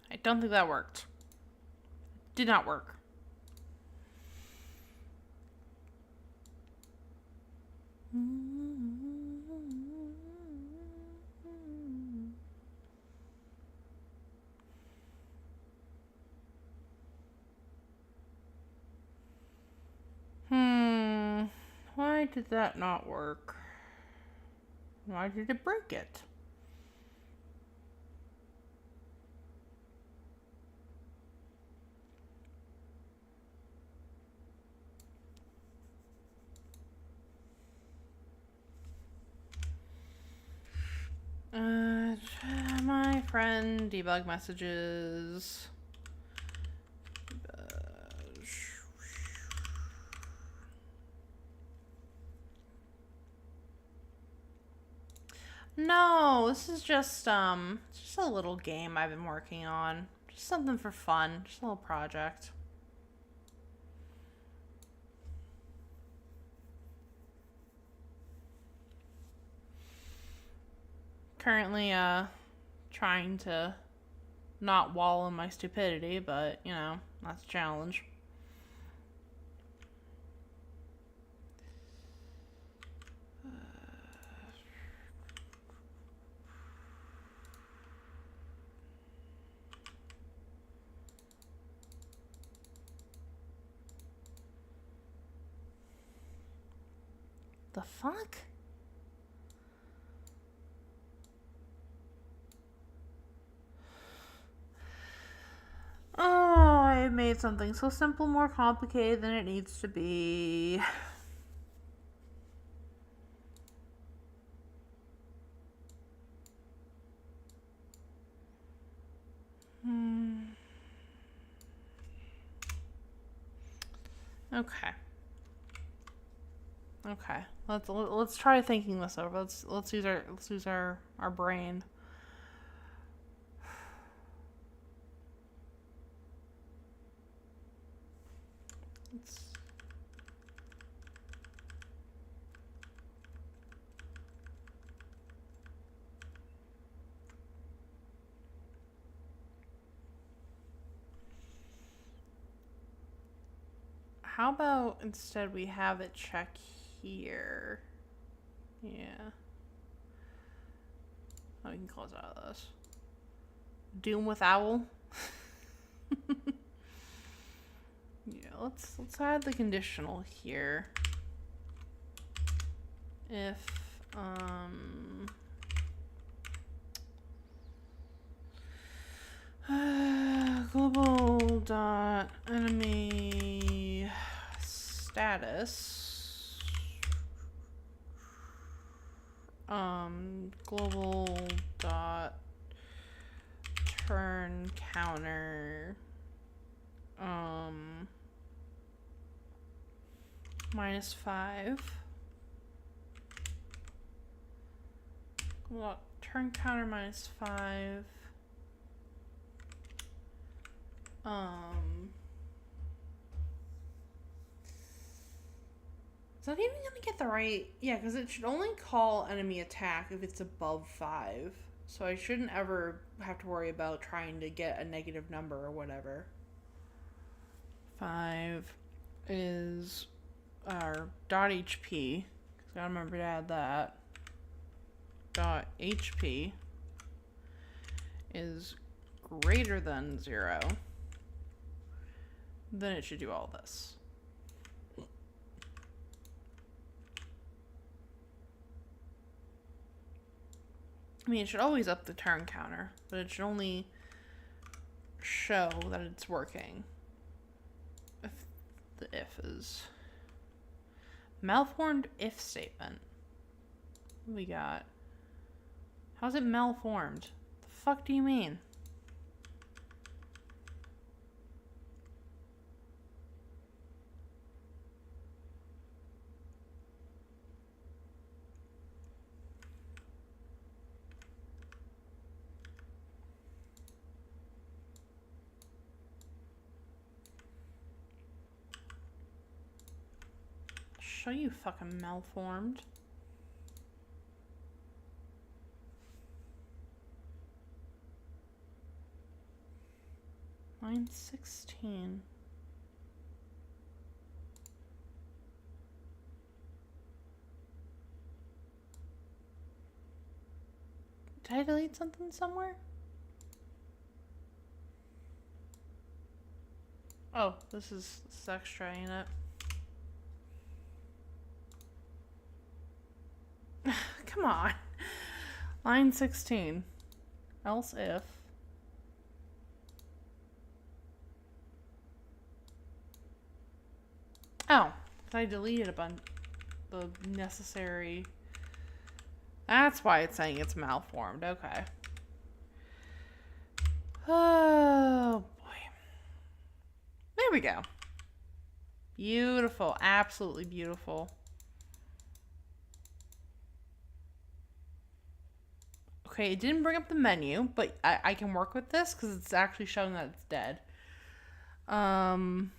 I don't think that worked. Did not work. Why did that not work? Why did it break it? My friend, debug messages. No, this is just a little game I've been working on. Just something for fun. Just a little project. Currently, trying to not wallow in my stupidity, but, you know, that's a challenge. The fuck? Oh, I made something so simple more complicated than it needs to be. Okay. Okay. Let's try thinking this over. Let's use our brain. How about instead we have it check here? Yeah. Oh, we can close out of this. Doom with Owl. Yeah, let's add the conditional here. If global dot enemy status global dot turn counter -5 Look, turn counter -5. Is that even gonna get the right? Yeah, because it should only call enemy attack if it's above 5. So I shouldn't ever have to worry about trying to get a negative number or whatever. 5 is our .hp. Gotta remember to add that. .hp is greater than 0. Then it should do all this. I mean, it should always up the turn counter, but it should only show that it's working if the if is malformed if statement. What we got? How's it malformed? The fuck do you mean? Show you fucking malformed. Line 16. Did I delete something somewhere? Oh, this is extra, ain't it? Come on. Line 16. Else if. Oh, I deleted a bunch of the necessary. That's why it's saying it's malformed. Okay. Oh boy. There we go. Beautiful. Absolutely beautiful. Okay, it didn't bring up the menu, but I can work with this because it's actually showing that it's dead. I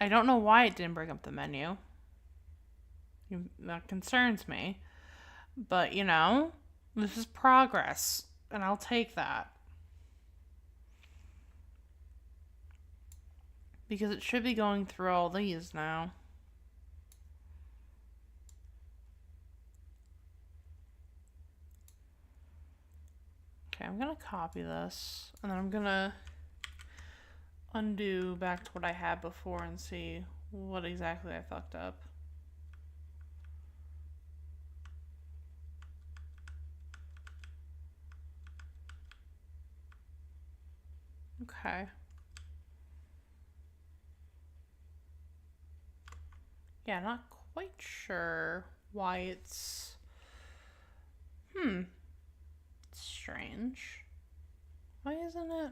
don't know why it didn't bring up the menu. That concerns me. But, you know, this is progress, and I'll take that. Because it should be going through all these now. Okay, I'm going to copy this, and then I'm going to undo back to what I had before and see what exactly I fucked up. Okay. Yeah, not quite sure why it's... strange. Why isn't it?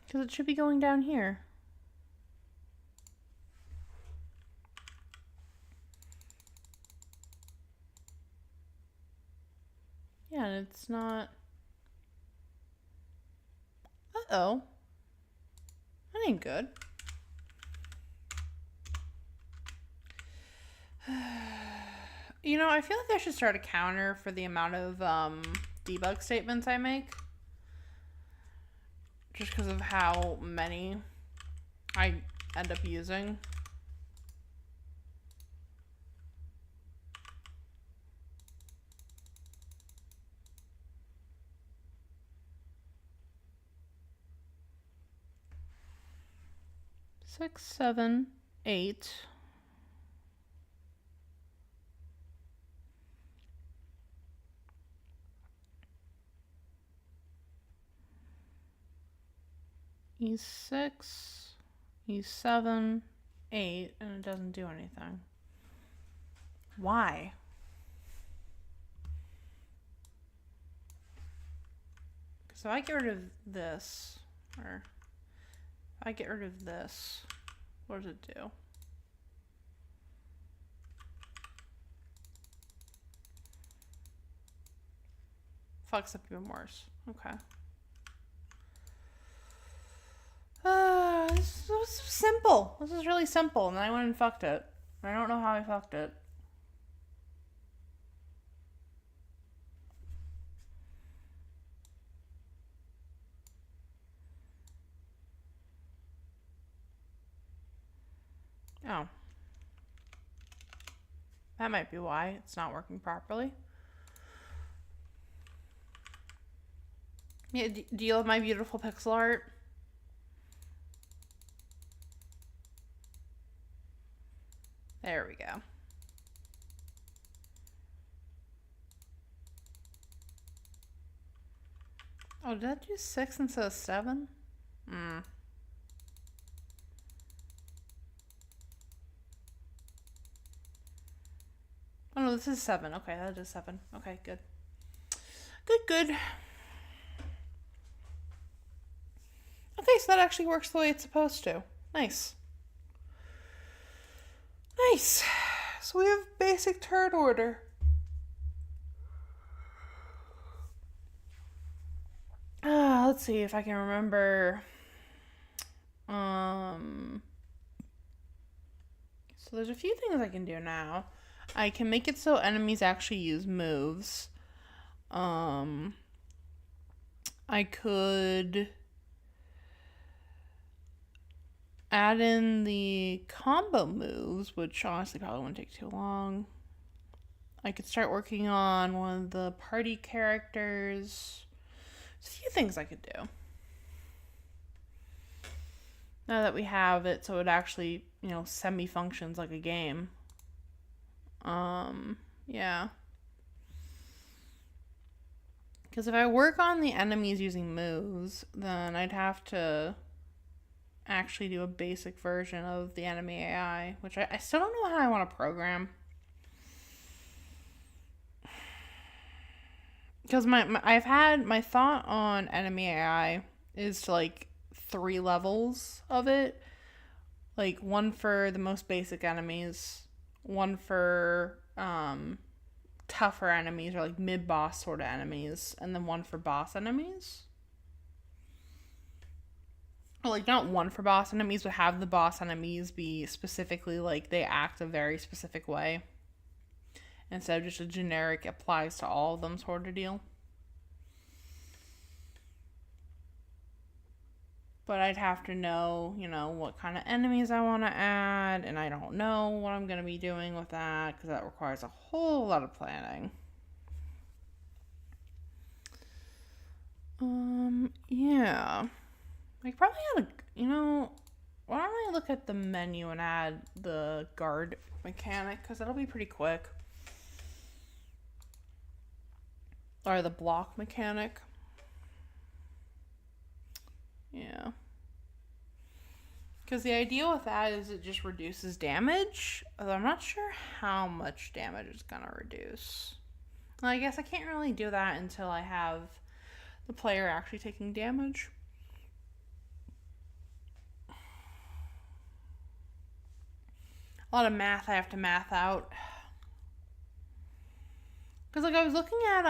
Because it should be going down here. Yeah, and it's not... Uh-oh. That ain't good. You know, I feel like I should start a counter for the amount of debug statements I make. Just because of how many I end up using. Six, 7, 8. E6, E7, 8, and it doesn't do anything. Why? So I get rid of this, or if I get rid of this, what does it do? Fucks up even worse. Okay. This was simple. This is really simple, and then I went and fucked it. I don't know how I fucked it. Oh. That might be why it's not working properly. Yeah, do you love my beautiful pixel art? There we go. Oh, did I do 6 instead of 7? Oh no, this is 7. Okay, that is 7. Okay, good. Good. Okay, so that actually works the way it's supposed to. Nice. So we have basic turn order. Let's see if I can remember. So there's a few things I can do now. I can make it so enemies actually use moves. I could add in the combo moves, which honestly probably wouldn't take too long. I could start working on one of the party characters. There's a few things I could do. Now that we have it, so it actually, semi-functions like a game. Yeah. Because if I work on the enemies using moves, then I'd have to actually do a basic version of the enemy AI, which I still don't know how I want to program. Because I've had my thought on enemy AI is to 3 levels of it. One for the most basic enemies, one for tougher enemies or mid-boss sort of enemies, and then one for boss enemies. Or not one for boss enemies, but have the boss enemies be specifically they act a very specific way, instead of just a generic applies to all of them sort of deal. But I'd have to know, what kind of enemies I want to add, and I don't know what I'm going to be doing with that, because that requires a whole lot of planning. Yeah. I probably had why don't I look at the menu and add the guard mechanic, because that'll be pretty quick. Or the block mechanic. Yeah. Because the idea with that is it just reduces damage, although I'm not sure how much damage it's going to reduce. Well, I guess I can't really do that until I have the player actually taking damage. A lot of math I have to math out. Because I was looking at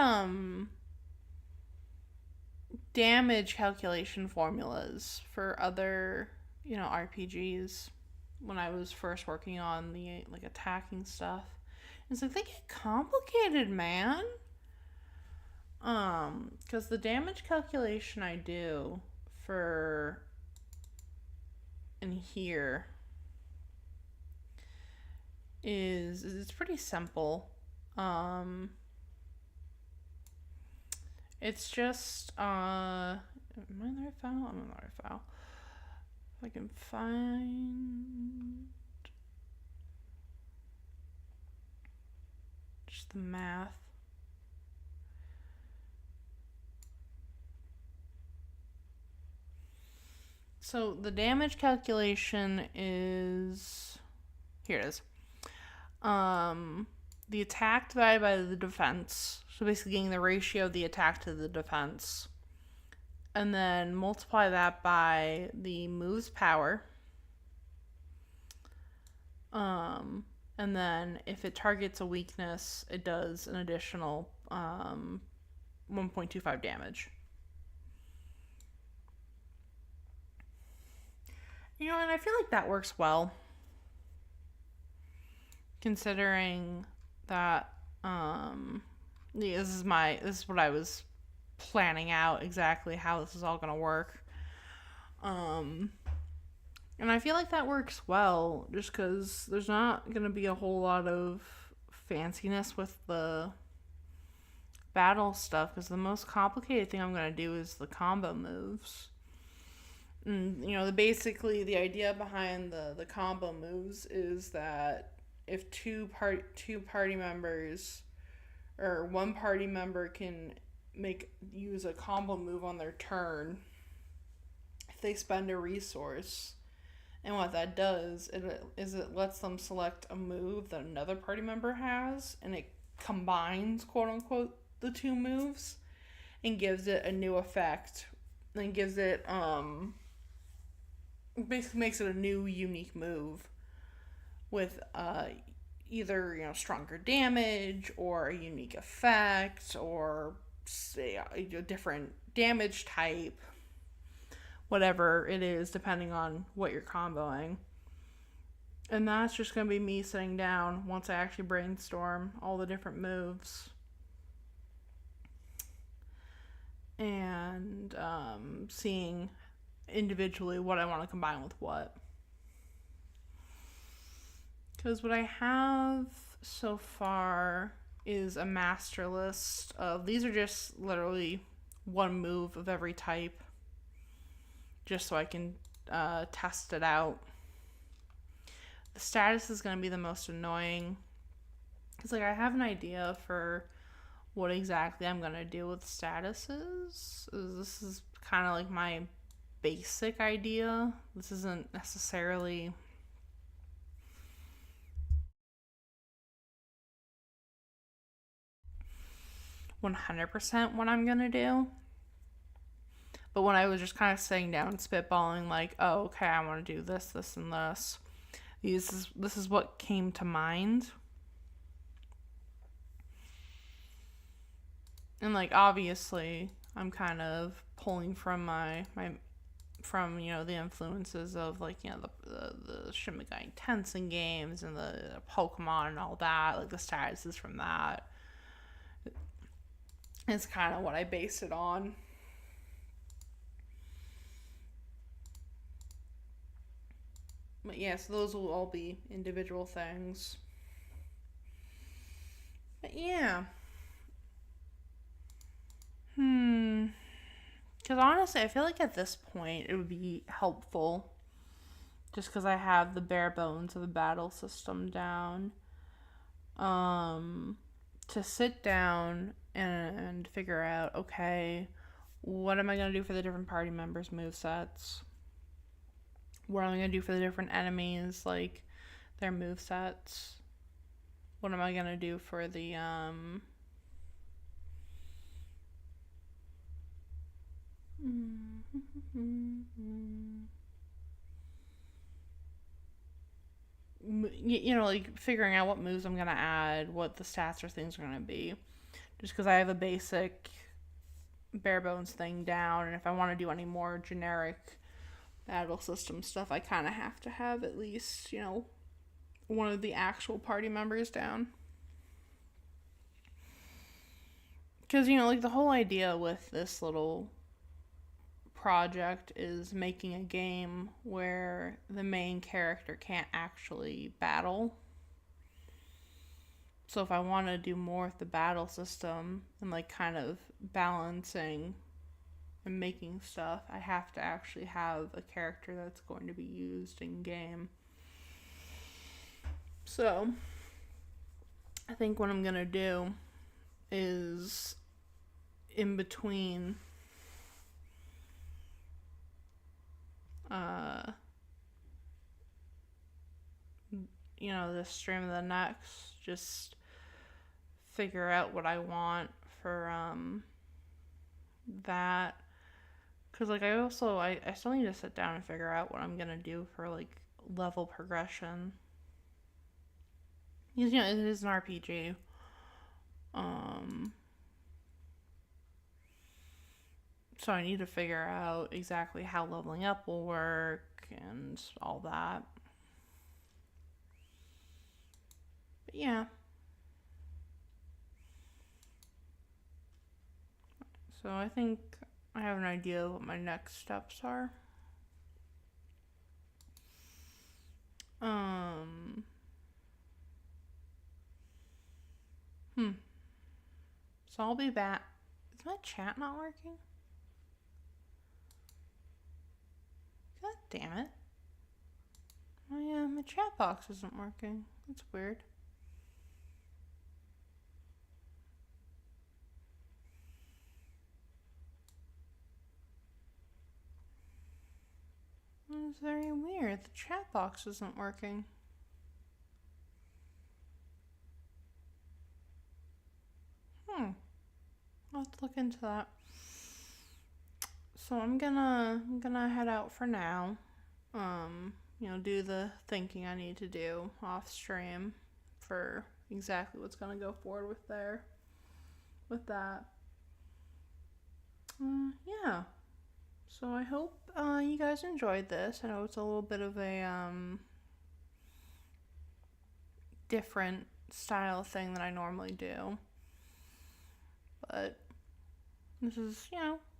damage calculation formulas for other, RPGs when I was first working on the attacking stuff. And so they get complicated, man. Because the damage calculation I do for in here it's pretty simple. It's just am I in the right file? I'm in the right file. If I can find just the math. So the damage calculation is here it is. The attack divided by the defense. So basically getting the ratio of the attack to the defense. and then multiply that by the move's power. And then if it targets a weakness, it does an additional 1.25 damage. And I feel like that works well, considering that this is what I was planning out exactly how this is all gonna work. And I feel like that works well, just because there's not gonna be a whole lot of fanciness with the battle stuff, because the most complicated thing I'm gonna do is the combo moves. And, basically the idea behind the combo moves is that if two party members, or one party member can use a combo move on their turn, if they spend a resource, and what that does is it lets them select a move that another party member has, and it combines, quote unquote, the two moves and gives it a new effect, and gives it basically makes it a new unique move with either stronger damage or a unique effect or a different damage type, whatever it is, depending on what you're comboing. And that's just going to be me sitting down once I actually brainstorm all the different moves and seeing individually what I want to combine with what. Because what I have so far is a master list of, these are just literally one move of every type, just so I can test it out. The status is going to be the most annoying, because I have an idea for what exactly I'm going to do with statuses. This is kind of my basic idea. This isn't necessarily 100% what I'm going to do. But when I was just kind of sitting down and spitballing, oh, okay, I want to do this, this, and this, this is what came to mind. And obviously I'm kind of pulling from from the influences of the Shin Megami Tensei games and the Pokemon and all that, the statuses from that. It's kind of what I base it on. But yeah, so those will all be individual things. But yeah. Because honestly, I feel like at this point it would be helpful, just because I have the bare bones of the battle system down, to sit down and figure out, okay, what am I going to do for the different party members' movesets? What am I going to do for the different enemies, their movesets? What am I going to do for the, figuring out what moves I'm going to add, what the stats or things are going to be. Just because I have a basic bare bones thing down, and if I want to do any more generic battle system stuff, I kind of have to have at least, one of the actual party members down. Because, the whole idea with this little project is making a game where the main character can't actually battle. So if I want to do more with the battle system and kind of balancing and making stuff, I have to actually have a character that's going to be used in game. So I think what I'm going to do is, in between this stream of the next, just figure out what I want for that, Because, like, I still need to sit down and figure out what I'm going to do for, like, level progression. Because, it is an RPG. So I need to figure out exactly how leveling up will work and all that. But yeah. So I think I have an idea of what my next steps are. So I'll be back. Is my chat not working? God damn it. My chat box isn't working. That's weird. It's very weird. The chat box isn't working. I'll have to look into that. So I'm gonna head out for now. Do the thinking I need to do off stream for exactly what's gonna go forward with that. Yeah. So I hope you guys enjoyed this. I know it's a little bit of a different style thing than I normally do. But this is,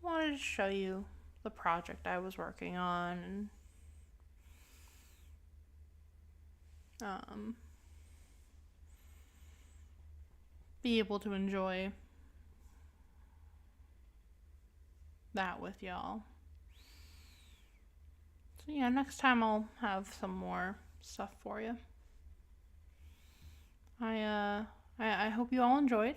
wanted to show you the project I was working on and be able to enjoy that with y'all. So yeah, next time I'll have some more stuff for you. I hope you all enjoyed.